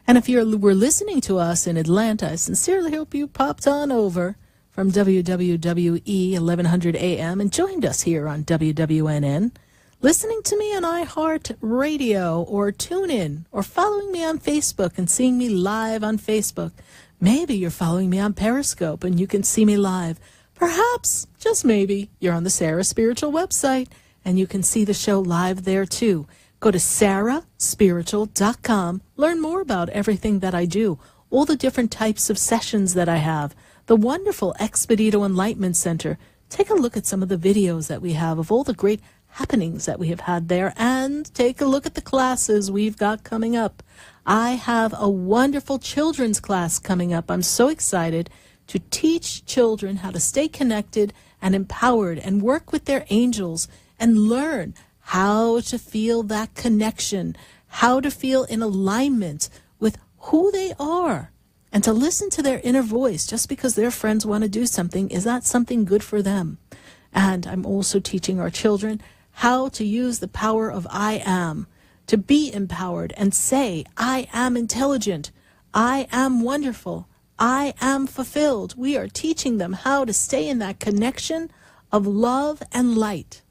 And if you were listening to us in Atlanta, I sincerely hope you popped on over from WWWE 1100 AM and joined us here on WWNN, listening to me on iHeart Radio or TuneIn, or following me on Facebook and seeing me live on Facebook. Maybe you're following me on Periscope and you can see me live. Perhaps, just maybe, you're on the Sarah Spiritual website and you can see the show live there too. Go to sarahspiritual.com. Learn more about everything that I do, all the different types of sessions that I have, the wonderful Expedito Enlightenment Center. Take a look at some of the videos that we have of all the great happenings that we have had there, and take a look at the classes we've got coming up. I have a wonderful children's class coming up. I'm so excited to teach children how to stay connected and empowered and work with their angels and learn how to feel that connection, how to feel in alignment with who they are, and to listen to their inner voice. Just because their friends want to do something, is that something good for them? And I'm also teaching our children how to use the power of I am, to be empowered and say, I am intelligent, I am wonderful, I am fulfilled. We are teaching them how to stay in that connection of love and light.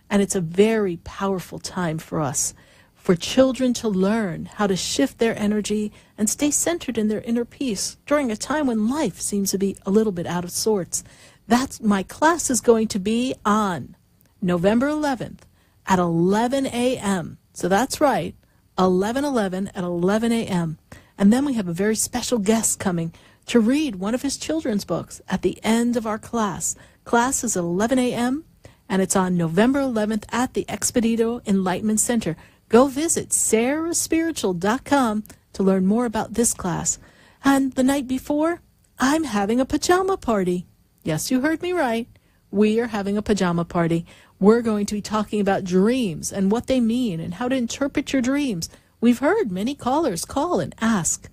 And it's a very powerful time for us, for children to learn how to shift their energy and stay centered in their inner peace during a time when life seems to be a little bit out of sorts. That's my class is going to be on November 11th at 11 a.m. So that's right, 11/11 at 11 a.m. And then we have a very special guest coming to read one of his children's books at the end of our class. Class is at 11 a.m. and it's on November 11th at the Expedito Enlightenment Center. Go visit sarahspiritual.com to learn more about this class. And the night before, I'm having a pajama party. Yes, you heard me right. We are having a pajama party. We're going to be talking about dreams and what they mean and how to interpret your dreams. We've heard many callers call and ask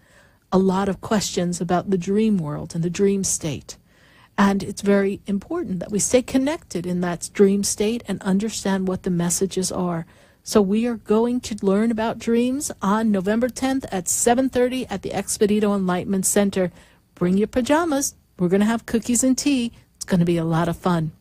a lot of questions about the dream world and the dream state. And it's very important that we stay connected in that dream state and understand what the messages are. So we are going to learn about dreams on November 10th at 7:30 at the Expedito Enlightenment Center. Bring your pajamas. We're going to have cookies and tea. It's going to be a lot of fun.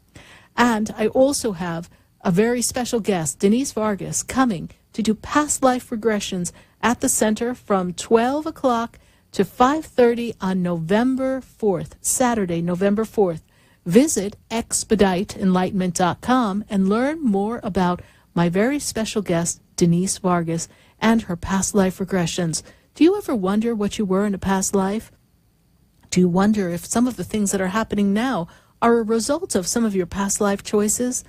And I also have a very special guest, Denise Vargas, coming to do past life regressions at the center from 12 o'clock to 5:30 on November 4th, Saturday, November 4th. Visit expediteenlightenment.com and learn more about my very special guest, Denise Vargas, and her past life regressions. Do you ever wonder what you were in a past life? Do you wonder if some of the things that are happening now are a result of some of your past life choices?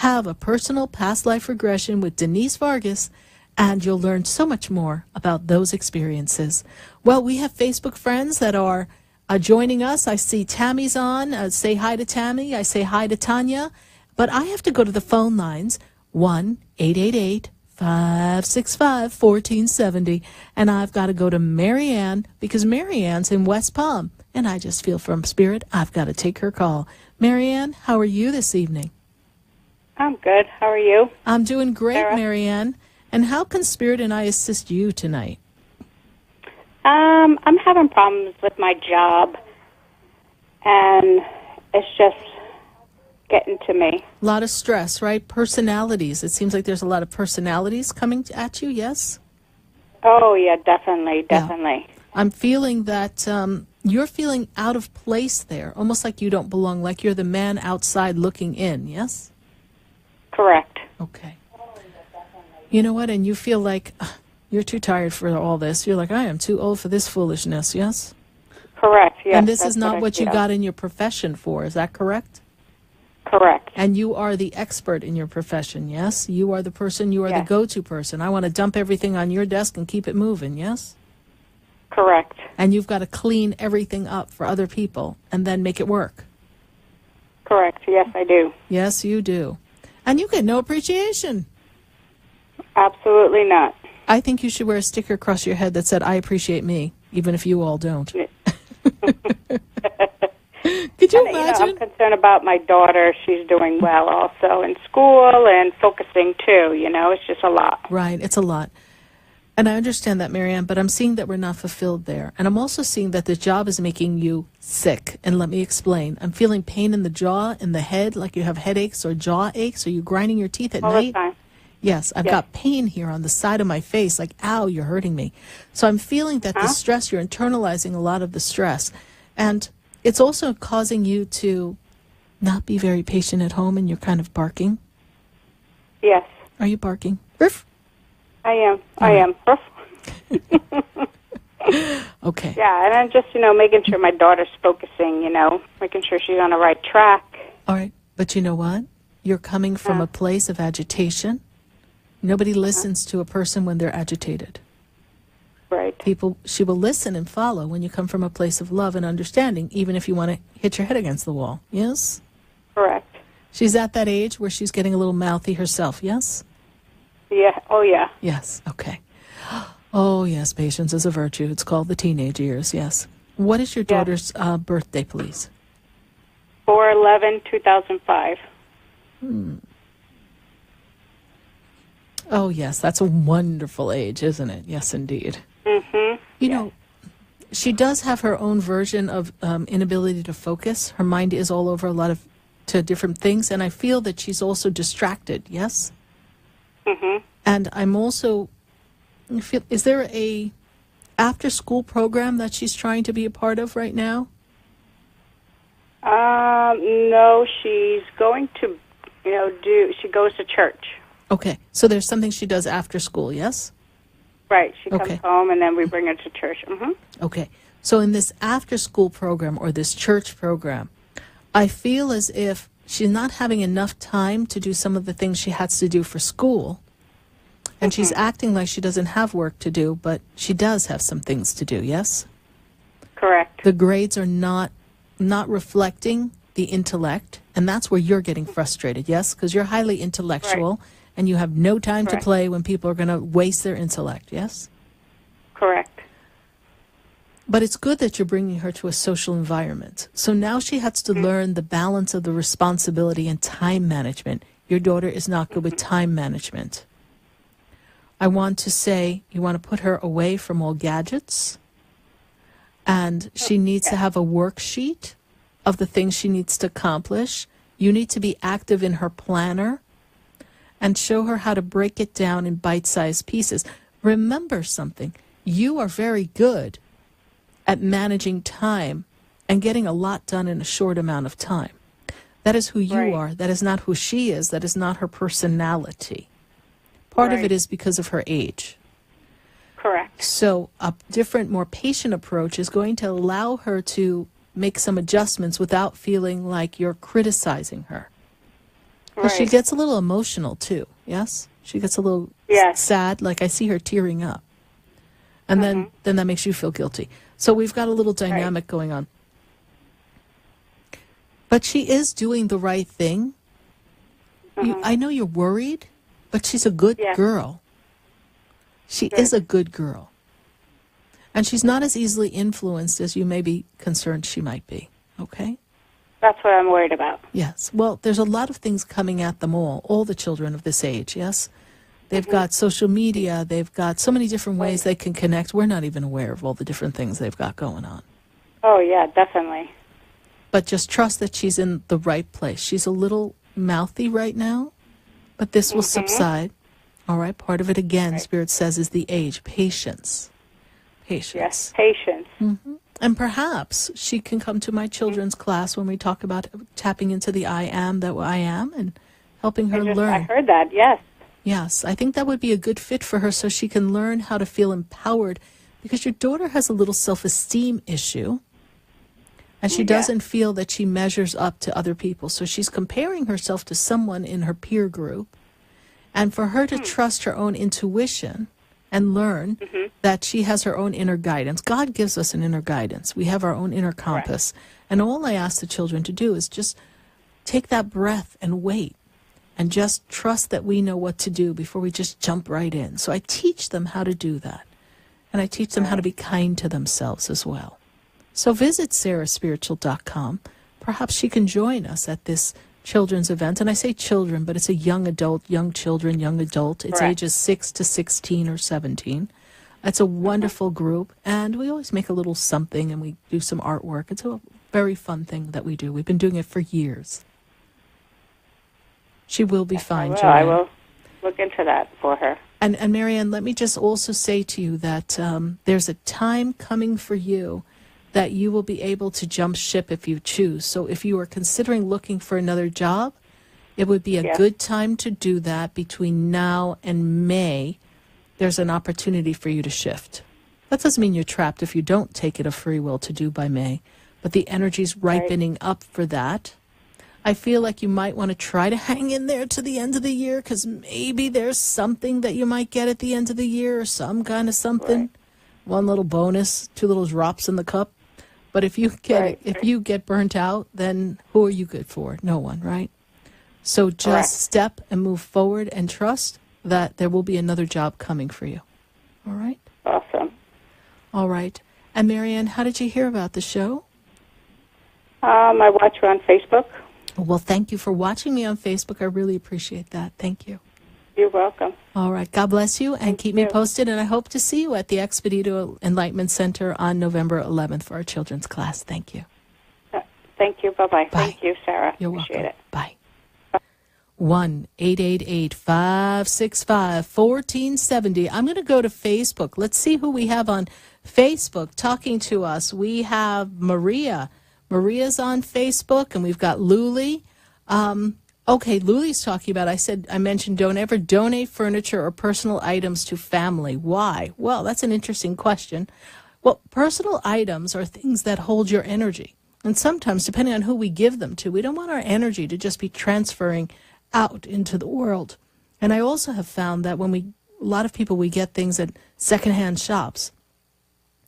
Have a personal past life regression with Denise Vargas, and you'll learn so much more about those experiences. Well, we have Facebook friends that are joining us. I see Tammy's on. Say hi to Tammy. I say hi to Tanya. But I have to go to the phone lines, 1-888-565-1470. And I've got to go to Marianne because Marianne's in West Palm. And I just feel from Spirit, I've got to take her call. Marianne, how are you this evening? I'm good. How are you? I'm doing great, Sarah? Marianne. And how can Spirit and I assist you tonight? I'm having problems with my job, and it's just getting to me. A lot of stress, right? Personalities. It seems like there's a lot of personalities coming at you, yes? Oh, yeah, definitely. Yeah. I'm feeling that you're feeling out of place there, almost like you don't belong, like you're the man outside looking in, yes? Correct. Okay. You know what? And you feel like you're too tired for all this. You're like, I am too old for this foolishness, yes? Correct, yes. And this that's is not what you feel. got in your profession for, is that correct? Correct. And you are the expert in your profession, yes? You are the person, you are the go-to person. I want to dump everything on your desk and keep it moving, yes? Correct. And you've got to clean everything up for other people and then make it work. Correct, yes, I do. Yes, you do. And you get no appreciation. Absolutely not. I think you should wear a sticker across your head that said, I appreciate me, even if you all don't. Could you and, imagine? I'm concerned about my daughter. She's doing well also in school and focusing too. It's just a lot. Right, it's a lot. And I understand that, Marianne, but I'm seeing that we're not fulfilled there. And I'm also seeing that the job is making you sick. And let me explain. I'm feeling pain in the jaw, in the head, like you have headaches or jaw aches. Are you grinding your teeth at All night? the time. Yes, I've got pain here on the side of my face, like, ow, you're hurting me. So I'm feeling that the stress, you're internalizing a lot of the stress. And it's also causing you to not be very patient at home, and you're kind of barking. Yes. Are you barking? Ruff? I am. I am. Okay. Yeah, and I'm just, making sure my daughter's focusing, making sure she's on the right track. All right. But you know what? You're coming from a place of agitation. Nobody listens to a person when they're agitated. Right. She will listen and follow when you come from a place of love and understanding, even if you want to hit your head against the wall. Yes? Correct. She's at that age where she's getting a little mouthy herself. Yes? Yeah. Oh, yeah. Yes. Okay. Oh, yes. Patience is a virtue. It's called the teenage years. Yes. What is your daughter's birthday, please? 4/11/2005. Oh, yes. That's a wonderful age, isn't it? Yes, indeed. Mm-hmm. You know, she does have her own version of inability to focus. Her mind is all over to different things, and I feel that she's also distracted. Yes. Mm-hmm. And I'm also. Is there a after-school program that she's trying to be a part of right now? No, she's going to, she goes to church. Okay, so there's something she does after school. Yes. Right. She comes home, and then we bring her to church. Mm-hmm. Okay. So in this after-school program or this church program, I feel as if she's not having enough time to do some of the things she has to do for school. And she's acting like she doesn't have work to do, but she does have some things to do, yes? Correct. The grades are not reflecting the intellect, and that's where you're getting frustrated, yes? Because you're highly intellectual, and you have no time to play when people are going to waste their intellect, yes? Correct. But it's good that you're bringing her to a social environment. So now she has to learn the balance of the responsibility and time management. Your daughter is not good with time management. I want to say you want to put her away from all gadgets, and she needs to have a worksheet of the things she needs to accomplish. You need to be active in her planner and show her how to break it down in bite-sized pieces. Remember something. You are very good at managing time and getting a lot done in a short amount of time. That is who you are. That is not who she is. That is not her personality. Part of it is because of her age. Correct. So a different, more patient approach is going to allow her to make some adjustments without feeling like you're criticizing her. Because she gets a little emotional too, yes? She gets a little sad, like I see her tearing up. And then that makes you feel guilty. So we've got a little dynamic going on. But she is doing the right thing. I know you're worried, but she's a good girl. She is a good girl. And she's not as easily influenced as you may be concerned she might be. Okay? That's what I'm worried about. Yes. Well, there's a lot of things coming at them all the children of this age, yes? They've got social media. They've got so many different ways they can connect. We're not even aware of all the different things they've got going on. Oh, yeah, definitely. But just trust that she's in the right place. She's a little mouthy right now, but this will subside. All right? Part of it, again, Spirit says, is the age. Patience. Patience. Yes, patience. And perhaps she can come to my children's class when we talk about tapping into the I am that I am and helping her learn. I heard that, yes. Yes, I think that would be a good fit for her so she can learn how to feel empowered, because your daughter has a little self-esteem issue and she doesn't feel that she measures up to other people. So she's comparing herself to someone in her peer group. And for her to trust her own intuition and learn that she has her own inner guidance. God gives us an inner guidance. We have our own inner compass. And all I ask the children to do is just take that breath and wait and just trust that we know what to do before we just jump right in. So I teach them how to do that. And I teach them how to be kind to themselves as well. So visit sarahspiritual.com. perhaps she can join us at this children's event. And I say children, but it's a young adult, young children, young adult. It's Correct. ages 6 to 16 or 17. It's a wonderful group, and we always make a little something, and we do some artwork. It's a very fun thing that we do. We've been doing it for years. She will be fine, I Joanne. will look into that for her. And Marianne, let me just also say to you that there's a time coming for you that you will be able to jump ship if you choose. So if you are considering looking for another job, it would be a Yes. good time to do that between now and May. There's an opportunity for you to shift. That doesn't mean you're trapped if you don't take it of free will to do by May, but the energy's ripening up for that. I feel like you might want to try to hang in there to the end of the year, because maybe there's something that you might get at the end of the year, or some kind of something. Right. One little bonus, 2 little drops in the cup. But if you get if you get burnt out, then who are you good for? No one, right? So just Correct. step and move forward and trust that there will be another job coming for you. All right? Awesome. All right. And Marianne, how did you hear about the show? I watch her on Facebook. Well, thank you for watching me on Facebook. I really appreciate that. Thank you. You're welcome. All right. God bless you, and keep me posted. And I hope to see you at the Expedito Enlightenment Center on November 11th for our children's class. Thank you. Thank you. Bye-bye. Thank you, Sarah. You're Appreciate welcome. it. Bye. 1-888-565-1470. I'm going to go to Facebook. Let's see who we have on Facebook talking to us. We have Maria. Maria's on Facebook, and we've got Luli. Okay, Luli's talking about, I mentioned don't ever donate furniture or personal items to family. Why? Well, that's an interesting question. Well, personal items are things that hold your energy. And sometimes, depending on who we give them to, we don't want our energy to just be transferring out into the world. And I also have found that a lot of people, we get things at secondhand shops.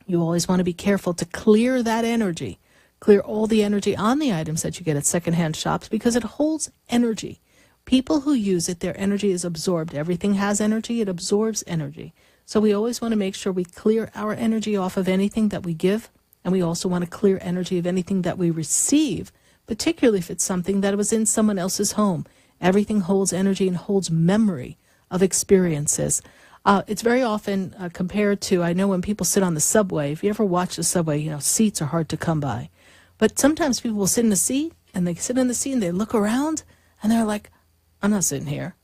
You always want to be careful to clear that energy. Clear all the energy on the items that you get at secondhand shops, because it holds energy. People who use it, their energy is absorbed. Everything has energy, it absorbs energy. So we always want to make sure we clear our energy off of anything that we give, and we also want to clear energy of anything that we receive, particularly if it's something that was in someone else's home. Everything holds energy and holds memory of experiences. It's very often compared to, I know when people sit on the subway, if you ever watch the subway, seats are hard to come by. But sometimes people will sit in the seat, and they sit in the seat, and they look around, and they're like, I'm not sitting here.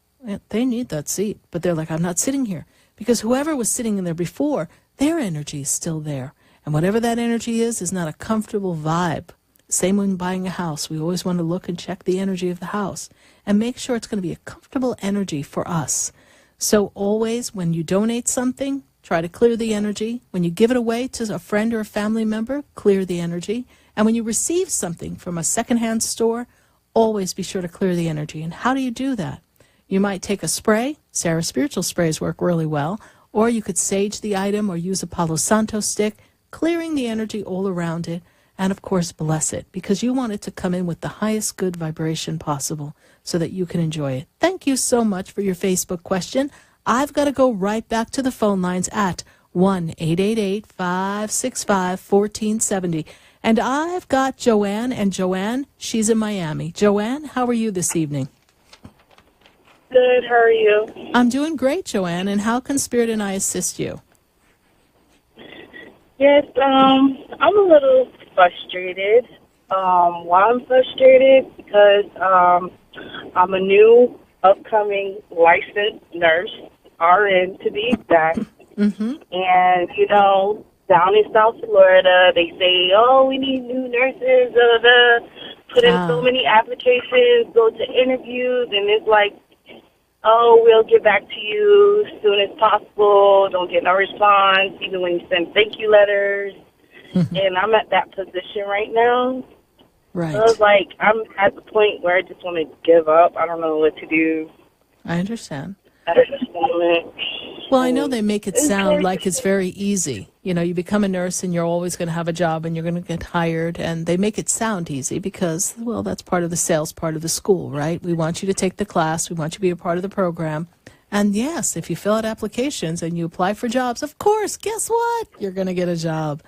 They need that seat. But they're like, I'm not sitting here. Because whoever was sitting in there before, their energy is still there. And whatever that energy is not a comfortable vibe. Same when buying a house. We always want to look and check the energy of the house and make sure it's going to be a comfortable energy for us. So always, when you donate something, try to clear the energy. When you give it away to a friend or a family member, clear the energy. And when you receive something from a secondhand store, always be sure to clear the energy. And how do you do that? You might take a spray. Sarah Spiritual sprays work really well. Or you could sage the item or use a Palo Santo stick, clearing the energy all around it. And, of course, bless it, because you want it to come in with the highest good vibration possible so that you can enjoy it. Thank you so much for your Facebook question. I've got to go right back to the phone lines at 1-888-565-1470. And I've got Joanne, and Joanne, she's in Miami. Joanne, how are you this evening? Good, how are you? I'm doing great, Joanne, and how can Spirit and I assist you? Yes, I'm a little frustrated. Why I'm frustrated? Because I'm a new upcoming licensed nurse, RN to be exact. Mm-hmm. And, down in South Florida, they say, oh, we need new nurses, put in so many applications, go to interviews, and it's like, oh, we'll get back to you as soon as possible, don't get no response, even when you send thank you letters. And I'm at that position right now. Right. So it's like, I'm at the point where I just want to give up. I don't know what to do I understand. at this moment. Well, I know they make it sound like it's very easy. You become a nurse and you're always going to have a job and you're going to get hired. And they make it sound easy because, well, that's part of the sales part of the school, right? We want you to take the class. We want you to be a part of the program. And yes, if you fill out applications and you apply for jobs, of course, guess what? You're going to get a job.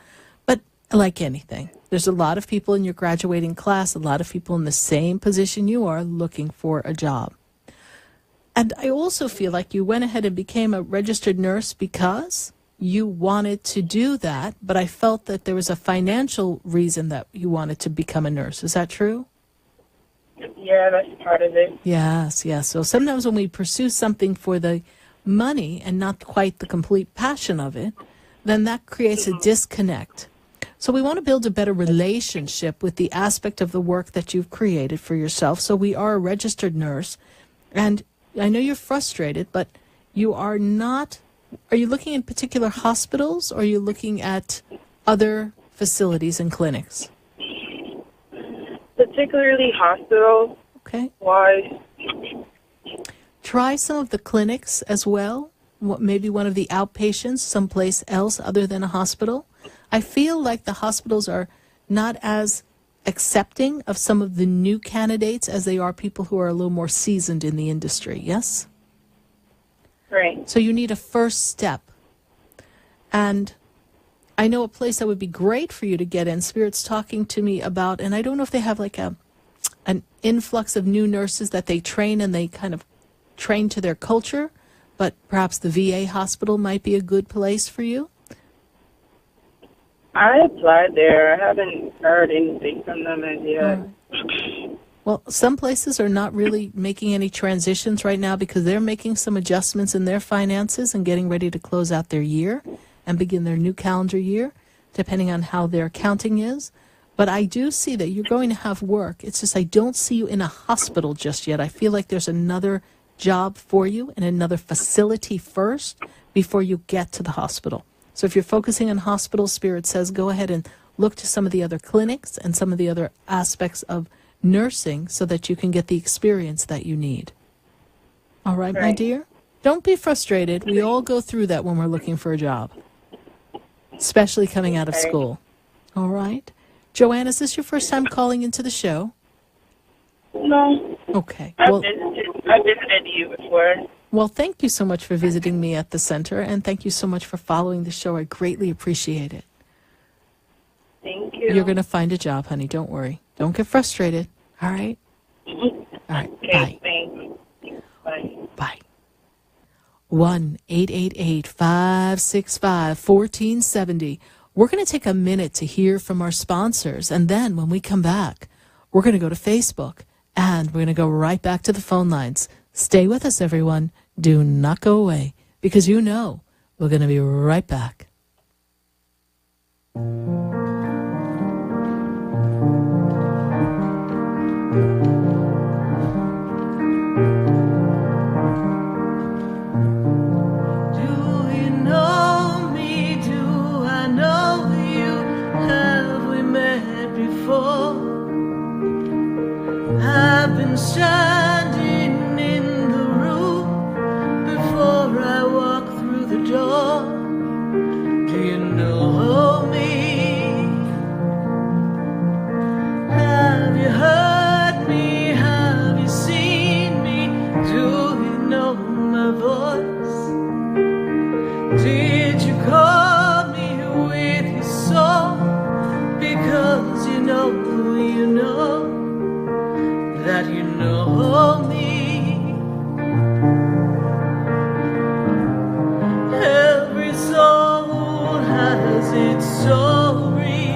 But Like anything. There's a lot of people in your graduating class, a lot of people in the same position you are looking for a job. And I also feel like you went ahead and became a registered nurse because you wanted to do that, but I felt that there was a financial reason that you wanted to become a nurse. Is that true? Yeah, that's part of it. Yes, yes. So sometimes when we pursue something for the money and not quite the complete passion of it, then that creates a disconnect. So we want to build a better relationship with the aspect of the work that you've created for yourself. So we are a registered nurse, and I know you're frustrated, but you are not. Are you looking at particular hospitals, or are you looking at other facilities and clinics? Particularly hospital. Okay. Why? Try some of the clinics as well. Maybe one of the outpatients someplace else other than a hospital. I feel like the hospitals are not as accepting of some of the new candidates as they are people who are a little more seasoned in the industry. Yes? Right. So you need a first step. And I know a place that would be great for you to get in. Spirit's talking to me about, and I don't know if they have like an influx of new nurses that they train and they kind of train to their culture, but perhaps the VA hospital might be a good place for you. I applied there. I haven't heard anything from them as yet. Well, some places are not really making any transitions right now because they're making some adjustments in their finances and getting ready to close out their year and begin their new calendar year, depending on how their accounting is. But I do see that you're going to have work. It's just I don't see you in a hospital just yet. I feel like there's another job for you in another facility first before you get to the hospital. So if you're focusing on hospital, Spirit says go ahead and look to some of the other clinics and some of the other aspects of nursing so that you can get the experience that you need. All right, my dear? Don't be frustrated. We all go through that when we're looking for a job, especially coming out of school. All right? Joanne, is this your first time calling into the show? No. Okay. I Well, visited you before. well, thank you so much for visiting me at the center, and thank you so much for following the show. I greatly appreciate it. Thank you. You're going to find a job, honey. Don't worry. Don't get frustrated. All right? All right. Okay, thanks. Bye. Bye. 1-888-565-1470. We're going to take a minute to hear from our sponsors, and then when we come back, we're going to go to Facebook, and we're going to go right back to the phone lines. Stay with us, everyone. Do not go away, because you know we're going to be right back. I've been standing in the room before I walk through the door. Do you know me? Have you heard me? Have you seen me? Do you know my voice? Did you call me with your song? Because you know that you know me. Every soul has its story.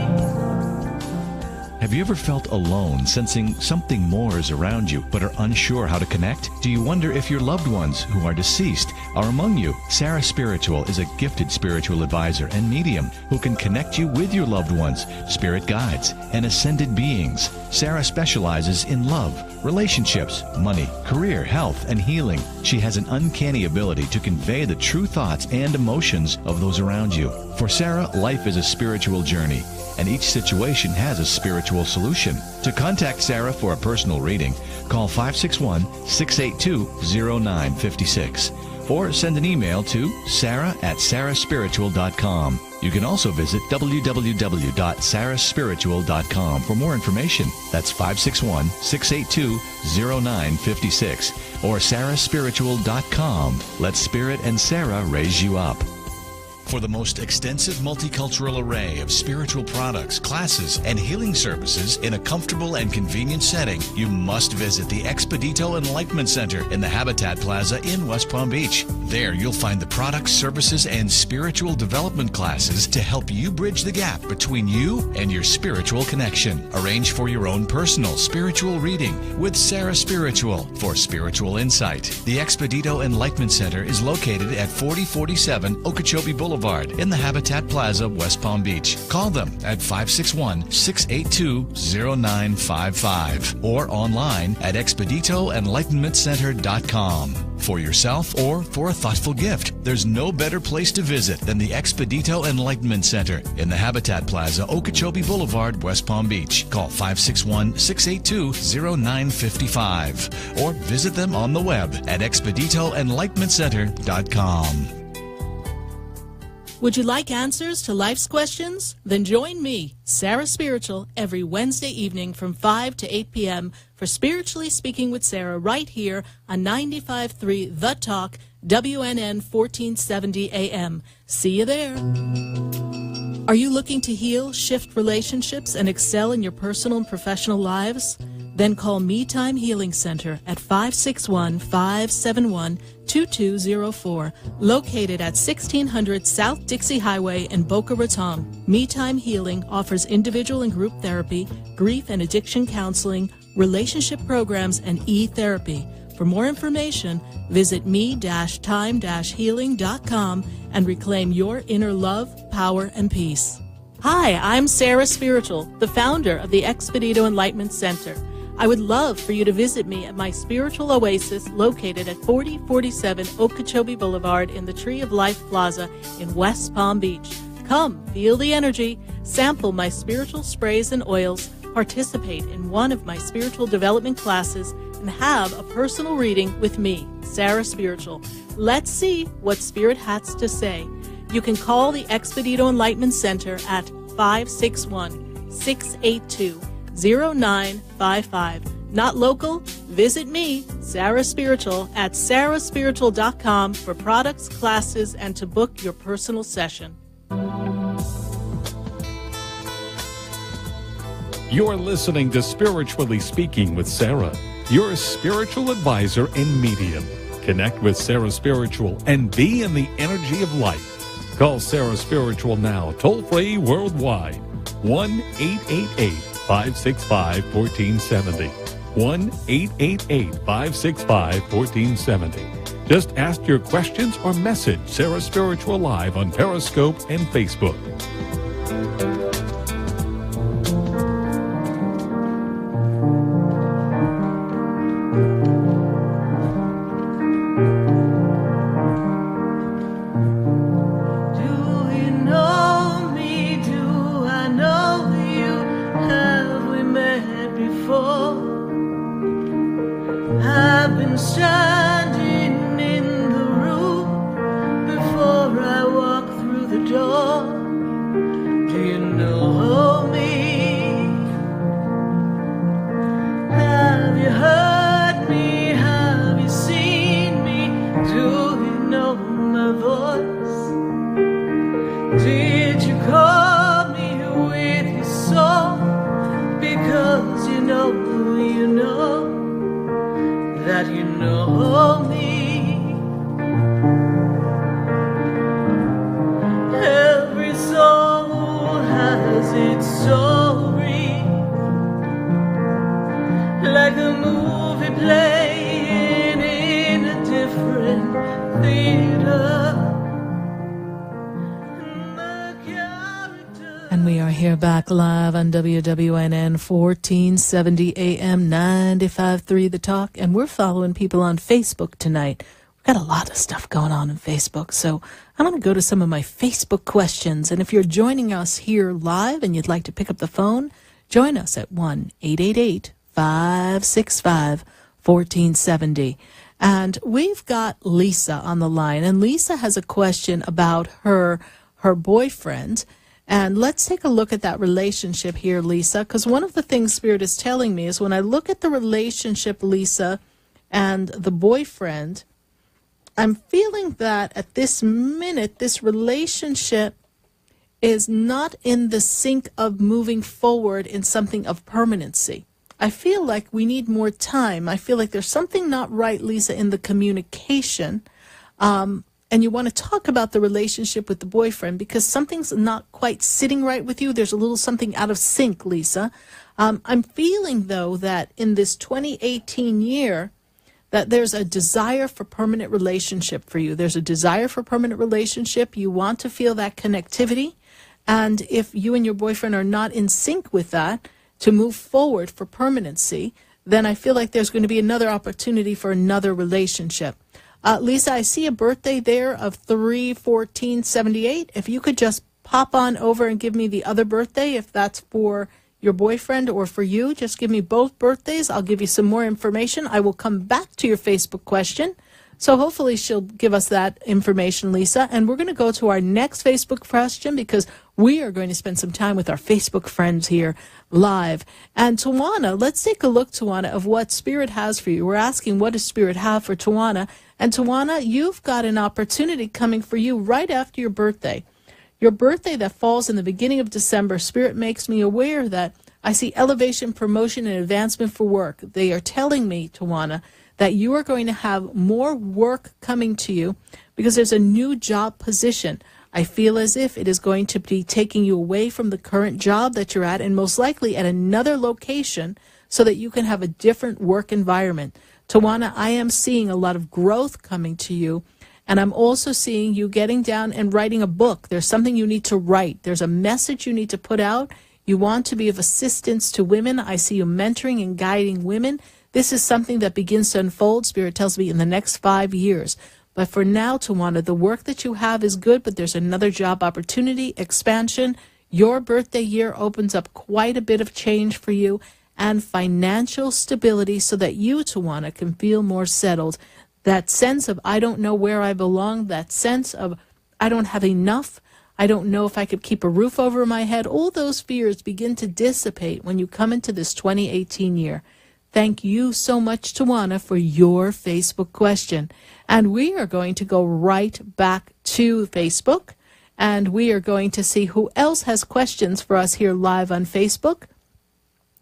Have you ever felt alone, sensing something more is around you, but are unsure how to connect? Do you wonder if your loved ones who are deceased are among you? Sarah Spiritual is a gifted spiritual advisor and medium who can connect you with your loved ones, spirit guides, and ascended beings. Sarah specializes in love, relationships, money, career, health, and healing. She has an uncanny ability to convey the true thoughts and emotions of those around you. For Sarah, life is a spiritual journey, and each situation has a spiritual solution. To contact Sarah for a personal reading, call 561-682-0956 or send an email to sarah@sarahspiritual.com. You can also visit www.sarahspiritual.com for more information. That's 561-682-0956 or sarahspiritual.com. Let Spirit and Sarah raise you up. For the most extensive multicultural array of spiritual products, classes, and healing services in a comfortable and convenient setting, you must visit the Expedito Enlightenment Center in the Habitat Plaza in West Palm Beach. There you'll find the products, services, and spiritual development classes to help you bridge the gap between you and your spiritual connection. Arrange for your own personal spiritual reading with Sarah Spiritual for spiritual insight. The Expedito Enlightenment Center is located at 4047 Okeechobee Boulevard in the Habitat Plaza, West Palm Beach. Call them at 561-682-0955 or online at expeditoenlightenmentcenter.com. For yourself or for a thoughtful gift, there's no better place to visit than the Expedito Enlightenment Center in the Habitat Plaza, Okeechobee Boulevard, West Palm Beach. Call 561-682-0955 or visit them on the web at expeditoenlightenmentcenter.com. Would you like answers to life's questions? Then join me, Sarah Spiritual, every Wednesday evening from 5 to 8 p.m. for Spiritually Speaking with Sarah right here on 95.3 The Talk, WNN 1470 AM. See you there. Are you looking to heal, shift relationships, and excel in your personal and professional lives? Then call Me Time Healing Center at 561-571-2204, located at 1600 South Dixie Highway in Boca Raton. Me Time Healing offers individual and group therapy, grief and addiction counseling, relationship programs, and e-therapy. For more information, visit me-time-healing.com and reclaim your inner love, power, and peace. Hi, I'm Sarah Spiritual, the founder of the Expedito Enlightenment Center. I would love for you to visit me at my spiritual oasis located at 4047 Okeechobee Boulevard in the Tree of Life Plaza in West Palm Beach. Come, feel the energy, sample my spiritual sprays and oils, participate in one of my spiritual development classes, and have a personal reading with me, Sarah Spiritual. Let's see what Spirit has to say. You can call the Expedito Enlightenment Center at 561-682-0955. Not local? Visit me, Sarah Spiritual, at sarahspiritual.com for products, classes, and to book your personal session. You're listening to Spiritually Speaking with Sarah, your spiritual advisor and medium. Connect with Sarah Spiritual and be in the energy of life. Call Sarah Spiritual now, toll-free worldwide, 1-888-565-1470. 1-888-565-1470. Just ask your questions or message Sarah Spiritual live on Periscope and Facebook. Back live on WWNN 1470 AM 95.3 The Talk, and we're following people on Facebook tonight. We've got a lot of stuff going on Facebook, so I'm going to go to some of my Facebook questions, and if you're joining us here live and you'd like to pick up the phone, join us at 1-888-565-1470. And we've got Lisa on the line, and Lisa has a question about her boyfriend. And let's take a look at that relationship here, Lisa, because one of the things Spirit is telling me is when I look at the relationship, Lisa, and the boyfriend, I'm feeling that at this minute, this relationship is not in the sync of moving forward in something of permanency. I feel like we need more time. I feel like there's something not right, Lisa, in the communication. And you want to talk about the relationship with the boyfriend because something's not quite sitting right with you. There's a little something out of sync, Lisa. I'm feeling, though, that in this 2018 year, that there's a desire for permanent relationship for you. There's a desire for permanent relationship. You want to feel that connectivity. And if you and your boyfriend are not in sync with that, to move forward for permanency, then I feel like there's going to be another opportunity for another relationship. Lisa, I see a birthday there of 3/14/78. If you could just pop on over and give me the other birthday, if that's for your boyfriend or for you, just give me both birthdays. I'll give you some more information. I will come back to your Facebook question. So hopefully she'll give us that information, Lisa. And we're going to go to our next Facebook question because we are going to spend some time with our Facebook friends here live. And Tawana, let's take a look, Tawana, of what Spirit has for you. We're asking, what does Spirit have for Tawana? And Tawana, you've got an opportunity coming for you right after your birthday. Your birthday that falls in the beginning of December, Spirit makes me aware that I see elevation, promotion, and advancement for work. They are telling me, Tawana, that you are going to have more work coming to you because there's a new job position. I feel as if it is going to be taking you away from the current job that you're at and most likely at another location so that you can have a different work environment. Tawana, I am seeing a lot of growth coming to you, and I'm also seeing you getting down and writing a book. There's something you need to write. There's a message you need to put out. You want to be of assistance to women. I see you mentoring and guiding women. This is something that begins to unfold, Spirit tells me, in the next 5 years. But for now, Tawana, the work that you have is good, but there's another job opportunity, expansion. Your birthday year opens up quite a bit of change for you and financial stability so that you, Tawana, can feel more settled. That sense of, I don't know where I belong, that sense of, I don't have enough, I don't know if I could keep a roof over my head, all those fears begin to dissipate when you come into this 2018 year. Thank you so much, Tawana, for your Facebook question. And we are going to go right back to Facebook, and we are going to see who else has questions for us here live on Facebook.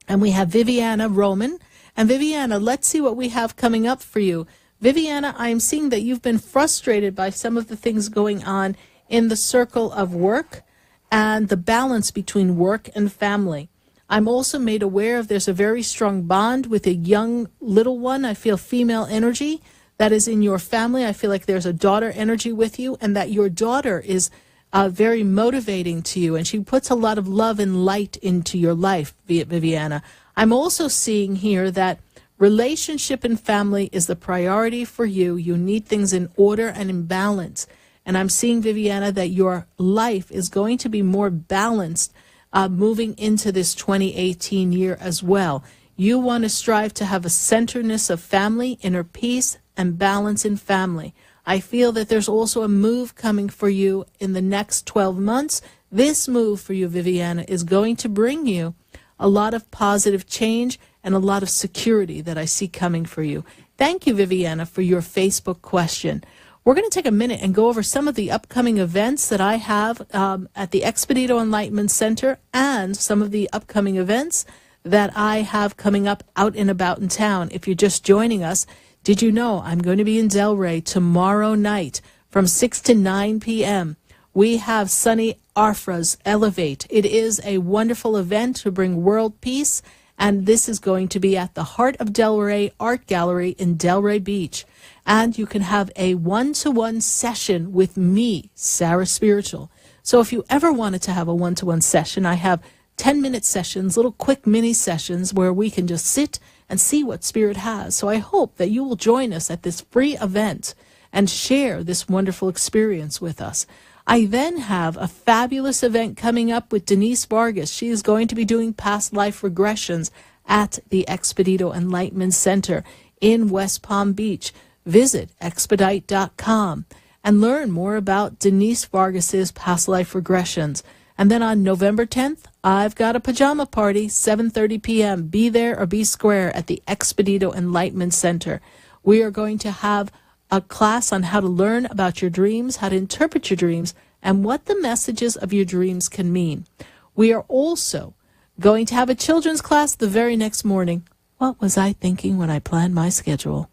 And we have Viviana Roman. And Viviana, let's see what we have coming up for you. Viviana, I'm seeing that you've been frustrated by some of the things going on in the circle of work and the balance between work and family. I'm also made aware of there's a very strong bond with a young little one. I feel female energy that is in your family. I feel like there's a daughter energy with you and that your daughter is very motivating to you and she puts a lot of love and light into your life, Viviana. I'm also seeing here that relationship and family is the priority for you. You need things in order and in balance. And I'm seeing, Viviana, that your life is going to be more balanced moving into this 2018 year as well. You want to strive to have a centeredness of family, inner peace, and balance in family. I feel that there's also a move coming for you in the next 12 months. This move for you, Viviana, is going to bring you a lot of positive change and a lot of security that I see coming for you. Thank you, Viviana, for your Facebook question. We're going to take a minute and go over some of the upcoming events that I have at the Expedito Enlightenment Center and some of the upcoming events that I have coming up out and about in town. If you're just joining us, did you know I'm going to be in Delray tomorrow night from 6 to 9 p.m. We have Sunny Arfra's Elevate. It is a wonderful event to bring world peace, and this is going to be at the Heart of Delray Art Gallery in Delray Beach. And you can have a one-to-one session with me, Sarah Spiritual. So if you ever wanted to have a one-to-one session, I have 10-minute sessions, little quick mini sessions where we can just sit and see what Spirit has. So I hope that you will join us at this free event and share this wonderful experience with us. I then have a fabulous event coming up with Denise Vargas. She is going to be doing past life regressions at the Expedito Enlightenment Center in West Palm Beach. Visit expedite.com and learn more about Denise Vargas's past life regressions. And then on November 10th, I've got a pajama party, 7:30 p.m. Be there or be square at the Expedito Enlightenment Center. We are going to have a class on how to learn about your dreams, how to interpret your dreams, and what the messages of your dreams can mean. We are also going to have a children's class the very next morning. What was I thinking when I planned my schedule?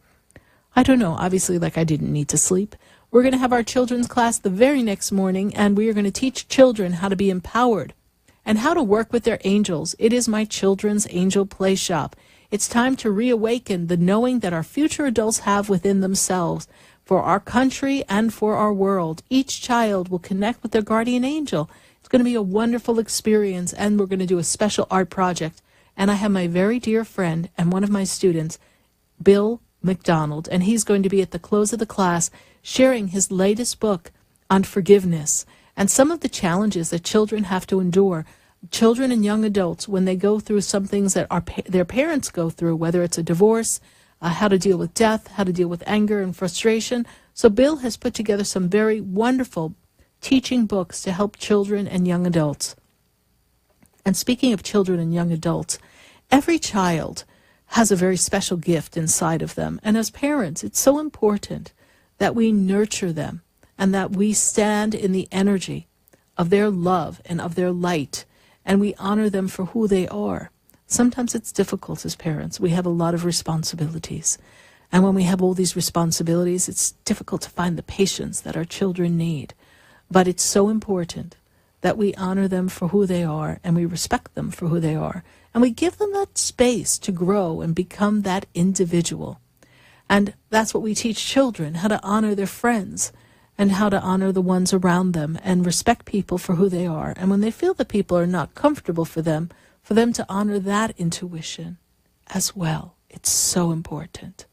I don't know. Obviously, I didn't need to sleep. We're going to have our children's class the very next morning, and we are going to teach children how to be empowered and how to work with their angels. It is my children's angel play shop. It's time to reawaken the knowing that our future adults have within themselves for our country and for our world. Each child will connect with their guardian angel. It's going to be a wonderful experience, and we're going to do a special art project. And I have my very dear friend and one of my students, Bill McDonald, and he's going to be at the close of the class sharing his latest book on forgiveness and some of the challenges that children have to endure. Children and young adults, when they go through some things that their parents go through, whether it's a divorce, how to deal with death, how to deal with anger and frustration. So Bill has put together some very wonderful teaching books to help children and young adults. And speaking of children and young adults, every child has a very special gift inside of them. And as parents, it's so important that we nurture them and that we stand in the energy of their love and of their light, and we honor them for who they are. Sometimes it's difficult as parents. We have a lot of responsibilities. And when we have all these responsibilities, it's difficult to find the patience that our children need. But it's so important that we honor them for who they are, and we respect them for who they are. And we give them that space to grow and become that individual. And that's what we teach children, how to honor their friends and how to honor the ones around them and respect people for who they are. And when they feel that people are not comfortable for them to honor that intuition as well. It's so important.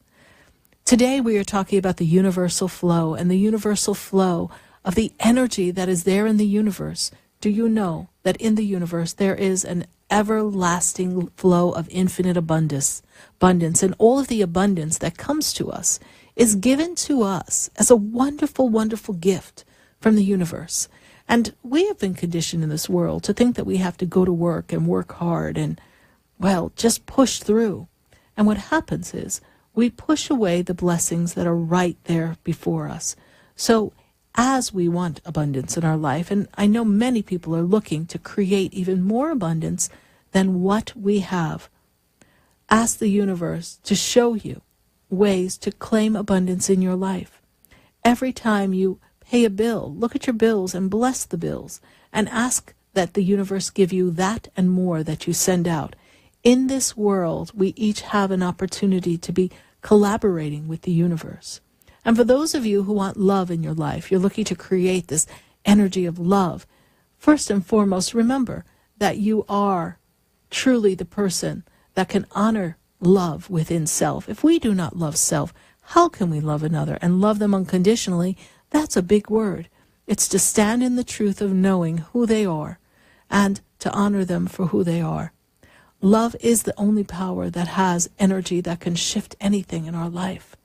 Today we are talking about the universal flow and the universal flow of the energy that is there in the universe. Do you know that in the universe there is an everlasting flow of infinite abundance, and all of the abundance that comes to us is given to us as a wonderful, wonderful gift from the universe. And we have been conditioned in this world to think that we have to go to work and work hard and, well, just push through. And what happens is we push away the blessings that are right there before us. So as we want abundance in our life, and I know many people are looking to create even more abundance than what we have, ask the universe to show you ways to claim abundance in your life. Every time you pay a bill, look at your bills and bless the bills and ask that the universe give you that and more that you send out. In this world, we each have an opportunity to be collaborating with the universe. And for those of you who want love in your life, you're looking to create this energy of love, first and foremost, remember that you are truly the person that can honor love within self. If we do not love self, how can we love another and love them unconditionally? That's a big word. It's to stand in the truth of knowing who they are and to honor them for who they are. Love is the only power that has energy that can shift anything in our life.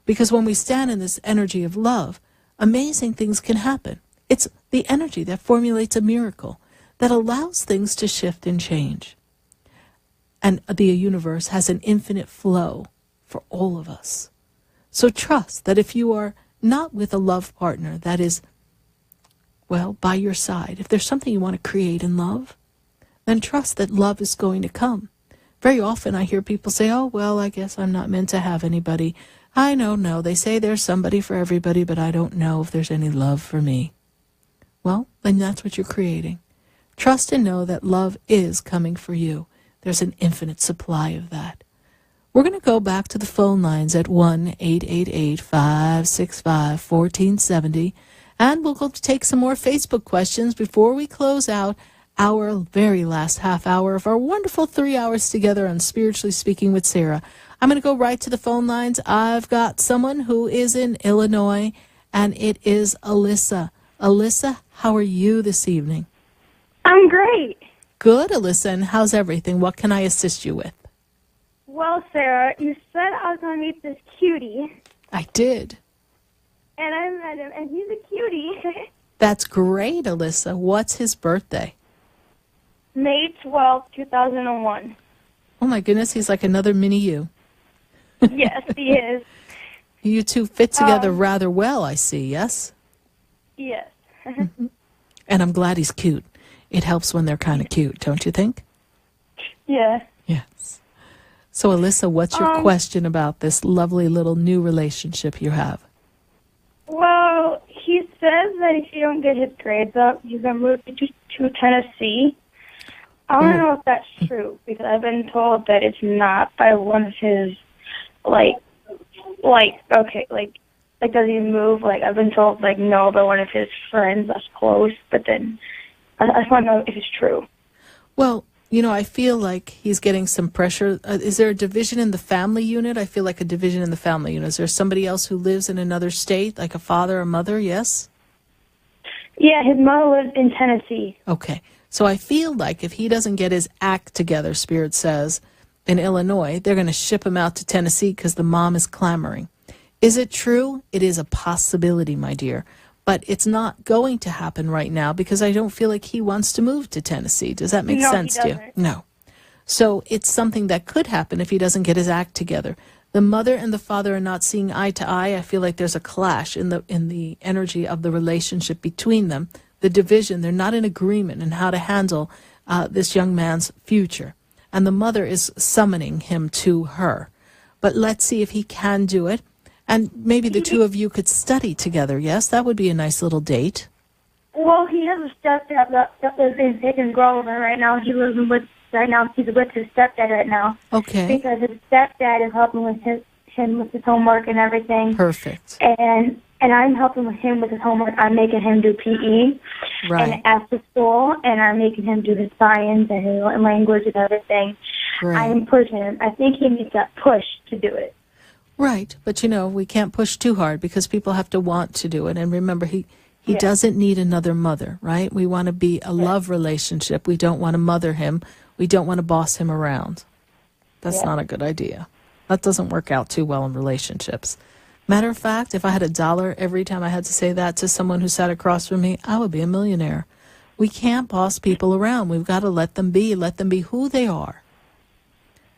Because when we stand in this energy of love, amazing things can happen. It's the energy that formulates a miracle, that allows things to shift and change. And the universe has an infinite flow for all of us. So trust that if you are not with a love partner that is, well, by your side, if there's something you want to create in love, then trust that love is going to come. Very often I hear people say, oh, well, I guess I'm not meant to have anybody. I don't know. They say there's somebody for everybody, but I don't know if there's any love for me. Well, then that's what you're creating. Trust and know that love is coming for you. There's an infinite supply of that. We're going to go back to the phone lines at 1-888-565-1470, and we'll go to take some more Facebook questions before we close out our very last half hour of our wonderful 3 hours together on Spiritually Speaking with Sarah. I'm going to go right to the phone lines. I've got someone who is in Illinois, and it is Alyssa. Alyssa, how are you this evening? I'm great. Good, Alyssa, and how's everything? What can I assist you with? Well, Sarah, you said I was going to meet this cutie. I did. And I met him, and he's a cutie. That's great, Alyssa. What's his birthday? May 12th, 2001. Oh, my goodness, he's like another mini you. Yes, he is. You two fit together rather well, I see, yes? Yes. And I'm glad he's cute. It helps when they're kind of cute, don't you think? Yeah. Yes. So, Alyssa, what's your question about this lovely little new relationship you have? Well, he says that if you don't get his grades up, he's going to move to Tennessee. I want to know if that's true, because I've been told that it's not by one of his, does he move? Like, I've been told, no, by one of his friends that's close, but then I just want to know if it's true. Well, I feel like he's getting some pressure. Is there a division in the family unit? I feel like a division in the family unit. Is there somebody else who lives in another state, like a father or mother? Yes? Yeah, his mother lives in Tennessee. Okay. So I feel like if he doesn't get his act together, Spirit says, in Illinois, they're going to ship him out to Tennessee because the mom is clamoring. Is it true? It is a possibility, my dear. But it's not going to happen right now because I don't feel like he wants to move to Tennessee. Does that make sense to you? No. So it's something that could happen if he doesn't get his act together. The mother and the father are not seeing eye to eye. I feel like there's a clash in the energy of the relationship between them. The division, they're not in agreement in how to handle this young man's future. And the mother is summoning him to her. But let's see if he can do it. And maybe the two of you could study together, yes? That would be a nice little date. Well, he has a stepdad that is big and growing right now. He's with his stepdad right now. Okay. Because his stepdad is helping with him with his homework and everything. Perfect. And I'm helping with him with his homework. I'm making him do PE and after school, and I'm making him do his science and his language and everything. Right. I'm pushing him. I think he needs that push to do it. Right. But, we can't push too hard because people have to want to do it. And remember, he doesn't need another mother, right? We want to be a love relationship. We don't want to mother him. We don't want to boss him around. That's not a good idea. That doesn't work out too well in relationships. Matter of fact, if I had $1 every time I had to say that to someone who sat across from me, I would be a millionaire. We can't boss people around. We've got to let them be who they are.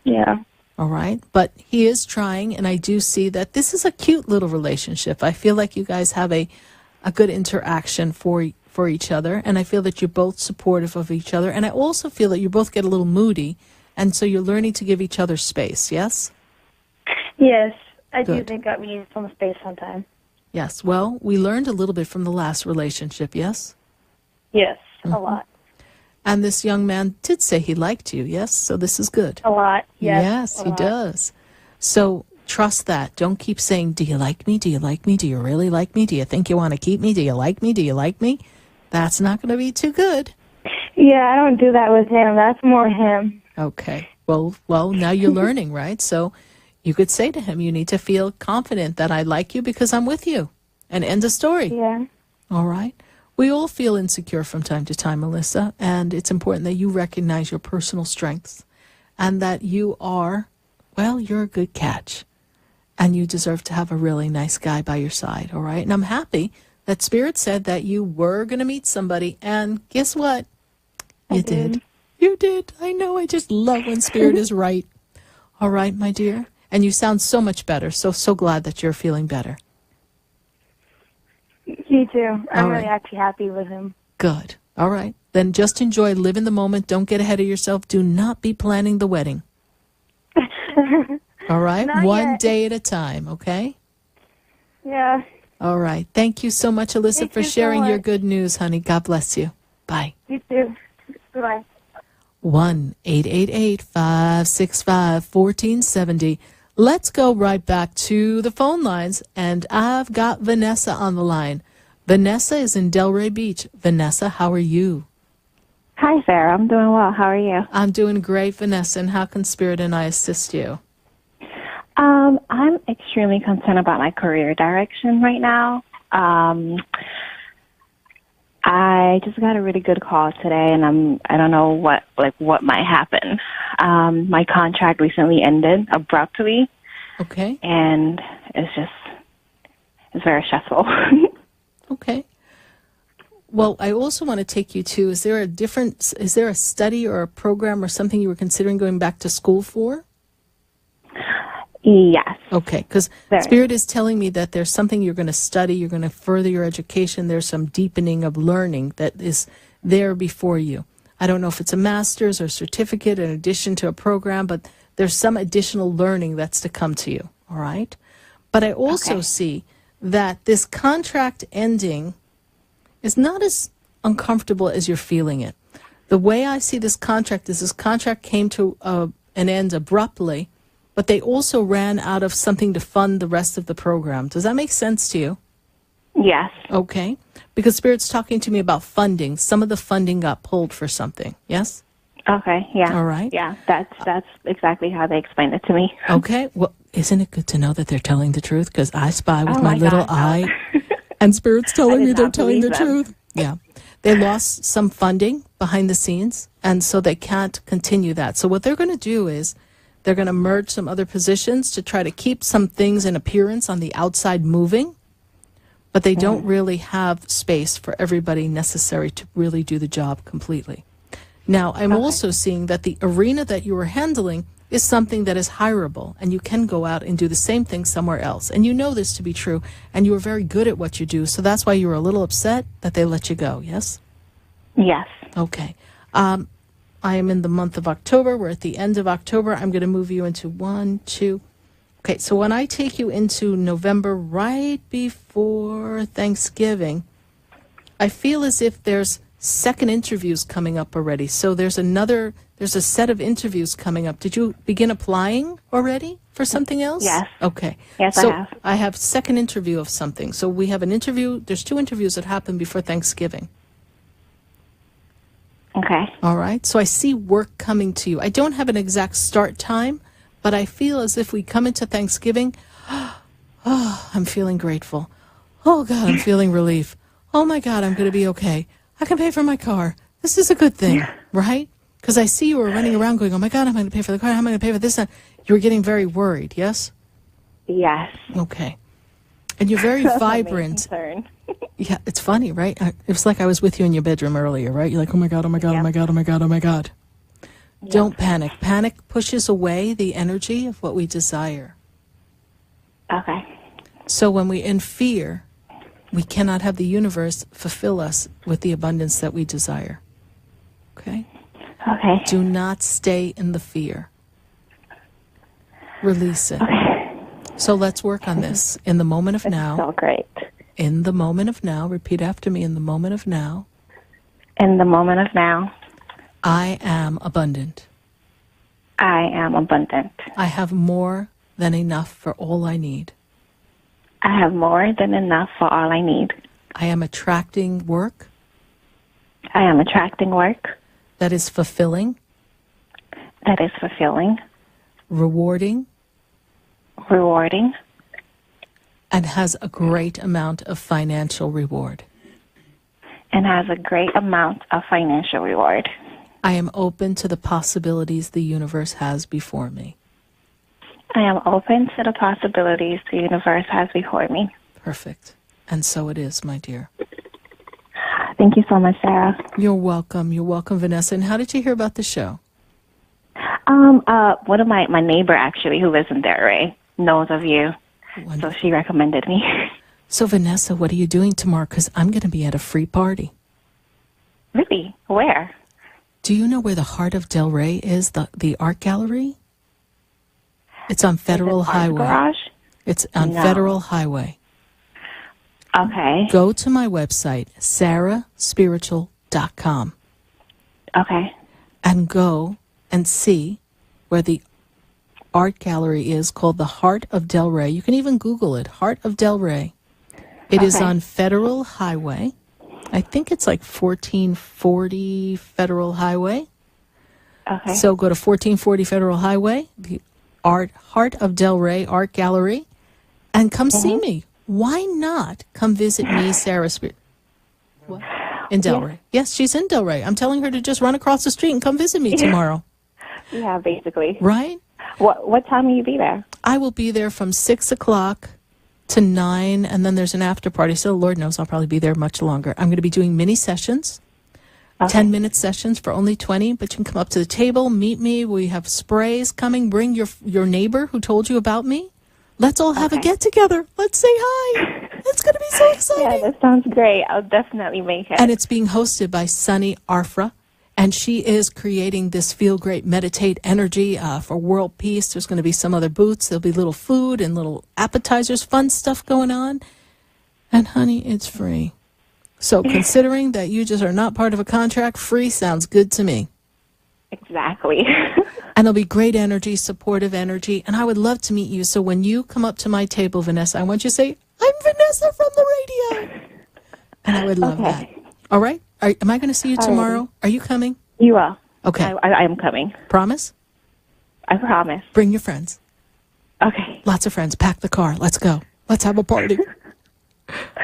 Yeah. All right. But he is trying, and I do see that this is a cute little relationship. I feel like you guys have a good interaction for each other, and I feel that you're both supportive of each other. And I also feel that you both get a little moody, and so you're learning to give each other space, yes? Yes. I Good. do think that we need some space sometimes. Yes. Well, we learned a little bit from the last relationship, yes? Yes, a lot. And this young man did say he liked you, yes? So this is good. A lot, yes. Yes, he does. So trust that. Don't keep saying, do you like me? Do you like me? Do you really like me? Do you think you want to keep me? Do you like me? Do you like me? That's not going to be too good. Yeah, I don't do that with him. That's more him. Okay. Well, now you're learning, right? So you could say to him, you need to feel confident that I like you because I'm with you. And end of story. Yeah. All right. We all feel insecure from time to time, Alyssa, and it's important that you recognize your personal strengths and that you are, you're a good catch, and you deserve to have a really nice guy by your side, all right? And I'm happy that Spirit said that you were going to meet somebody, and guess what? You did. You did. I know. I just love when Spirit is right. All right, my dear? And you sound so much better, so glad that you're feeling better. Me too. I'm really actually happy with him. Good. All right. Then just enjoy, live in the moment. Don't get ahead of yourself. Do not be planning the wedding. All right? One day at a time, okay? Yeah. All right. Thank you so much, Alyssa, Thank for you so sharing your much. good news, honey. God bless you. Bye. You too. Bye. 1-888-565-1470. Let's go right back to the phone lines, and I've got Vanessa on the line. Vanessa is in Delray Beach. Vanessa, how are you? Hi, Sarah. I'm doing well. How are you? I'm doing great, Vanessa, and how can Spirit and I assist you? I'm extremely concerned about my career direction right now. I just got a really good call today, and I don't know what might happen. My contract recently ended abruptly. Okay. And it's very stressful. Okay. Well, I also want to take you to, is there a study or a program or something you were considering going back to school for? Yes. Okay, because Very. Spirit is telling me that there's something you're going to study, you're going to further your education, there's some deepening of learning that is there before you. I don't know if it's a master's or certificate in addition to a program, but there's some additional learning that's to come to you, all right? But I also see that this contract ending is not as uncomfortable as you're feeling it. The way I see this contract is this contract came to an end abruptly, but they also ran out of something to fund the rest of the program. Does that make sense to you? Yes. Okay. Because Spirit's talking to me about funding. Some of the funding got pulled for something. Yes? Okay. Yeah. All right. Yeah. That's exactly how they explained it to me. Okay. Well, isn't it good to know that they're telling the truth? Because I spy with Oh my my little God, no. eye, and Spirit's telling I me did they're not telling the believe them. truth. Yeah. They lost some funding behind the scenes, and so they can't continue that. So what they're going to do is they're going to merge some other positions to try to keep some things in appearance on the outside moving, but they don't really have space for everybody necessary to really do the job completely. Now, I'm also seeing that the arena that you are handling is something that is hireable, and you can go out and do the same thing somewhere else. And you know this to be true, and you are very good at what you do, so that's why you were a little upset that they let you go, yes? Yes. Okay. I am in the month of October. We're at the end of October. I'm going to move you into 1, 2. Okay, so when I take you into November, right before Thanksgiving, I feel as if there's second interviews coming up already. So there's a set of interviews coming up. Did you begin applying already for something else? Yes. Okay. Yes, so I have. I have second interview of something. So we have an interview. There's 2 interviews that happen before Thanksgiving. Okay. All right. So I see work coming to you. I don't have an exact start time, but I feel as if we come into Thanksgiving, I'm feeling grateful. Oh, God, I'm feeling relief. Oh, my God, I'm going to be okay. I can pay for my car. This is a good thing, right? Because I see you were running around going, oh, my God, I'm going to pay for the car. How am I going to pay for this? You were getting very worried, yes? Yes. Okay. And you're very vibrant. Yeah, it's funny, right? It was like I was with you in your bedroom earlier, right? You're like, oh my God, oh my God, oh my God, oh my God, oh my God. Don't panic. Panic pushes away the energy of what we desire. Okay. So when we're in fear, we cannot have the universe fulfill us with the abundance that we desire. Okay? Okay. Do not stay in the fear. Release it. Okay. So let's work on this. In the moment of now. So great. In the moment of now. Repeat after me. In the moment of now. In the moment of now. I am abundant. I am abundant. I have more than enough for all I need. I have more than enough for all I need. I am attracting work. I am attracting work. That is fulfilling. That is fulfilling. Rewarding. Rewarding. And has a great amount of financial reward. And has a great amount of financial reward. I am open to the possibilities the universe has before me. I am open to the possibilities the universe has before me. Perfect. And so it is, my dear. Thank you so much, Sarah. You're welcome. You're welcome, Vanessa. And how did you hear about the show? One of my neighbor, actually, who lives in Delray, knows of you. Wonderful. So she recommended me. So, Vanessa, what are you doing tomorrow? Because I'm going to be at a free party. Really? Where? Do you know where the Heart of Delray is, the art gallery? It's on Federal Highway. Garage? It's on Federal Highway. Okay. Go to my website, sarahspiritual.com. Okay. And go and see where the art gallery is called the Heart of Delray. You can even Google it, Heart of Delray. It is on Federal Highway. I think it's like 1440 Federal Highway. Okay. So go to 1440 Federal Highway, the Heart of Delray Art Gallery, and come see me. Why not come visit me, Sarah Spirit? What? In Delray. Yes, she's in Delray. I'm telling her to just run across the street and come visit me tomorrow. Yeah, basically. Right? What time will you be there? I will be there from 6 o'clock to 9, and then there's an after party. So Lord knows I'll probably be there much longer. I'm going to be doing mini sessions. 10 minute sessions for only $20, but you can come up to the table, meet me. We have sprays coming. Bring your neighbor who told you about me. Let's all have a get together. Let's say hi. It's going to be so exciting. Yeah, that sounds great. I'll definitely make it. And it's being hosted by Sunny Arfra, and she is creating this Feel Great Meditate energy for world peace. There's going to be some other booths. There'll be little food and little appetizers, fun stuff going on. And honey, it's free. So considering that you just are not part of a contract, free sounds good to me. Exactly. And there'll be great energy, supportive energy, and I would love to meet you. So when you come up to my table, Vanessa, I want you to say, I'm Vanessa from the radio. And I would love that. All right? Am I going to see you tomorrow? Are you coming? You are. Okay. I am coming. Promise? I promise. Bring your friends. Okay. Lots of friends. Pack the car. Let's go. Let's have a party.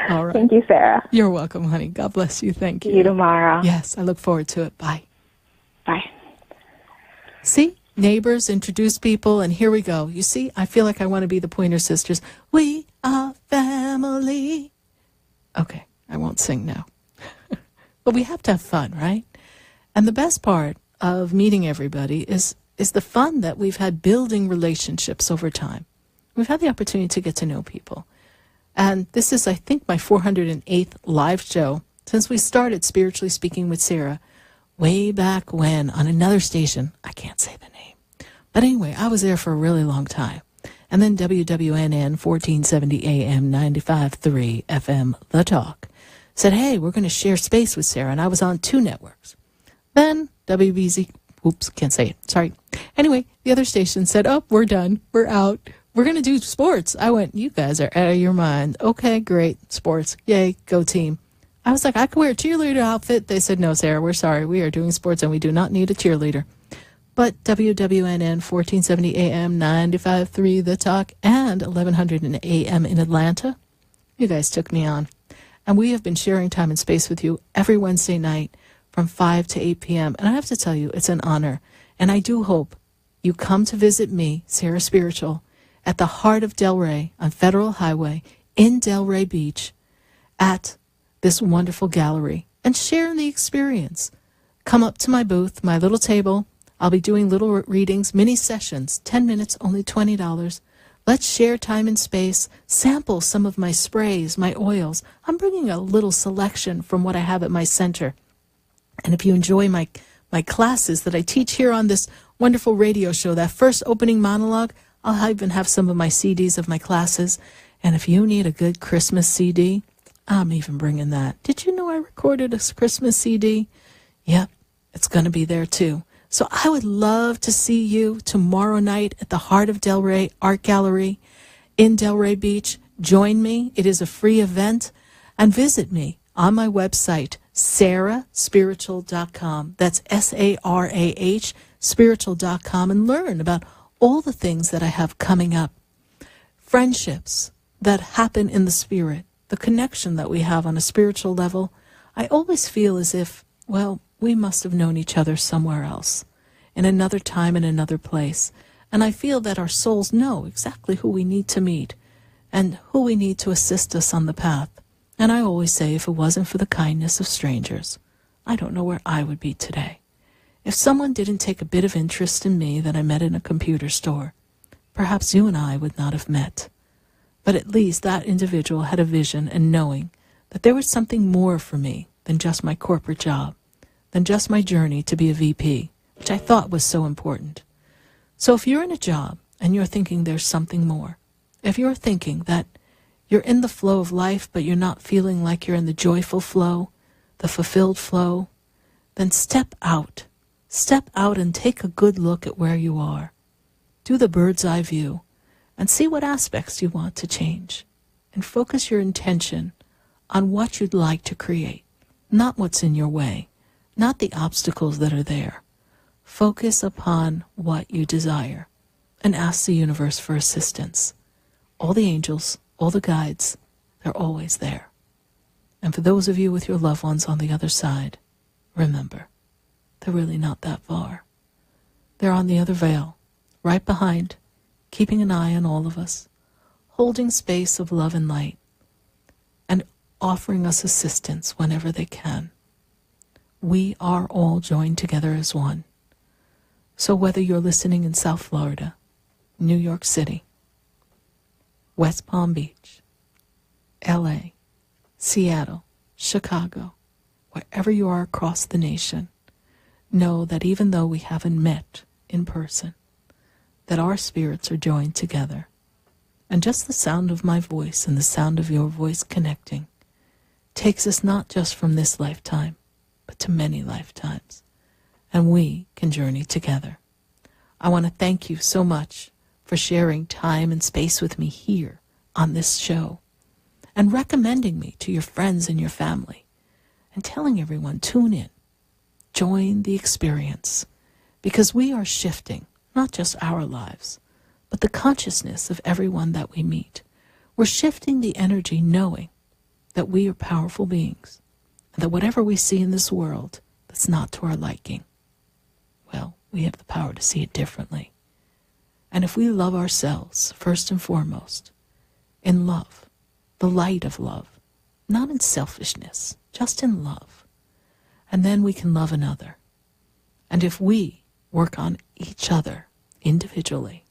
All right. Thank you, Sarah. You're welcome, honey. God bless you. Thank you. See you tomorrow. Yes, I look forward to it. Bye. Bye. See? Neighbors, introduce people, and here we go. You see, I feel like I want to be the Pointer Sisters. We are family. Okay, I won't sing now. But we have to have fun, right? And the best part of meeting everybody is the fun that we've had building relationships over time. We've had the opportunity to get to know people. And this is, I think, my 408th live show since we started Spiritually Speaking with Sarah way back when on another station. I can't say the name. But anyway, I was there for a really long time. And then WWNN 1470 AM 95.3 FM The Talk said, hey, we're going to share space with Sarah. And I was on 2 networks. Then WBZ, oops, can't say it. Sorry. Anyway, the other station said, oh, we're done. We're out. We're going to do sports. I went, you guys are out of your mind. Okay, great. Sports. Yay, go team. I was like, I could wear a cheerleader outfit. They said, no, Sarah, we're sorry. We are doing sports and we do not need a cheerleader. But WWNN 1470 AM 95.3 The Talk and 1100 AM in Atlanta, you guys took me on. And we have been sharing time and space with you every Wednesday night from 5 to 8 p.m. And I have to tell you, it's an honor. And I do hope you come to visit me, Sarah Spiritual, at the heart of Delray on Federal Highway in Delray Beach at this wonderful gallery and share in the experience. Come up to my booth, my little table. I'll be doing little readings, mini sessions, 10 minutes, only $20. Let's share time and space, sample some of my sprays, my oils. I'm bringing a little selection from what I have at my center. And if you enjoy my classes that I teach here on this wonderful radio show, that first opening monologue, I'll even have some of my CDs of my classes. And if you need a good Christmas CD, I'm even bringing that. Did you know I recorded a Christmas CD? Yep, it's going to be there too. So I would love to see you tomorrow night at the Heart of Delray Art Gallery in Delray Beach. Join me. It is a free event. And visit me on my website, sarahspiritual.com. That's SARAH, spiritual.com, and learn about all the things that I have coming up. Friendships that happen in the spirit, the connection that we have on a spiritual level. I always feel as if, well, we must have known each other somewhere else, in another time, in another place. And I feel that our souls know exactly who we need to meet and who we need to assist us on the path. And I always say, if it wasn't for the kindness of strangers, I don't know where I would be today. If someone didn't take a bit of interest in me that I met in a computer store, perhaps you and I would not have met. But at least that individual had a vision and knowing that there was something more for me than just my corporate job, than just my journey to be a VP, which I thought was so important. So if you're in a job and you're thinking there's something more, if you're thinking that you're in the flow of life but you're not feeling like you're in the joyful flow, the fulfilled flow, then step out. Step out and take a good look at where you are. Do the bird's eye view and see what aspects you want to change. And focus your intention on what you'd like to create, not what's in your way, not the obstacles that are there. Focus upon what you desire and ask the universe for assistance. All the angels, all the guides, they're always there. And for those of you with your loved ones on the other side, remember, they're really not that far. They're on the other veil, right behind, keeping an eye on all of us, holding space of love and light, and offering us assistance whenever they can. we are all joined together as one. So whether you're listening in South Florida, New York City, West Palm Beach, LA, Seattle, Chicago, wherever you are across the nation, know that even though we haven't met in person, that our spirits are joined together. And just the sound of my voice and the sound of your voice connecting takes us not just from this lifetime, but to many lifetimes. And we can journey together. I want to thank you so much for sharing time and space with me here on this show and recommending me to your friends and your family and telling everyone, tune in, join the experience, because we are shifting not just our lives, but the consciousness of everyone that we meet. We're shifting the energy knowing that we are powerful beings and that whatever we see in this world that's not to our liking, well, we have the power to see it differently. And if we love ourselves, first and foremost, in love, the light of love, not in selfishness, just in love, and then we can love another. And if we work on each other individually,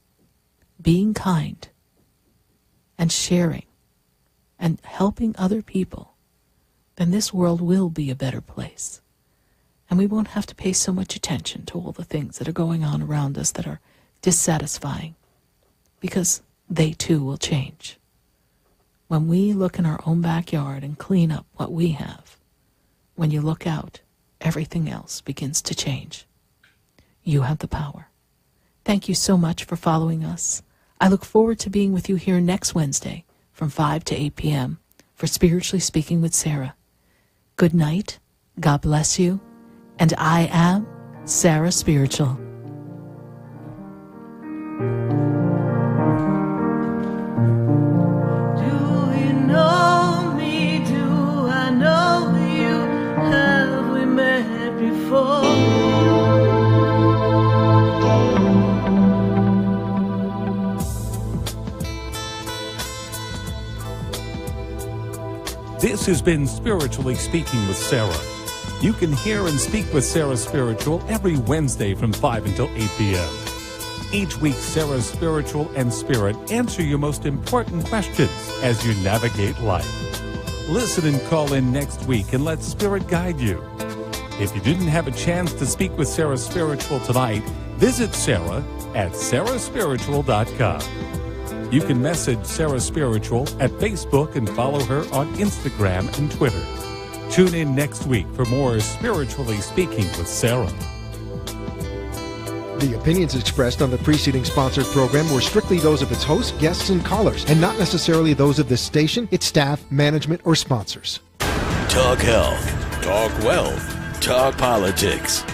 being kind and sharing and helping other people, then this world will be a better place. And we won't have to pay so much attention to all the things that are going on around us that are dissatisfying, because they too will change. When we look in our own backyard and clean up what we have, when you look out, everything else begins to change. You have the power. Thank you so much for following us. I look forward to being with you here next Wednesday from 5 to 8 p.m. for Spiritually Speaking with Sarah. Good night, God bless you, and I am Sarah Spiritual. Do you know me? Do I know you? Have we met before? This has been Spiritually Speaking with Sarah. You can hear and speak with Sarah Spiritual every Wednesday from 5 until 8 p.m. Each week, Sarah Spiritual and Spirit answer your most important questions as you navigate life. Listen and call in next week and let Spirit guide you. If you didn't have a chance to speak with Sarah Spiritual tonight, visit Sarah at sarahspiritual.com. You can message Sarah Spiritual at Facebook and follow her on Instagram and Twitter. Tune in next week for more Spiritually Speaking with Sarah. The opinions expressed on the preceding sponsored program were strictly those of its hosts, guests, and callers, and not necessarily those of this station, its staff, management, or sponsors. Talk health, talk wealth, talk politics.